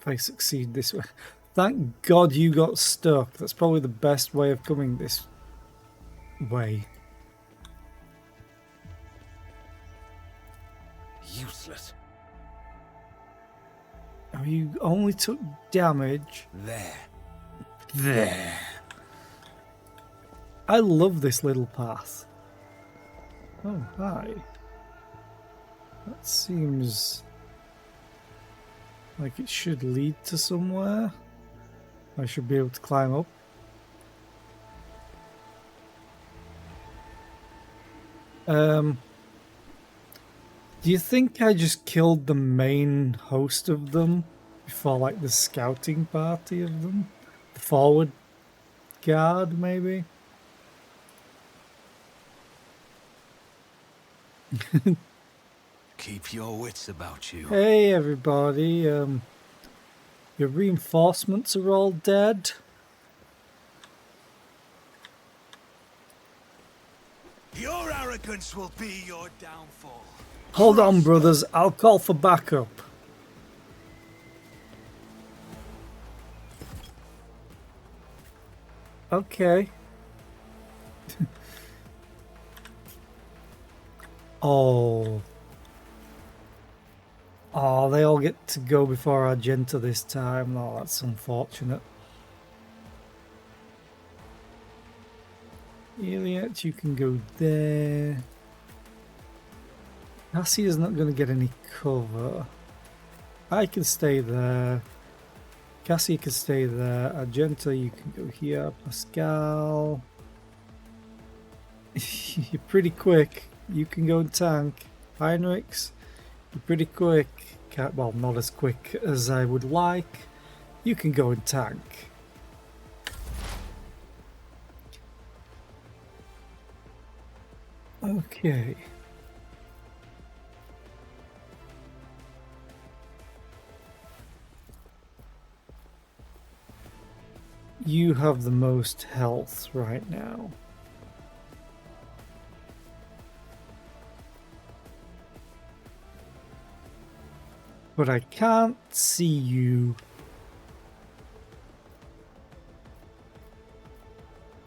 If I succeed this way. Thank God you got stuck. That's probably the best way of coming this way. Useless. Oh, you only took damage. There. I love this little path. Oh, hi. That seems like it should lead to somewhere. I should be able to climb up. Do you think I just killed the main host of them before, like, the scouting party of them? The forward guard, maybe? Keep your wits about you. Hey, everybody. Your reinforcements are all dead. Your arrogance will be your downfall. Hold on, brothers. I'll call for backup. Okay. Oh. Oh, they all get to go before Argenta this time. Oh, that's unfortunate. Iliad, you can go there. Cassie is not going to get any cover. I can stay there. Cassie can stay there. Argenta, you can go here. Pascal. You're pretty quick. You can go and tank. Heinrichs, you're pretty quick. Well, not as quick as I would like. You can go and tank. Okay. You have the most health right now. But I can't see you.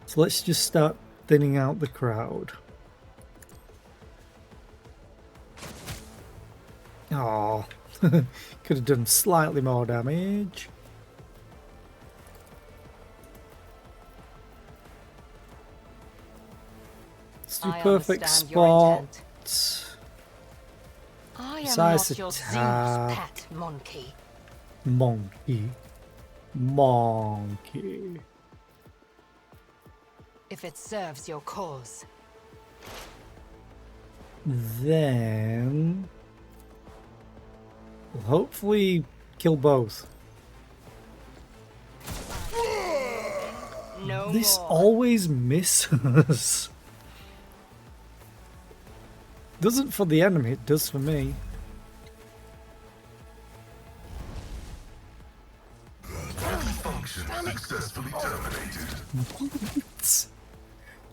So let's just start thinning out the crowd. Oh, could have done slightly more damage. Let's do perfect spot. I am Besides not your attack. Xenos pet, monkey. Monkey. If it serves your cause. Then we'll hopefully kill both. No This more. always misses. Doesn't for the enemy, it does for me. Function successfully terminated.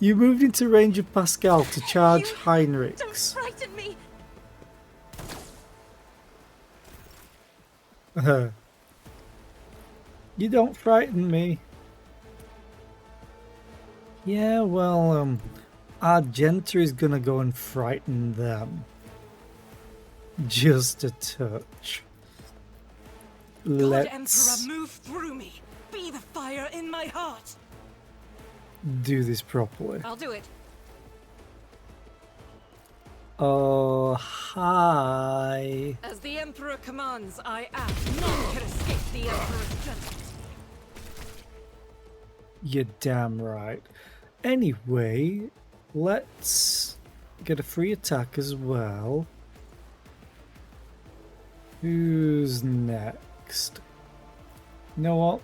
You moved into range of Pascal to charge Don't Heinrichs. frighten me! You don't frighten me. Yeah, well, Argenta is gonna go and frighten them. Just a touch. God Emperor, Let's move through me. Be the fire in my heart. do this properly. I'll do it. Oh, hi. As the Emperor commands, I act. None can escape the Emperor's judgment. You're damn right. Anyway, let's get a free attack as well. Who's next? You know what?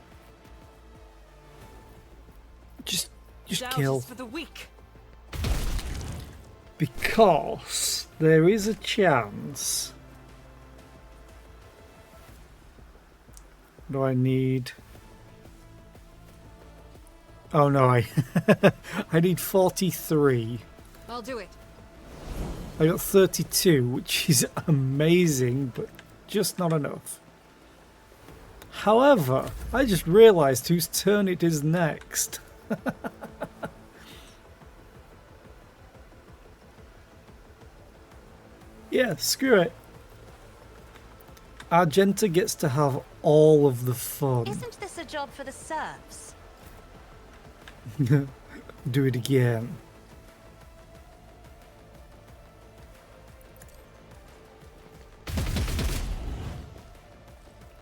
Just Doubt kill. is for the weak. Because there is a chance. What do I need? Oh no, I I need 43. I'll do it. I got 32, which is amazing, but just not enough. However, I just realised whose turn it is next. Yeah, screw it. Argenta gets to have all of the fun. Isn't this a job for the serfs? Do it again.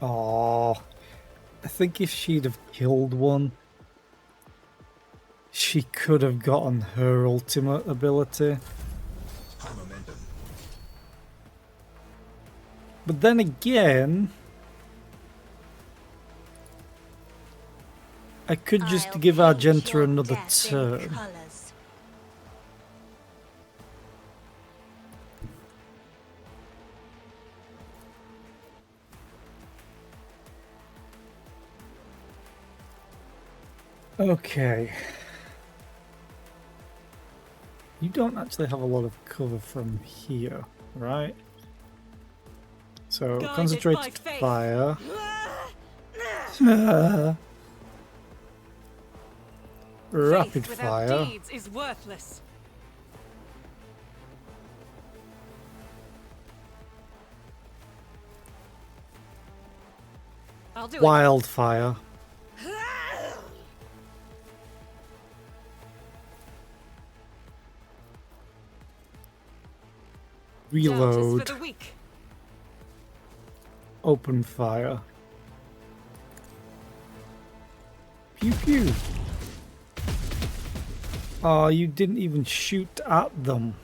Oh, I think if she'd have killed one, she could have gotten her ultimate ability. But then again, I could just I'll give paint Argenta your another death in turn. colours. Okay. You don't actually have a lot of cover from here, right? So, Guided by concentrated faith. fire. Rapid Faith without fire. deeds is worthless. I'll do Wildfire. it. Doubt is Reload. for the weak. Open fire. Phew. Oh, you didn't even shoot at them.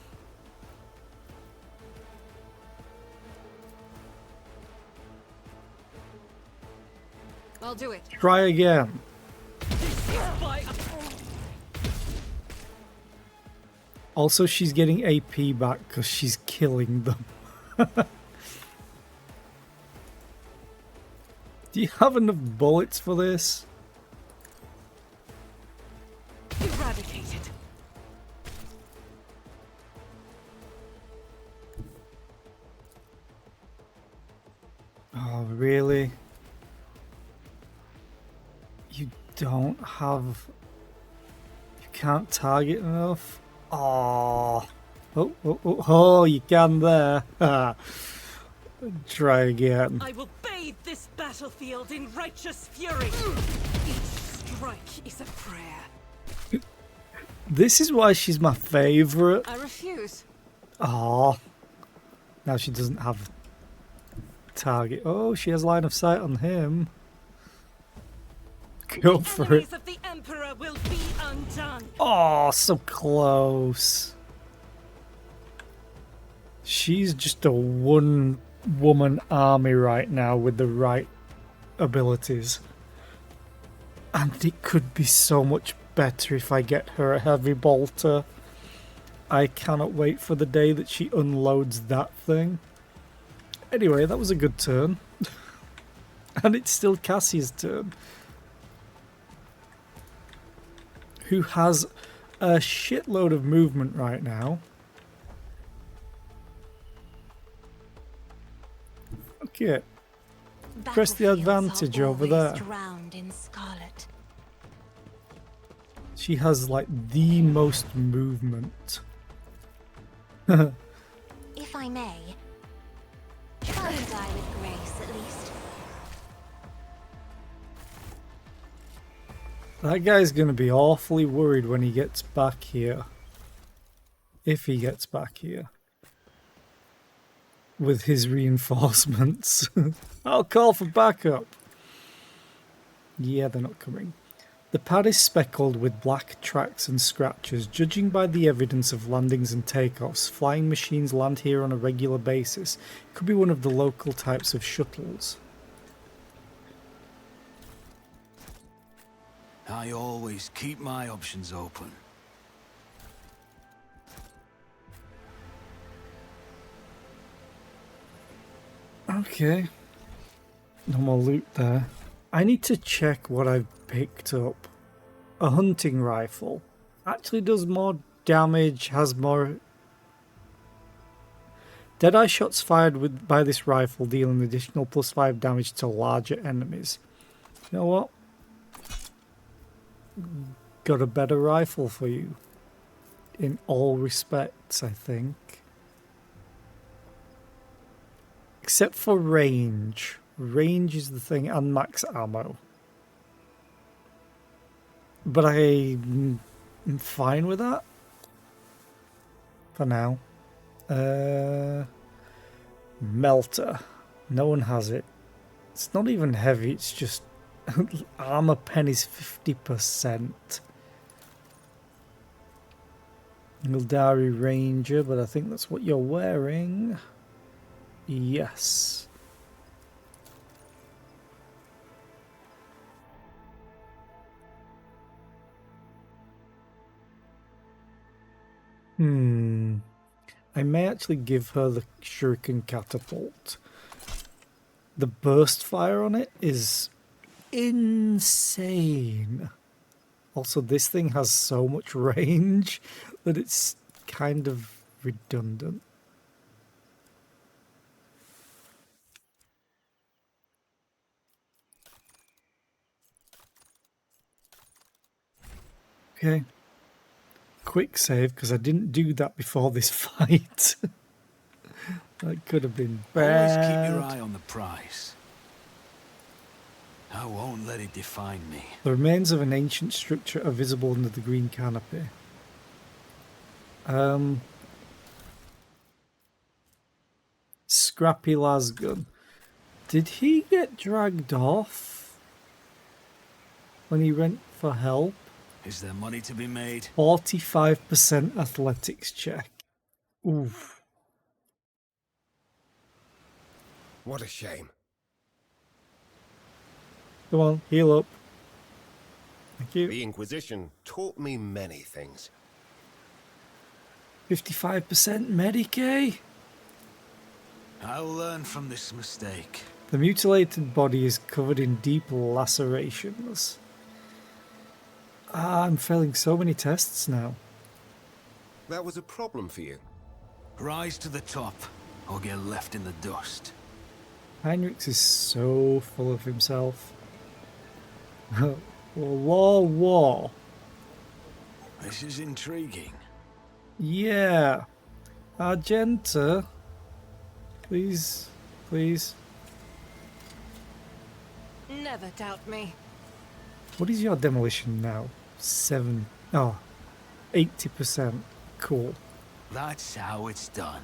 I'll do it. Try again. This is by Also, she's getting AP back because she's killing them. Do you have enough bullets for this? eradicated. Oh, really? You don't have... You can't target enough? Oh, oh, you can there. Try again. I will bathe this battlefield in righteous fury. Each strike is a prayer. This is why she's my favourite. I refuse. Oh, now she doesn't have target. Oh, she has line of sight on him. Go The for it. enemies of the Emperor will be undone. Oh, so close. She's just a one-woman army right now with the right abilities. And it could be so much better if I get her a heavy bolter. I cannot wait for the day that she unloads that thing. Anyway, that was a good turn. And it's still Cassie's turn, who has a shitload of movement right now. Okay. Press the advantage over there. Drowned in scarlet. She has like the most movement. If I may, try and die with grace at least. That guy's going to be awfully worried when he gets back here. If he gets back here. With his reinforcements. I'll call for backup. Yeah, they're not coming. The pad is speckled with black tracks and scratches. Judging by the evidence of landings and takeoffs, flying machines land here on a regular basis. It could be one of the local types of shuttles. I always keep my options open. Okay. No more loot there. I need to check what I've picked up. A hunting rifle. Actually does more damage, has more... Deadeye shots fired by this rifle deal an additional +5 damage to larger enemies. You know what? Got a better rifle for you. In all respects, I think. Except for range. Range is the thing, and max ammo. But I'm fine with that. For now. Melter. No one has it. It's not even heavy, it's just... armor pen is 50%. Mildari Ranger, but I think that's what you're wearing. Yes. I may actually give her the shuriken catapult. The burst fire on it is insane. Also, this thing has so much range that it's kind of redundant. Okay. Quick save, because I didn't do that before this fight. That could have been bad. Always keep your eye on the prize. I won't let it define me. The remains of an ancient structure are visible under the green canopy. Scrappy Lasgun. Did he get dragged off when he went for help. Is there money to be made? 45% athletics check. Oof. What a shame. Come on, heal up. Thank you. The Inquisition taught me many things. 55% Medicaid. I'll learn from this mistake. The mutilated body is covered in deep lacerations. I'm failing so many tests now. That was a problem for you. Rise to the top, or get left in the dust. Heinrichs is so full of himself. War. This is intriguing. Yeah. Argenta. Please. Never doubt me. What is your demolition now? 80%. Cool. That's how it's done.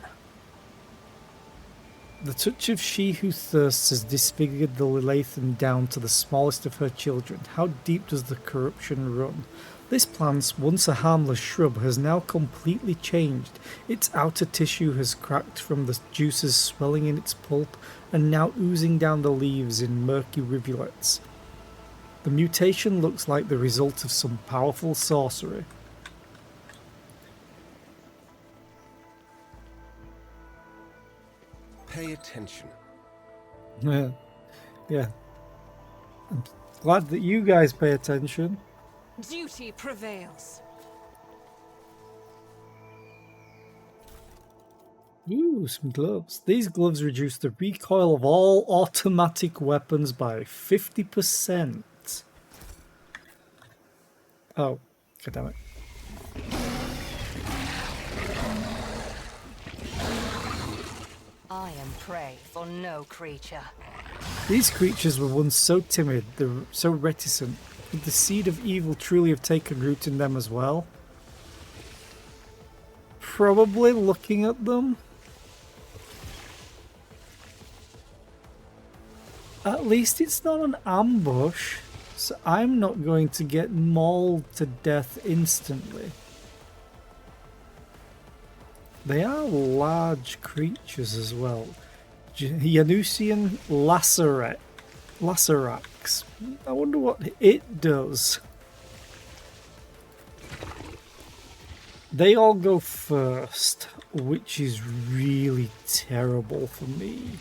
The touch of she who thirsts has disfigured the Lelathan down to the smallest of her children. How deep does the corruption run? This plant, once a harmless shrub, has now completely changed. Its outer tissue has cracked from the juices swelling in its pulp and now oozing down the leaves in murky rivulets. The mutation looks like the result of some powerful sorcery. Pay attention. Yeah. I'm glad that you guys pay attention. Duty prevails. Ooh, some gloves. These gloves reduce the recoil of all automatic weapons by 50%. Oh, goddammit. I am prey for no creature. These creatures were once so timid, they were so reticent. Could the seed of evil truly have taken root in them as well? Probably looking at them. At least it's not an ambush, so I'm not going to get mauled to death instantly. They are large creatures as well. Yanusian Lacerax. I wonder what it does. They all go first, which is really terrible for me.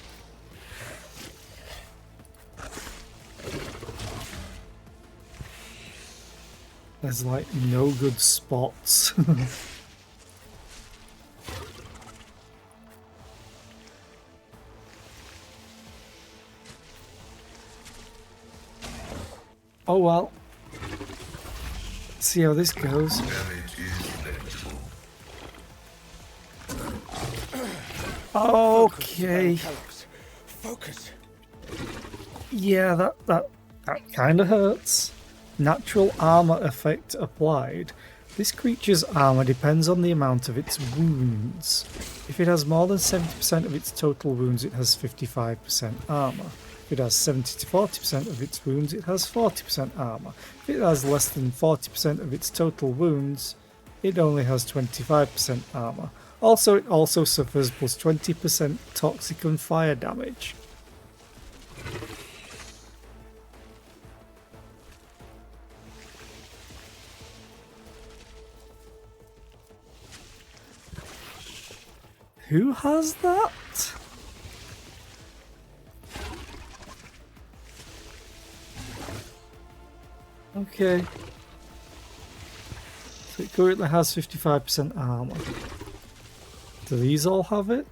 There's like no good spots. Oh well. Let's see how this goes. Okay. Focus. Yeah, that kind of hurts. Natural armor effect applied. This creature's armor depends on the amount of its wounds. If it has more than 70% of its total wounds, it has 55% armor. If it has 70 to 40% of its wounds, it has 40% armor. If it has less than 40% of its total wounds, it only has 25% armor. Also, it also suffers plus 20% toxic and fire damage. Who has that? Okay. So it currently has 55% armor. Do these all have it?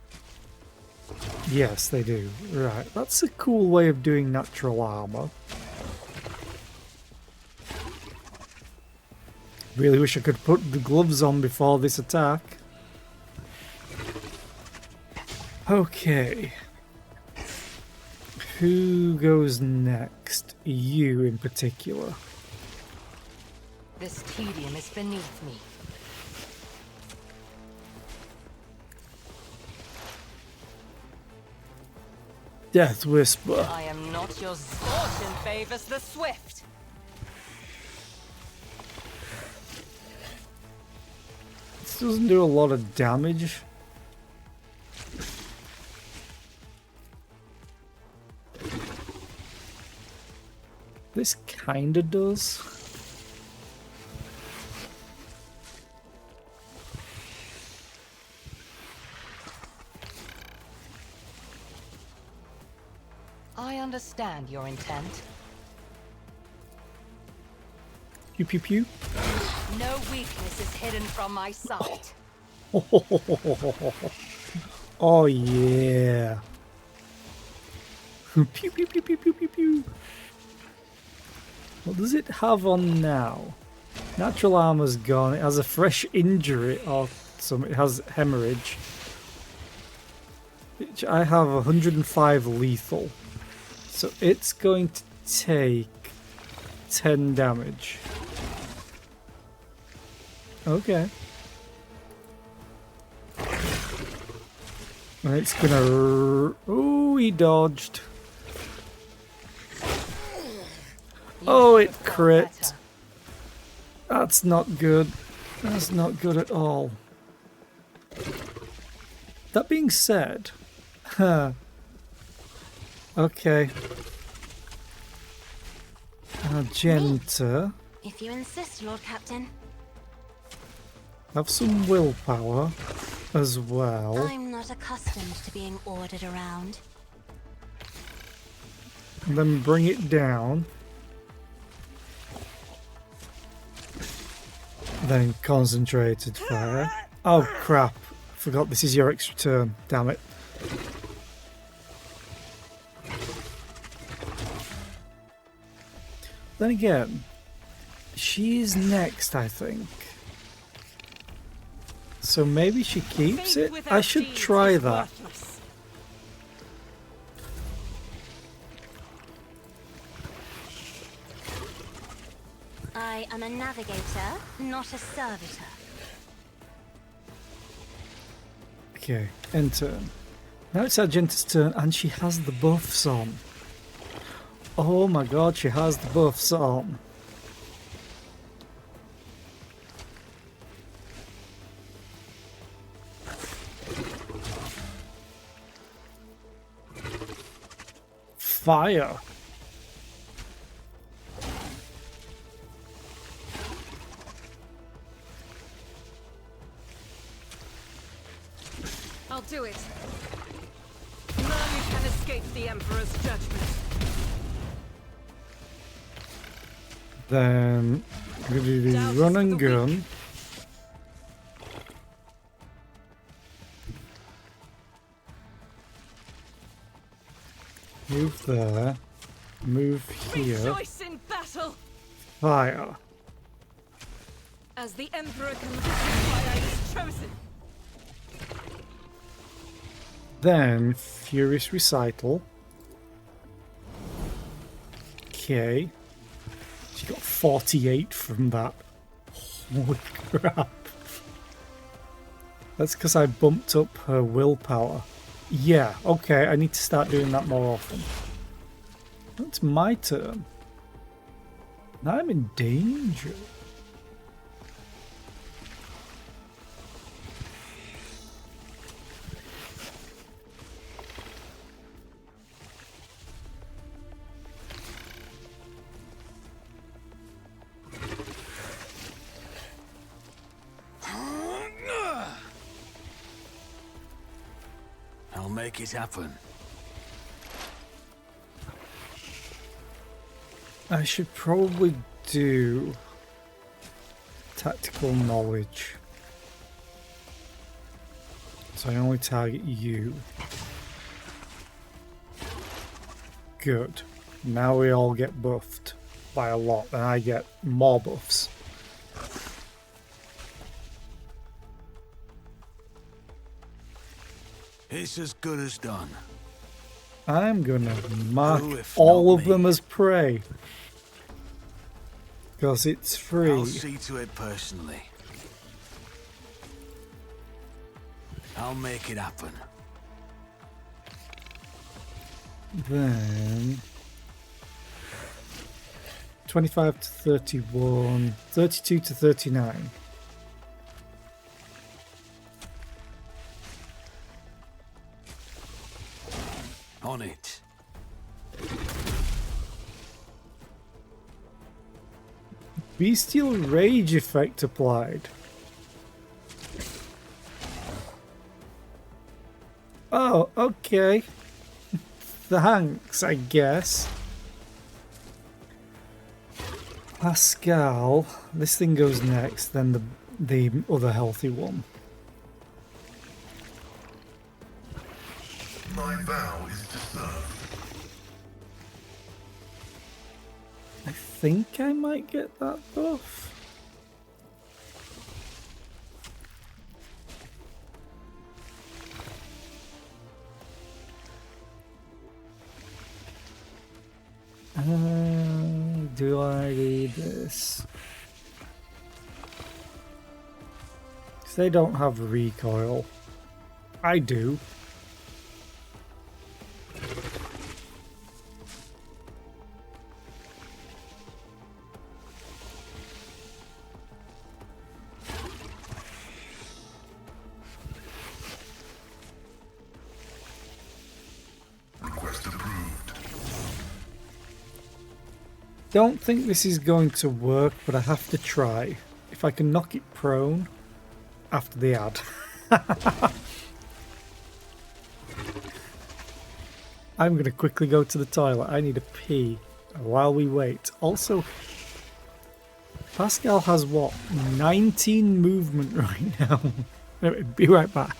Yes, they do. Right, that's a cool way of doing natural armor. Really wish I could put the gloves on before this attack. Okay. Who goes next? You in particular. This tedium is beneath me. Death Whisper. I am not your fortune favors the swift. This doesn't do a lot of damage. This kinda does. I understand your intent. Pew pew pew. No weakness is hidden from my sight. Oh yeah. Pew pew pew pew pew pew pew. What does it have on now? Natural armor's gone. It has a fresh injury or some. It has hemorrhage. Which I have 105 lethal. So it's going to take 10 damage. Okay. And it's gonna... Oh, he dodged. Oh, it crit. That's not good. That's not good at all. That being said... Okay. Argenta. If you insist, Lord Captain. Have some willpower as well. I'm not accustomed to being ordered around. And then bring it down. Then concentrated fire. Oh crap. Forgot this is your extra turn. Damn it. Then again, she's next, I think. So maybe she keeps it? I should try that. I am a navigator, not a servitor. Okay, end turn. Now it's Argenta's turn and she has the buffs on. Oh my god, she has the buffs on. Fire. I'll do it. None can escape the Emperor's judgment. Then we're gonna do run and gun. Move there. Move here. Rejoice in battle! Fire. As the Emperor can listen, fire is chosen. Then Furious Recital. Okay. She got 48 from that. Holy crap. That's because I bumped up her willpower. Yeah, okay, I need to start doing that more often. It's my turn. Now I'm in danger. I'll make it happen. I should probably do tactical knowledge. So I only target you. Good. Now we all get buffed by a lot, and I get more buffs. It's as good as done. I'm gonna mark Who, if all not of them me? as prey. Because it's free. I'll see to it personally. I'll make it happen. Then 25 to 31, 32 to 39. On it. Bestial rage effect applied. Oh, okay. Thanks, I guess. Pascal, this thing goes next, then the other healthy one. My vow is to serve. I think I might get that buff. Do I read this? Because they don't have recoil. I do. Request approved. Don't think this is going to work, but I have to try. If I can knock it prone after the ad. I'm going to quickly go to the toilet. I need a pee while we wait. Also, Pascal has what? 19 movement right now. Anyway, be right back.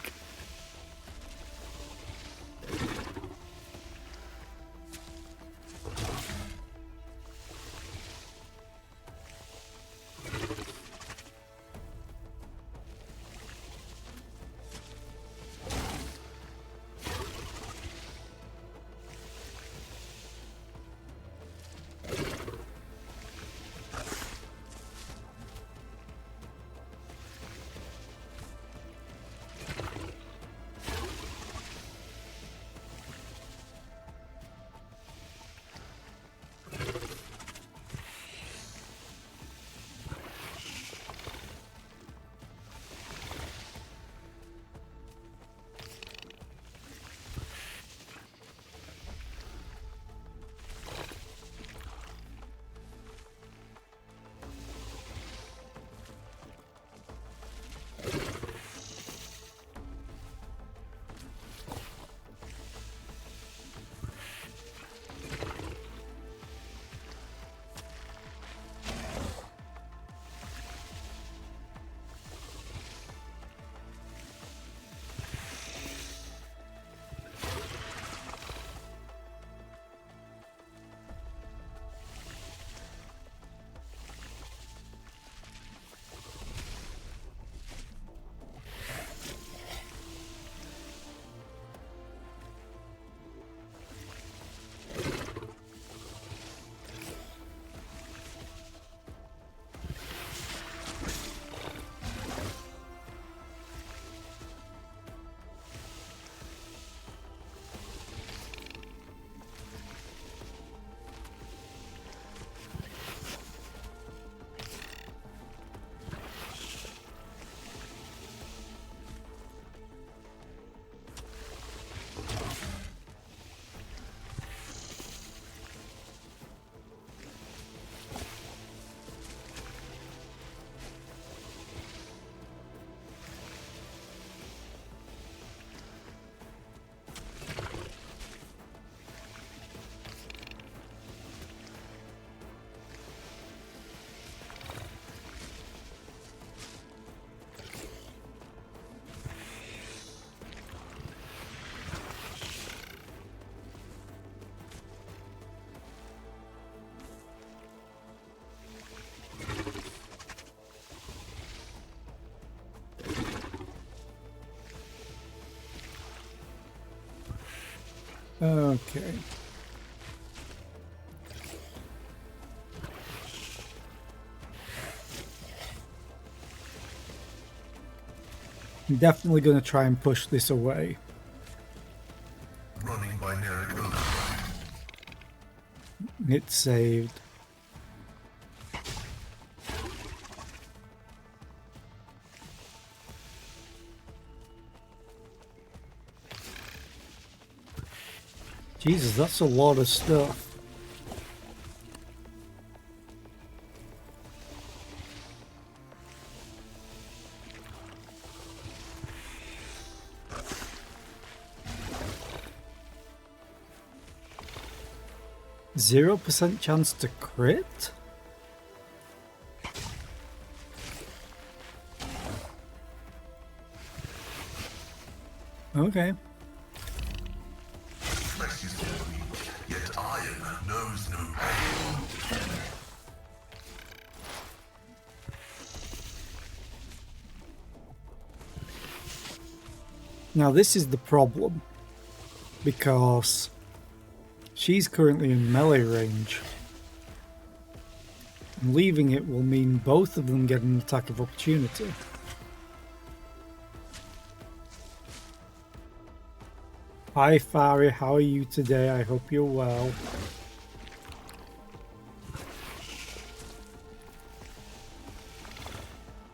Okay. I'm definitely going to try and push this away. Running binary override. It's saved. Jesus, that's a lot of stuff. %0 chance to crit? Okay. Flesh is weak, yet iron knows no pain. Now this is the problem, because she's currently in melee range. And leaving it will mean both of them get an attack of opportunity. Hi Fari, how are you today? I hope you're well.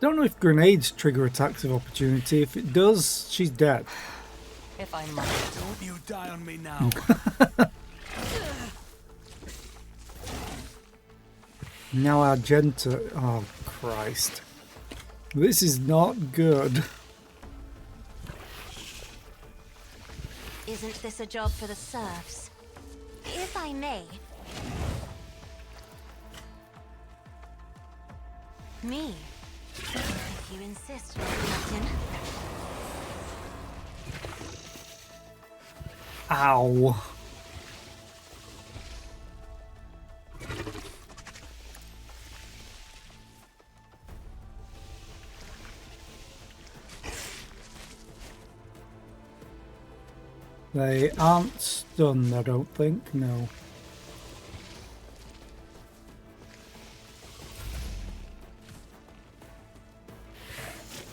Don't know if grenades trigger attacks of opportunity. If it does, she's dead. If I might. Don't you die on me now. Now Argenta... Oh, Christ. This is not good. Isn't this a job for the serfs? If I may. Me. If you insist, Lord Captain. Ow. They aren't stunned, I don't think, no.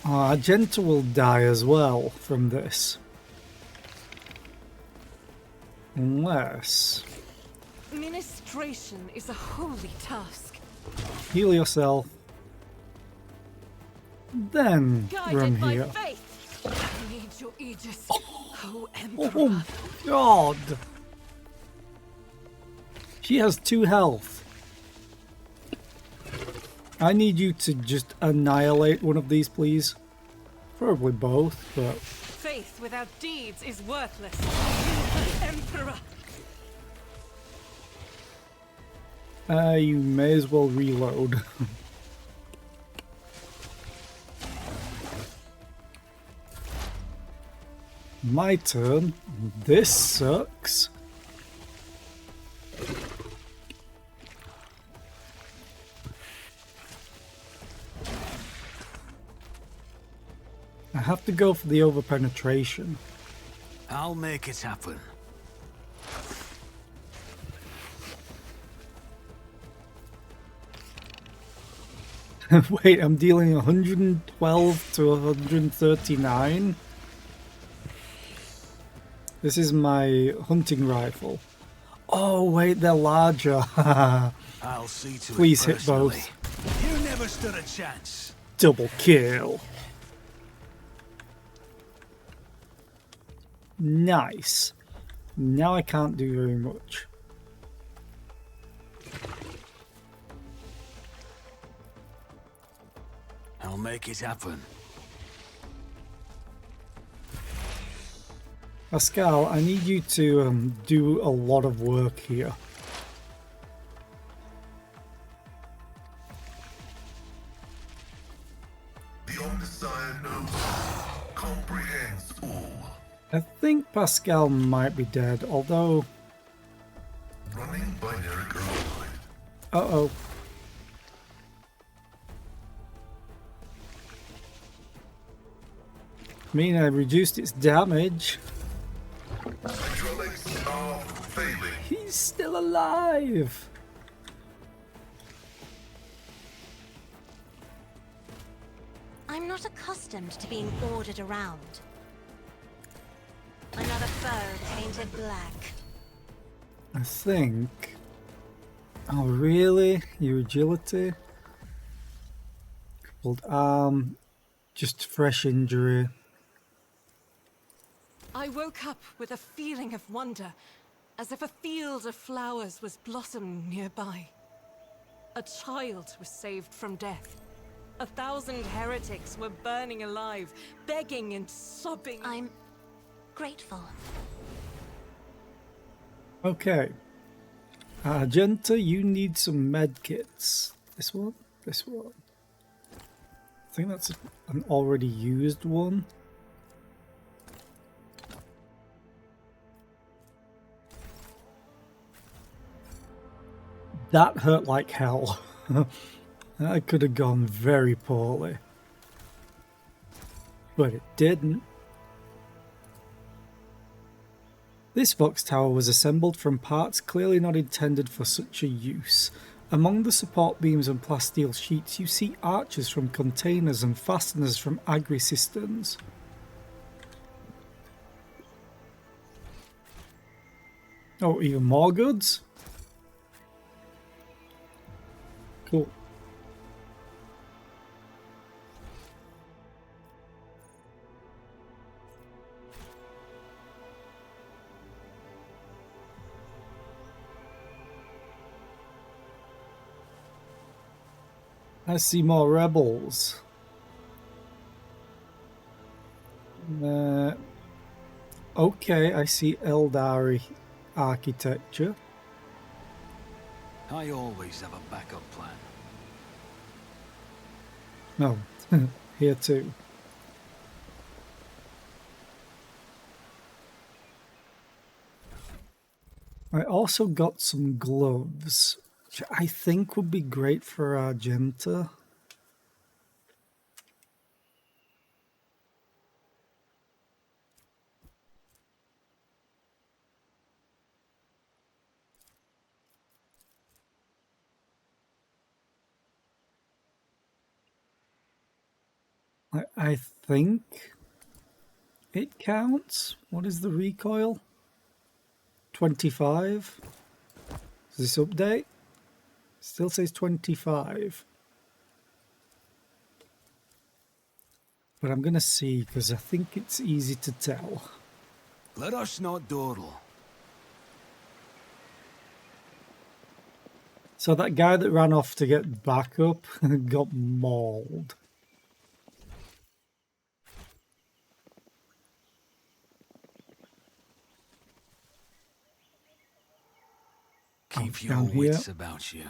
Argenta will die as well from this. Unless... Ministration is a holy task. Heal yourself. Then run Guided by here. faith. I need your aegis, oh Emperor. Oh God! She has 2 health. I need you to just annihilate one of these, please. Probably both, but... Faith without deeds is worthless. Emperor. You may as well reload. My turn. This sucks. I have to go for the overpenetration. I'll make it happen. Wait, I'm dealing 112 to 139? This is my hunting rifle. Oh, wait, they're larger. I'll see to Please it hit both. personally. You never stood a chance. Double kill. Nice. Now I can't do very much. I'll make it happen. Pascal, I need you to do a lot of work here. The Omnissiah knows all, comprehends all. I think Pascal might be dead, although... Running binary override. Uh-oh. I mean, I reduced its damage. Hydraulics are failing. He's still alive! I'm not accustomed to being ordered around. Another foe painted black. I think... Oh, really? Your agility? Crippled arm. Just fresh injury. I woke up with a feeling of wonder. as if a field of flowers was blossoming nearby. A child was saved from death. 1,000 heretics were burning alive, begging and sobbing. I'm grateful. Okay. Argenta, you need some medkits. This one? This one. I think that's an already used one. That hurt like hell. That could have gone very poorly. But it didn't. This Vox Tower was assembled from parts clearly not intended for such a use. Among the support beams and plasteel sheets you see arches from containers and fasteners from agri-cisterns. Oh, even more goods? Cool. I see more rebels. Okay, I see Eldari architecture. I always have a backup plan. No, here too. I also got some gloves, which I think would be great for Argenta. I think it counts. What is the recoil? 25. Does this update? Still says 25. But I'm going to see because I think it's easy to tell. Let us not dawdle. So that guy that ran off to get backup got mauled. Keep your wits about you.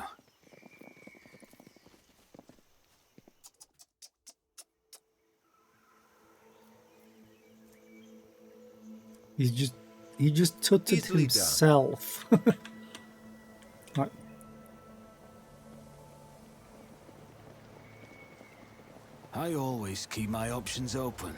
He just tutted himself. Right. I always keep my options open.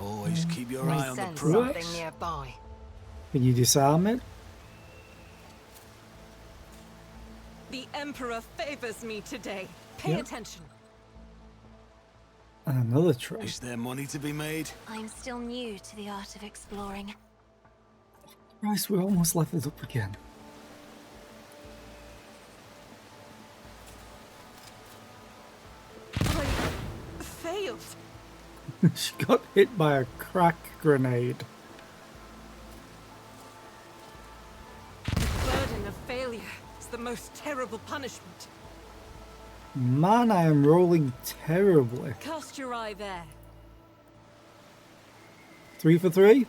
Always keep your eye on the Sense prize. something nearby. Can you disarm it? The Emperor favors me today. Pay Yep. attention. Another trait. Is there money to be made? I'm still new to the art of exploring. Christ, we're almost leveled up again. I failed. She got hit by a crack grenade. The burden of failure is the most terrible punishment. Man, I am rolling terribly. Cast your eye there. 3 for 3?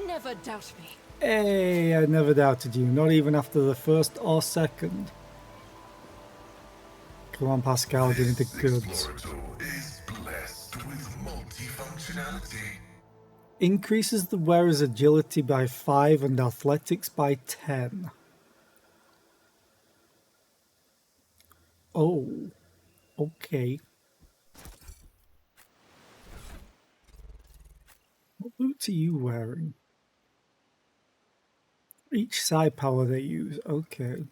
Never doubt me. Hey, I never doubted you, not even after the first or second. Come on, Pascal, give me the goods. Explorator is blessed with multifunctionality. Increases the wearer's agility by 5 and athletics by 10. Oh, okay. What boots are you wearing? Each side power they use, okay.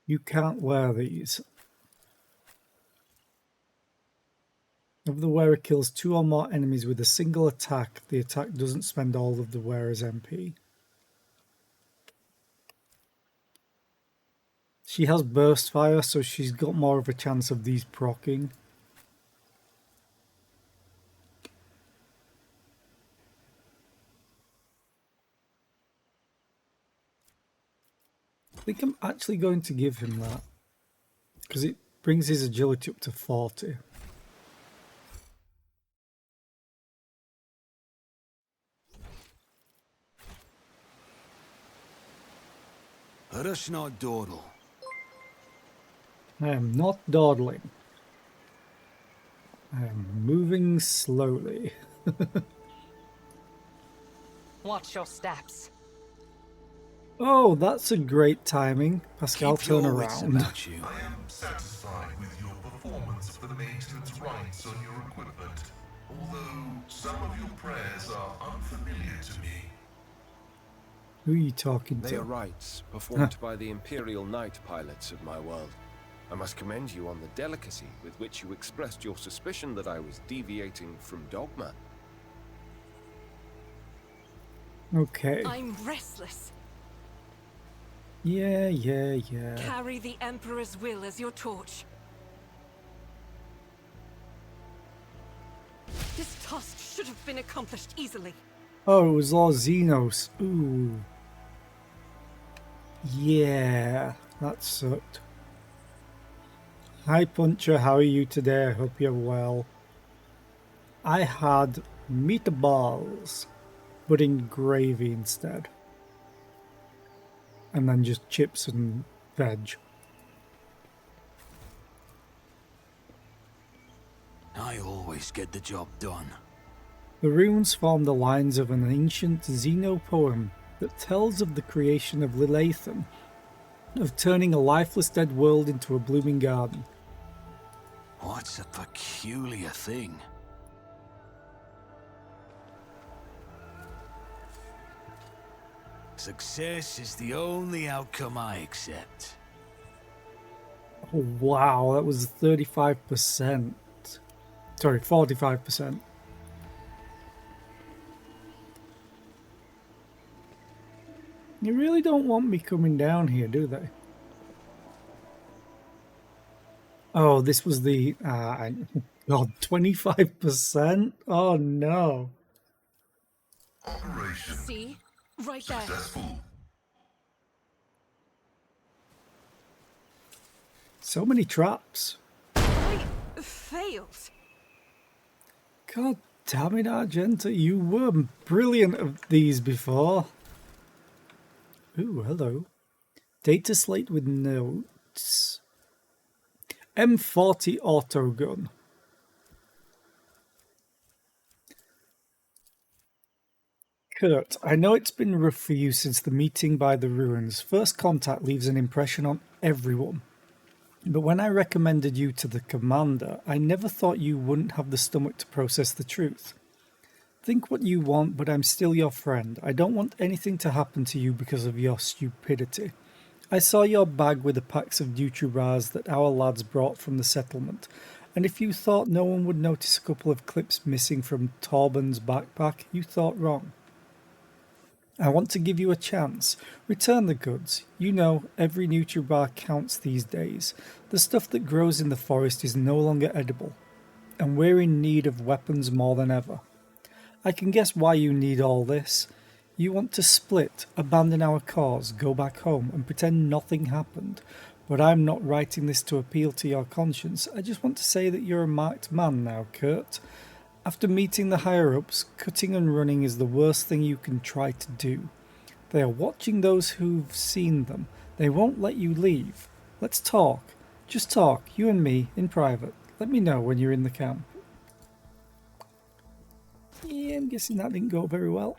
You can't wear these. If the wearer kills 2 or more enemies with a single attack, the attack doesn't spend all of the wearer's MP. She has burst fire, so she's got more of a chance of these proccing. I think I'm actually going to give him that, because it brings his agility up to 40. Let us not dawdle. I am not dawdling. I am moving slowly. Watch your steps. Oh, that's a great timing. Pascal, Keep your turn wits around. about you. I am satisfied with your performance for the maintenance rites on your equipment, although some of your prayers are unfamiliar to me. Who are you talking They are to? rites performed by the Imperial Knight pilots of my world. I must commend you on the delicacy with which you expressed your suspicion that I was deviating from dogma. Okay. I'm restless. Yeah. Carry the Emperor's will as your torch. This task should have been accomplished easily. Oh, it was Lord Xenos. Ooh. Yeah, that sucked. Hi Puncher, how are you today? I hope you're well. I had meatballs, but in gravy instead. And then just chips and veg. I always get the job done. The runes form the lines of an ancient Xeno poem that tells of the creation of Lilathan, of turning a lifeless dead world into a blooming garden. What's a peculiar thing? Success is the only outcome I accept. Oh, wow, that was 35%. Sorry, 45%. You really don't want me coming down here, do they? Oh, this was the... God, 25%? Oh, no. Operation See? Right there. successful. So many traps. I failed. God damn it, Argenta. You were brilliant at these before. Ooh, hello. Data slate with notes. M40 autogun. Kurt, I know it's been rough for you since the meeting by the ruins. First contact leaves an impression on everyone. But when I recommended you to the commander, I never thought you wouldn't have the stomach to process the truth. Think what you want, but I'm still your friend. I don't want anything to happen to you because of your stupidity. I saw your bag with the packs of Dutrubars that our lads brought from the settlement, and if you thought no one would notice a couple of clips missing from Torben's backpack, you thought wrong. I want to give you a chance. Return the goods. You know, every Nutribar counts these days. The stuff that grows in the forest is no longer edible, and we're in need of weapons more than ever. I can guess why you need all this. You want to split, abandon our cause, go back home, and pretend nothing happened. But I'm not writing this to appeal to your conscience. I just want to say that you're a marked man now, Kurt. After meeting the higher-ups, cutting and running is the worst thing you can try to do. They are watching those who've seen them. They won't let you leave. Let's talk. Just talk, you and me, in private. Let me know when you're in the camp. Yeah, I'm guessing that didn't go very well.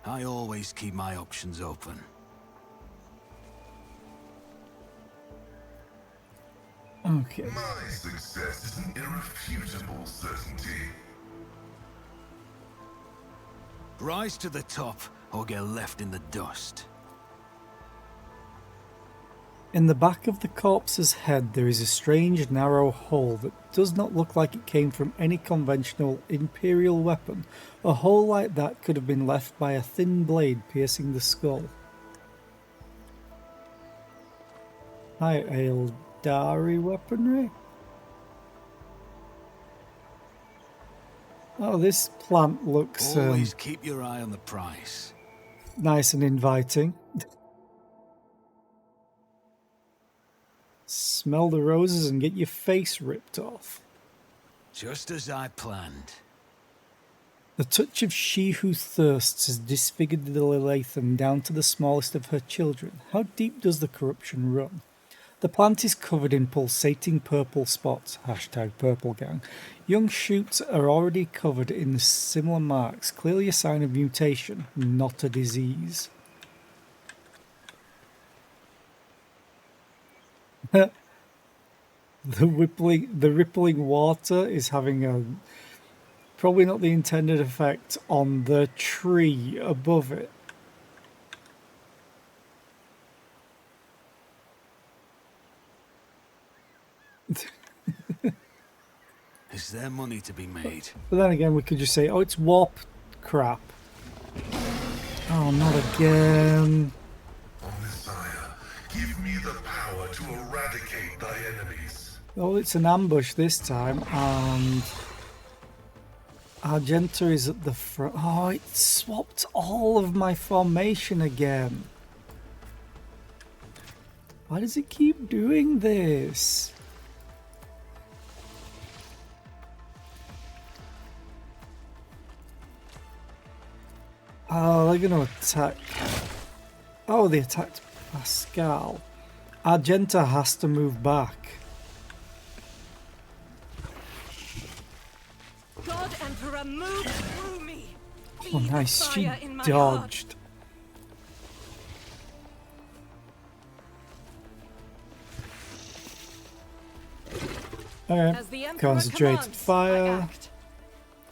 I always keep my options open. Okay. My success is an irrefutable certainty. Rise to the top, or get left in the dust. In the back of the corpse's head there is a strange narrow hole that does not look like it came from any conventional Imperial weapon. A hole like that could have been left by a thin blade piercing the skull. High Eldari weaponry? Oh, this plant looks Always keep your eye on the price. nice and inviting. Smell the roses and get your face ripped off. Just as I planned. The touch of she who thirsts has disfigured the Lilitham down to the smallest of her children. How deep does the corruption run? The plant is covered in pulsating purple spots. Hashtag purple gang. Young shoots are already covered in similar marks, clearly a sign of mutation, not a disease. The rippling water is having a probably not the intended effect on the tree above it. Is there money to be made? But then again, we could just say, oh, it's warp crap. Oh, not again. Messiah, give me the power to eradicate thy enemies. Oh, it's an ambush this time, and Argenta is at the front. Oh, it swapped all of my formation again. Why does it keep doing this? Oh, they're going to attack. Oh, they attacked Pascal. Argenta has to move back. God Emperor, move through me. Oh, nice. She Fire in my dodged. Okay. As the Emperor Concentrated commands, I fire. act.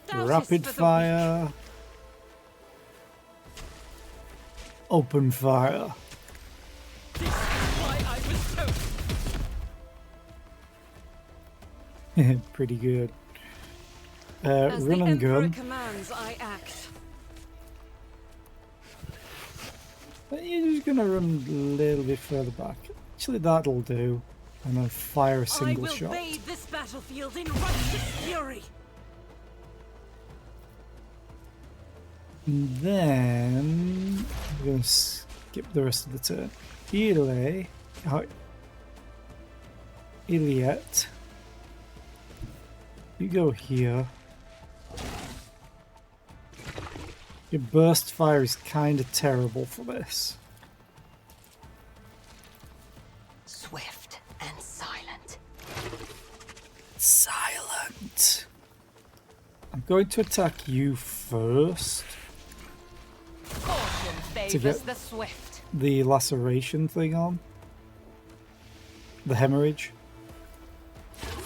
Doubt is Rapid for the fire. Open fire. weak. This is why I was chosen. Pretty good. As Run the and Emperor gun. commands, I act. But you're just gonna run a little bit further back. Actually, that'll do. And then fire a I single will shot. bathe this battlefield in righteous fury. And then I'm gonna skip the rest of the turn. Iliet. You go here. Your burst fire is kind of terrible for this. Swift and silent. Silent. I'm going to attack you first. Fortune get- favors the swift. The laceration thing on. The hemorrhage.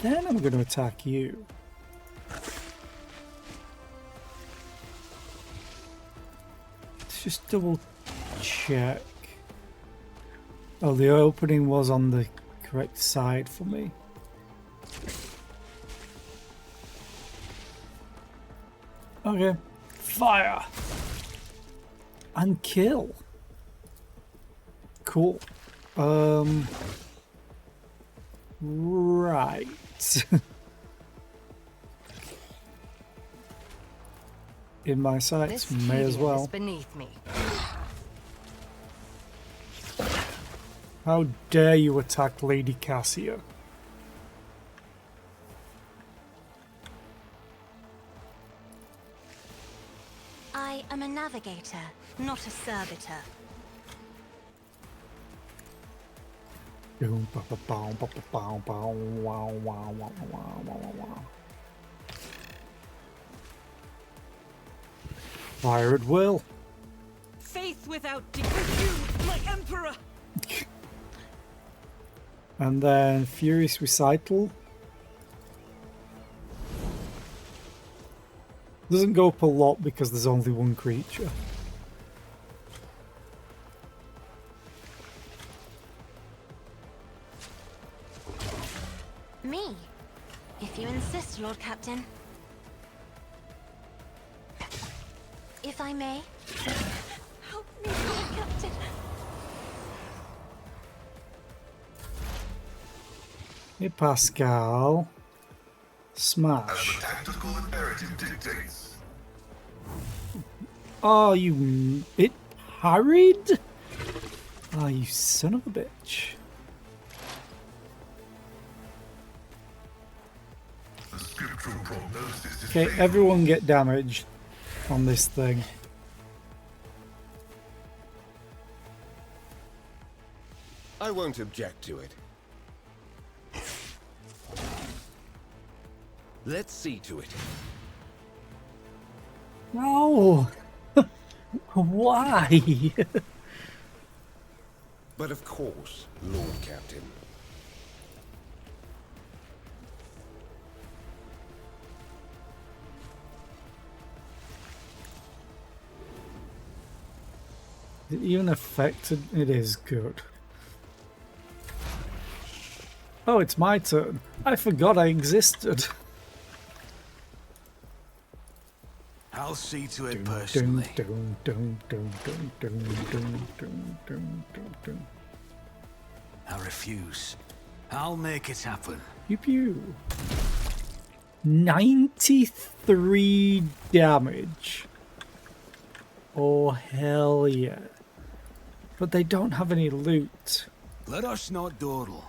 Then I'm going to attack you. Let's just double check. Oh, the opening was on the correct side for me. Okay. Fire! And kill. Cool. Right. In my sights, This may as tedium is well. beneath me. How dare you attack Lady Cassia? I am a navigator, not a servitor. Boom, ba, ba, bow, ba, ba, bow, bow, wow, wow, wow, wow, wow, wow. Fire at will. Faith without decree, my Emperor. And then Furious Recital. Doesn't go up a lot because there's only one creature. Me? If you insist, Lord Captain. If I may. Help me, Lord Captain. Hey, Pascal. As Smash. the tactical imperative dictates. Oh, you bit harried? Oh, you son of a bitch. The scriptural prognosis is Okay, favorable. everyone get damaged on this thing. I won't object to it. Let's see to it. No! Why? But of course, Lord Captain. It even affected. It is good. Oh, it's my turn. I forgot I existed. I'll see to it Dun, personally. dun, dun, dun, dun, dun, dun, dun, dun, dun, dun. I refuse. I'll make it happen. Pew pew. 93 damage. Oh, hell yeah. But they don't have any loot. Let us not dawdle.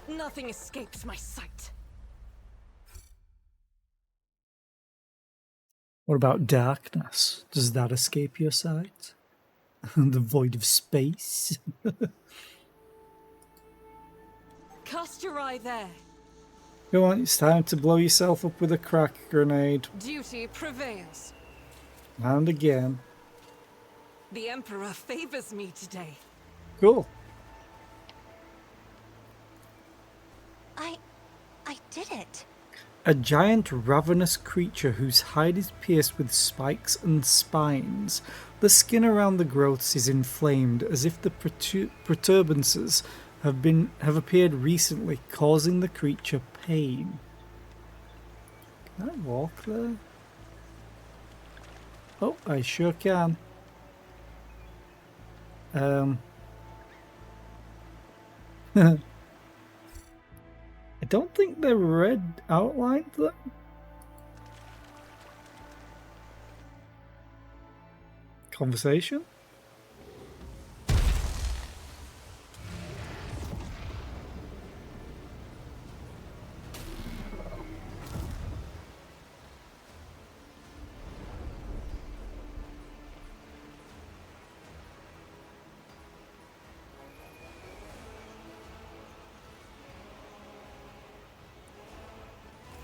Nothing escapes my sight. What about darkness? Does that escape your sight? The void of space? Cast your eye there. Go on, it's time to blow yourself up with a crack grenade. Duty prevails. And again. The Emperor favors me today. Cool. I did it. A giant ravenous creature whose hide is pierced with spikes and spines. The skin around the growths is inflamed as if the protuberances have appeared recently, causing the creature pain. Can I walk there? Oh, I sure can. I don't think they're red outlined though. Conversation?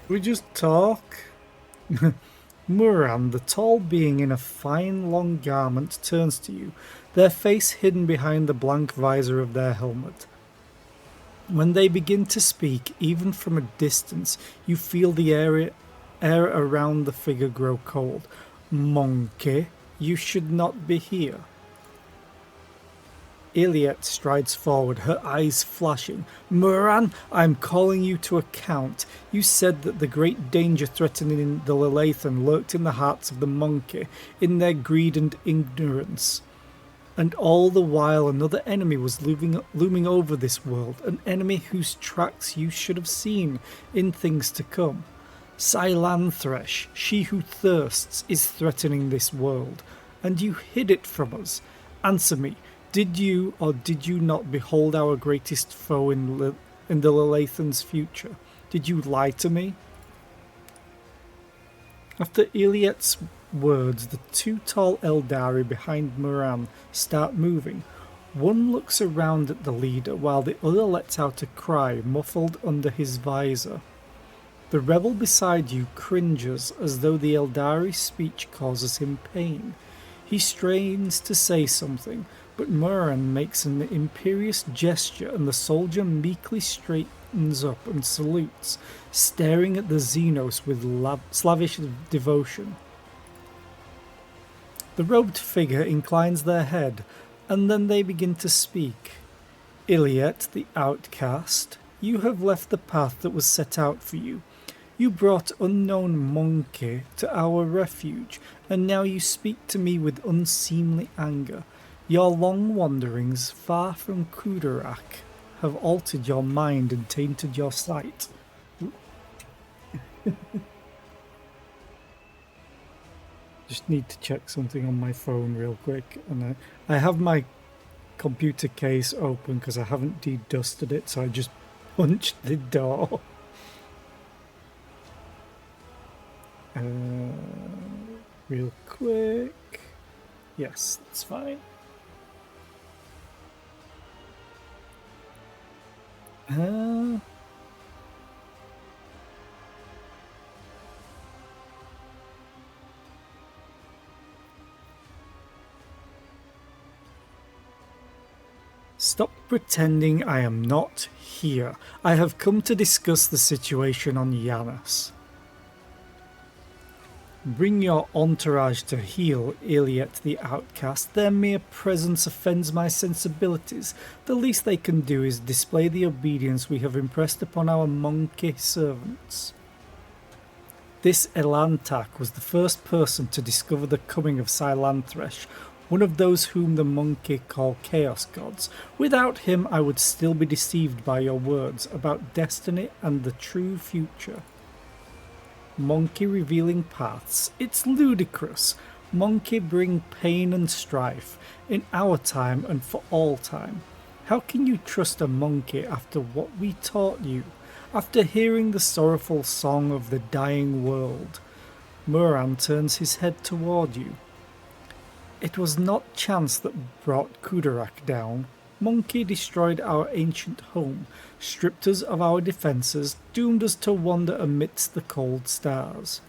We just talk. Muran, the tall being in a fine long garment, turns to you, their face hidden behind the blank visor of their helmet. When they begin to speak, even from a distance, you feel the air around the figure grow cold. Monkey, you should not be here. Iliet strides forward, her eyes flashing. Muran, I'm calling you to account. You said that the great danger threatening the Lelathan lurked in the hearts of the monkey, in their greed and ignorance. And all the while another enemy was looming over this world, an enemy whose tracks you should have seen in things to come. Silantresh, she who thirsts, is threatening this world, and you hid it from us. Answer me. Did you or did you not behold our greatest foe in the Lelathan's future? Did you lie to me? After Iliet's words, the two tall Eldari behind Muran start moving. One looks around at the leader while the other lets out a cry muffled under his visor. The rebel beside you cringes as though the Eldari's speech causes him pain. He strains to say something, but Muran makes an imperious gesture and the soldier meekly straightens up and salutes, staring at the Xenos with slavish devotion. The robed figure inclines their head, and then they begin to speak. Iliet, the outcast, you have left the path that was set out for you. You brought unknown monkey to our refuge, and now you speak to me with unseemly anger. Your long wanderings far from Kudarak have altered your mind and tainted your sight. Just need to check something on my phone real quick, and I have my computer case open because I haven't de-dusted it, so I just punched the door. Real quick. Yes, that's fine. Stop pretending I am not here. I have come to discuss the situation on Yanis. Bring your entourage to heal Iliet the outcast. Their mere presence offends my sensibilities. The least they can do is display the obedience we have impressed upon our monkey servants. This Elantak was the first person to discover the coming of Silanthresh, one of those whom the monkey call Chaos Gods. Without him, I would still be deceived by your words about destiny and the true future. Monkey revealing paths. It's ludicrous. Monkey bring pain and strife, in our time and for all time. How can you trust a monkey after what we taught you? After hearing the sorrowful song of the dying world? Muran turns his head toward you. It was not chance that brought Kudarak down. Monkey destroyed our ancient home, stripped us of our defences, doomed us to wander amidst the cold stars.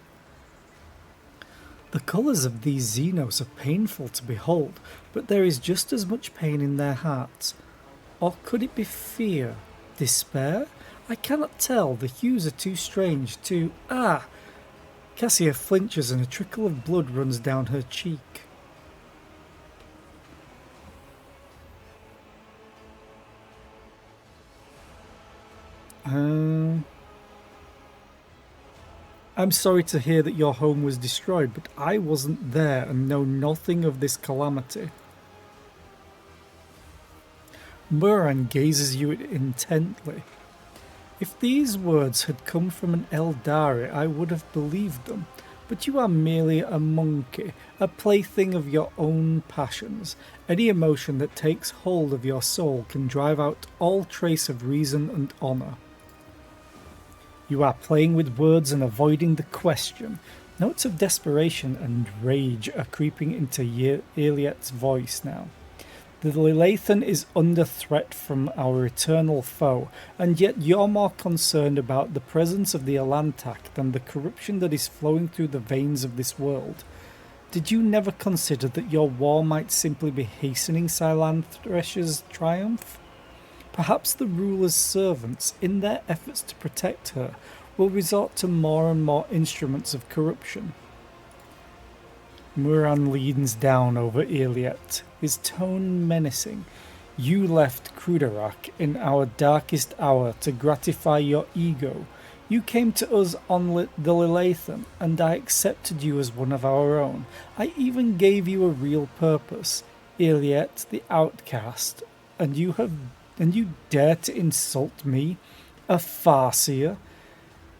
The colours of these Xenos are painful to behold, but there is just as much pain in their hearts. Or could it be fear? Despair? I cannot tell. The hues are too strange, too... Cassia flinches and a trickle of blood runs down her cheek. I'm sorry to hear that your home was destroyed, but I wasn't there and know nothing of this calamity. Muran gazes you intently. If these words had come from an Eldari, I would have believed them. But you are merely a monkey, a plaything of your own passions. Any emotion that takes hold of your soul can drive out all trace of reason and honour. You are playing with words and avoiding the question. Notes of desperation and rage are creeping into Iliet's voice now. The Lilathan is under threat from our eternal foe, and yet you're more concerned about the presence of the Elantak than the corruption that is flowing through the veins of this world. Did you never consider that your war might simply be hastening Silanthresh's triumph? Perhaps the ruler's servants, in their efforts to protect her, will resort to more and more instruments of corruption. Muran leans down over Iliet, his tone menacing. You left Kudarak in our darkest hour to gratify your ego. You came to us on the Lilathan, and I accepted you as one of our own. I even gave you a real purpose, Iliet the outcast, and you dare to insult me, a Farseer?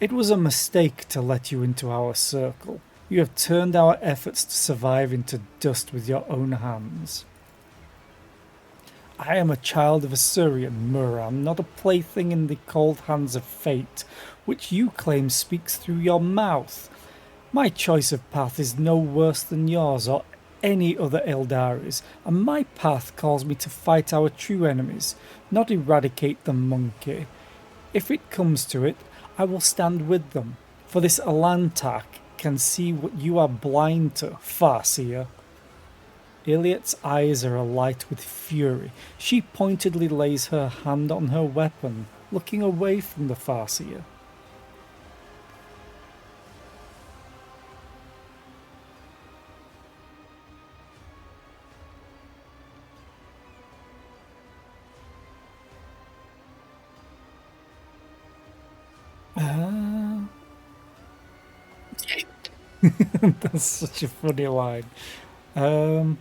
It was a mistake to let you into our circle. You have turned our efforts to survive into dust with your own hands. I am a child of Assyrian, Muran, not a plaything in the cold hands of fate, which you claim speaks through your mouth. My choice of path is no worse than yours or any other Eldari's, and my path calls me to fight our true enemies, not eradicate the monkey. If it comes to it, I will stand with them, for this Elantak can see what you are blind to, Farseer. Iliet's eyes are alight with fury. She pointedly lays her hand on her weapon, looking away from the Farseer. That's such a funny line. I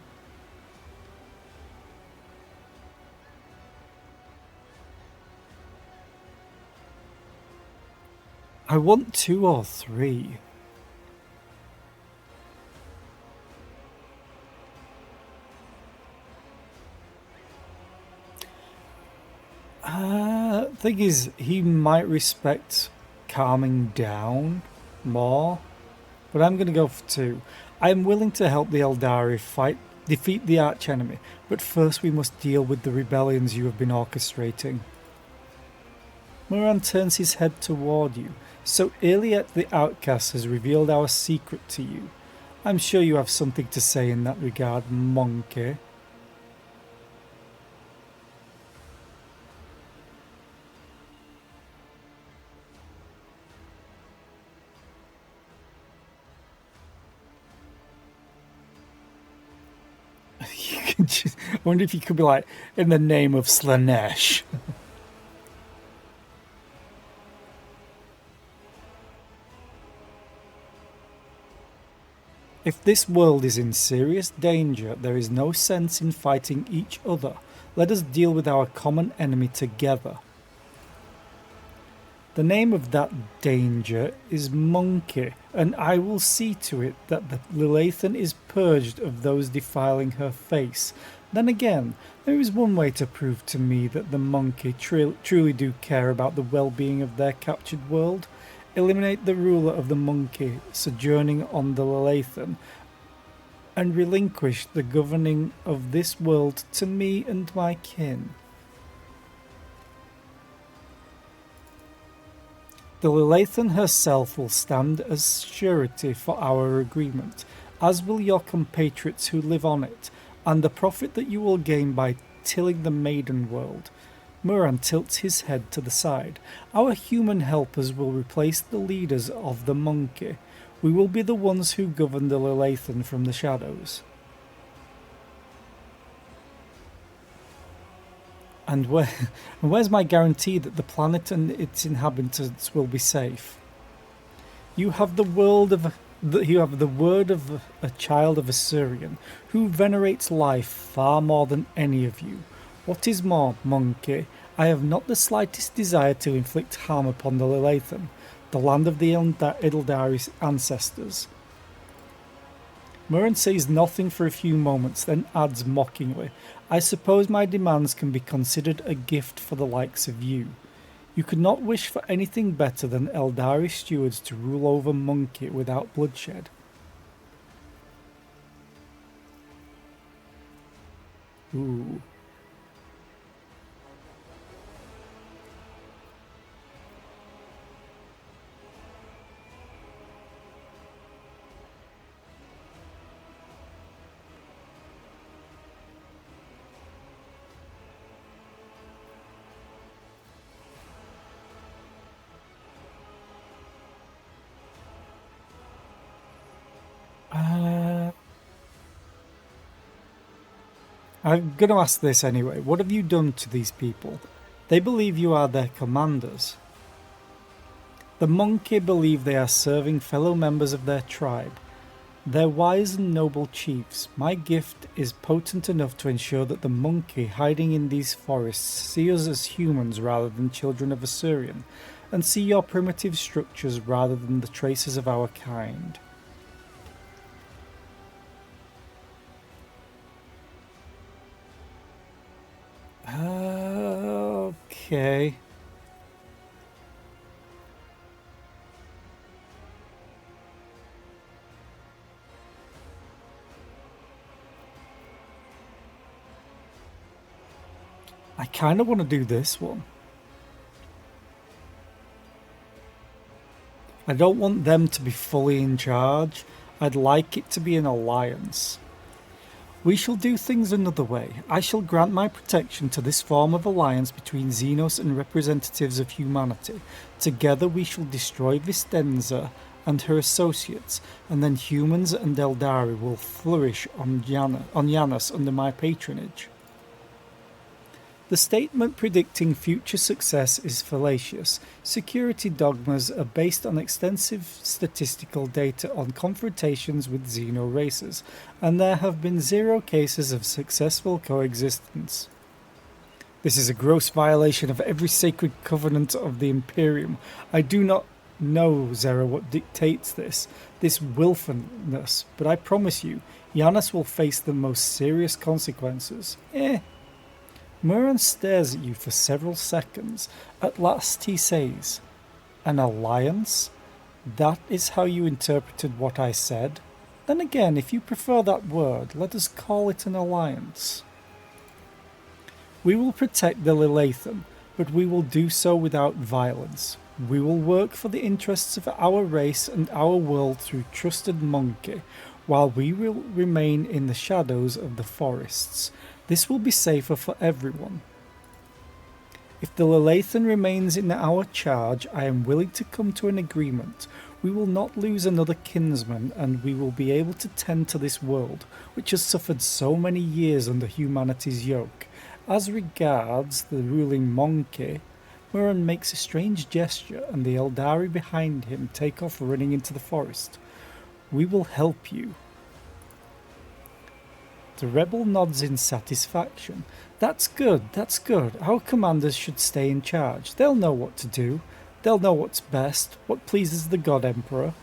want 2 or 3. Thing is, he might respect calming down more, but I'm going to go for 2. I am willing to help the Eldari defeat the archenemy, but first we must deal with the rebellions you have been orchestrating. Moran turns his head toward you. So Iliet the Outcast has revealed our secret to you. I'm sure you have something to say in that regard, monkey. You can just, I wonder if you could be like, in the name of Slanesh. If this world is in serious danger, there is no sense in fighting each other. Let us deal with our common enemy together. The name of that danger is Monkey, and I will see to it that the Lilathan is purged of those defiling her face. Then again, there is one way to prove to me that the Monkey truly do care about the well-being of their captured world. Eliminate the ruler of the Monkey sojourning on the Lilathan, and relinquish the governing of this world to me and my kin. The Lilathan herself will stand as surety for our agreement, as will your compatriots who live on it, and the profit that you will gain by tilling the maiden world. Muran tilts his head to the side. Our human helpers will replace the leaders of the Monkey. We will be the ones who govern the Lilathan from the shadows. And where's my guarantee that the planet and its inhabitants will be safe? You have the word of a child of Assyrian, who venerates life far more than any of you. What is more, Monkey, I have not the slightest desire to inflict harm upon the Lilathan, the land of the Eldari's ancestors. Muran says nothing for a few moments, then adds mockingly, I suppose my demands can be considered a gift for the likes of you. You could not wish for anything better than Eldari stewards to rule over Monkey without bloodshed. Ooh. I'm going to ask this anyway. What have you done to these people? They believe you are their commanders. The Monkey believe they are serving fellow members of their tribe. They're wise and noble chiefs. My gift is potent enough to ensure that the Monkey hiding in these forests see us as humans rather than children of Assyrian, and see your primitive structures rather than the traces of our kind. Okay. I kind of want to do this one. I don't want them to be fully in charge. I'd like it to be an alliance. We shall do things another way. I shall grant my protection to this form of alliance between Xenos and representatives of humanity. Together we shall destroy Vistenza and her associates, and then humans and Eldari will flourish on Janus under my patronage. The statement predicting future success is fallacious. Security dogmas are based on extensive statistical data on confrontations with xeno races, and there have been 0 cases of successful coexistence. This is a gross violation of every sacred covenant of the Imperium. I do not know, Zera, what dictates this willfulness, but I promise you, Yanis will face the most serious consequences. Muran stares at you for several seconds. At last he says, "An alliance? That is how you interpreted what I said? Then again, if you prefer that word, let us call it an alliance. We will protect the Lilathan, but we will do so without violence. We will work for the interests of our race and our world through trusted monkey, while we will remain in the shadows of the forests. This will be safer for everyone. If the Lilathan remains in our charge, I am willing to come to an agreement. We will not lose another kinsman, and we will be able to tend to this world, which has suffered so many years under humanity's yoke. As regards the ruling monkey," Muran makes a strange gesture, and the Eldari behind him take off running into the forest. "We will help you." The rebel nods in satisfaction. That's good. Our commanders should stay in charge. They'll know what to do. They'll know what's best, what pleases the God Emperor.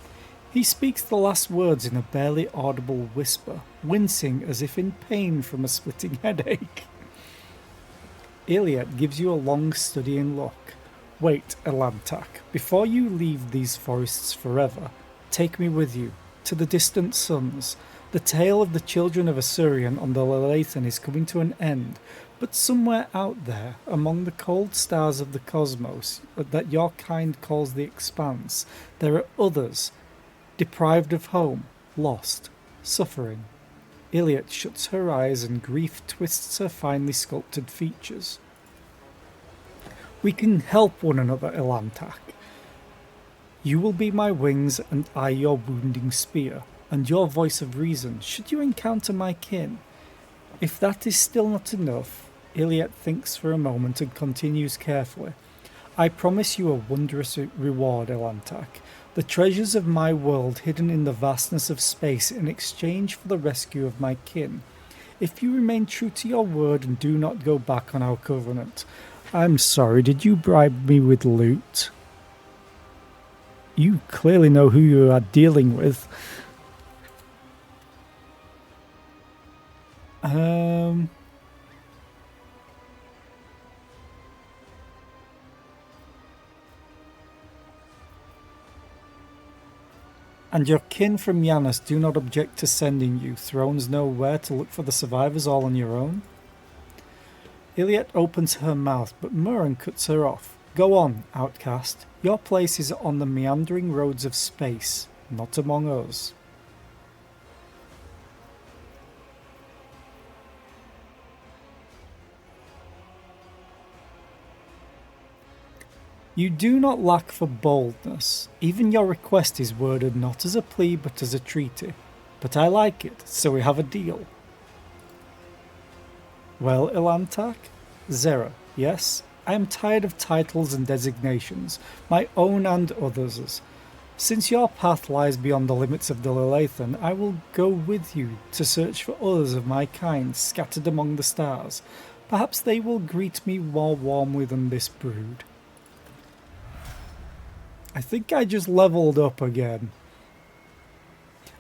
He speaks the last words in a barely audible whisper, wincing as if in pain from a splitting headache. Iliad gives you a long studying look. "Wait, Elantak, before you leave these forests forever, take me with you, to the distant suns. The tale of the children of Assyrian on the Lilathan is coming to an end, but somewhere out there, among the cold stars of the cosmos that your kind calls the expanse, there are others, deprived of home, lost, suffering." Iliad shuts her eyes and grief twists her finely sculpted features. "We can help one another, Elantak. You will be my wings and I your wounding spear, and your voice of reason, should you encounter my kin. If that is still not enough," Iliad thinks for a moment and continues carefully, "I promise you a wondrous reward, Elantak. The treasures of my world hidden in the vastness of space in exchange for the rescue of my kin. If you remain true to your word and do not go back on our covenant." "I'm sorry, did you bribe me with loot?" "You clearly know who you are dealing with." "And your kin from Yanis do not object to sending you. Thrones know where to look for the survivors all on your own." Iliad opens her mouth, but Muran cuts her off. "Go on, outcast. Your place is on the meandering roads of space, not among us." "You do not lack for boldness. Even your request is worded not as a plea but as a treaty. But I like it, so we have a deal." "Well, Elantak? Zera, yes? I am tired of titles and designations, my own and others'. Since your path lies beyond the limits of the Lilathan, I will go with you to search for others of my kind scattered among the stars. Perhaps they will greet me more warmly than this brood." I think I just leveled up again.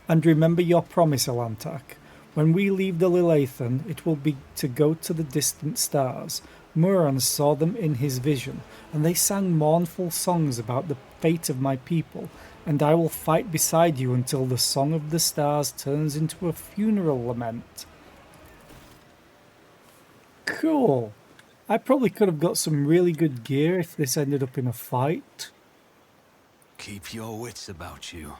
"And remember your promise, Elantak. When we leave the Lilathan, it will be to go to the distant stars. Muran saw them in his vision, and they sang mournful songs about the fate of my people, and I will fight beside you until the song of the stars turns into a funeral lament." Cool. I probably could have got some really good gear if this ended up in a fight. Keep your wits about you.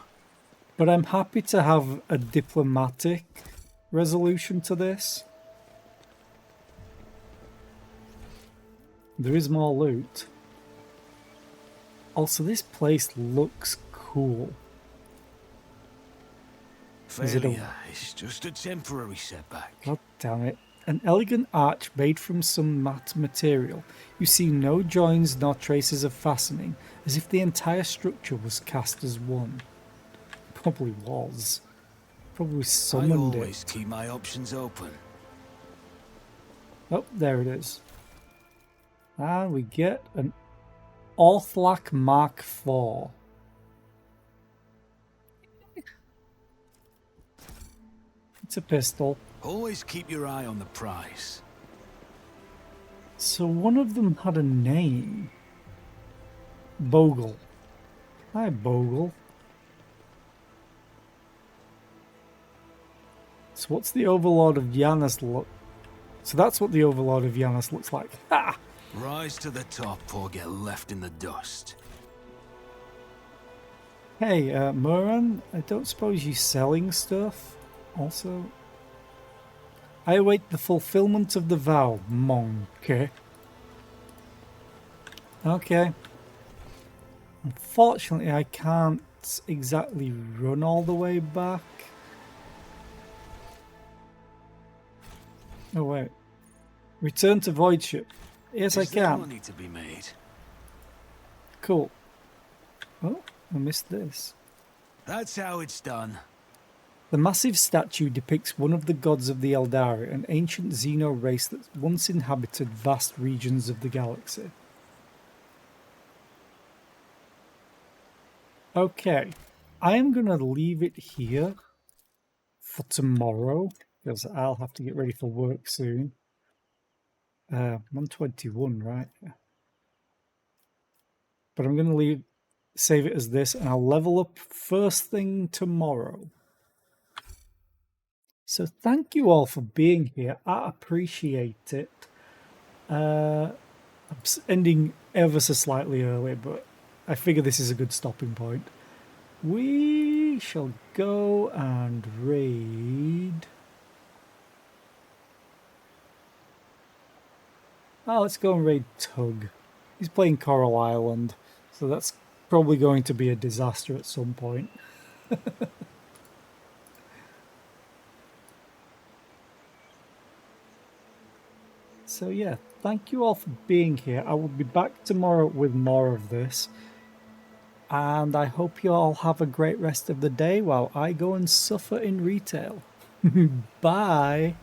But I'm happy to have a diplomatic resolution to this. There is more loot. Also, this place looks cool. Failure is just a temporary setback. God damn it. An elegant arch made from some matte material. You see no joins nor traces of fastening, as if the entire structure was cast as one. Probably was. Probably summoned I always it. keep my options open. Oh, there it is. And we get an Orthlak Mark IV. It's a pistol. Always keep your eye on the prize. So one of them had a name. Bogle. Hi, Bogle. So what's the Overlord of Yanis look? So that's what the Overlord of Yanis looks like. Ha! Rise to the top or get left in the dust. Hey, Moran, I don't suppose you're selling stuff? Also, I await the fulfillment of the vow, monkey. Okay. Unfortunately, I can't exactly run all the way back. Oh, wait. Return to Void Ship. Yes, I Is there can. money to be made? Cool. Oh, I missed this. That's how it's done. The massive statue depicts one of the gods of the Eldari, an ancient Xeno race that once inhabited vast regions of the galaxy. Okay, I am going to leave it here for tomorrow, because I'll have to get ready for work soon. 121, right? But I'm going to save it as this, and I'll level up first thing tomorrow. So thank you all for being here. I appreciate it. I'm ending ever so slightly early, but I figure this is a good stopping point. We shall go and raid. Oh, let's go and raid Tug. He's playing Coral Island, so that's probably going to be a disaster at some point. So yeah, thank you all for being here. I will be back tomorrow with more of this. And I hope you all have a great rest of the day while I go and suffer in retail. Bye.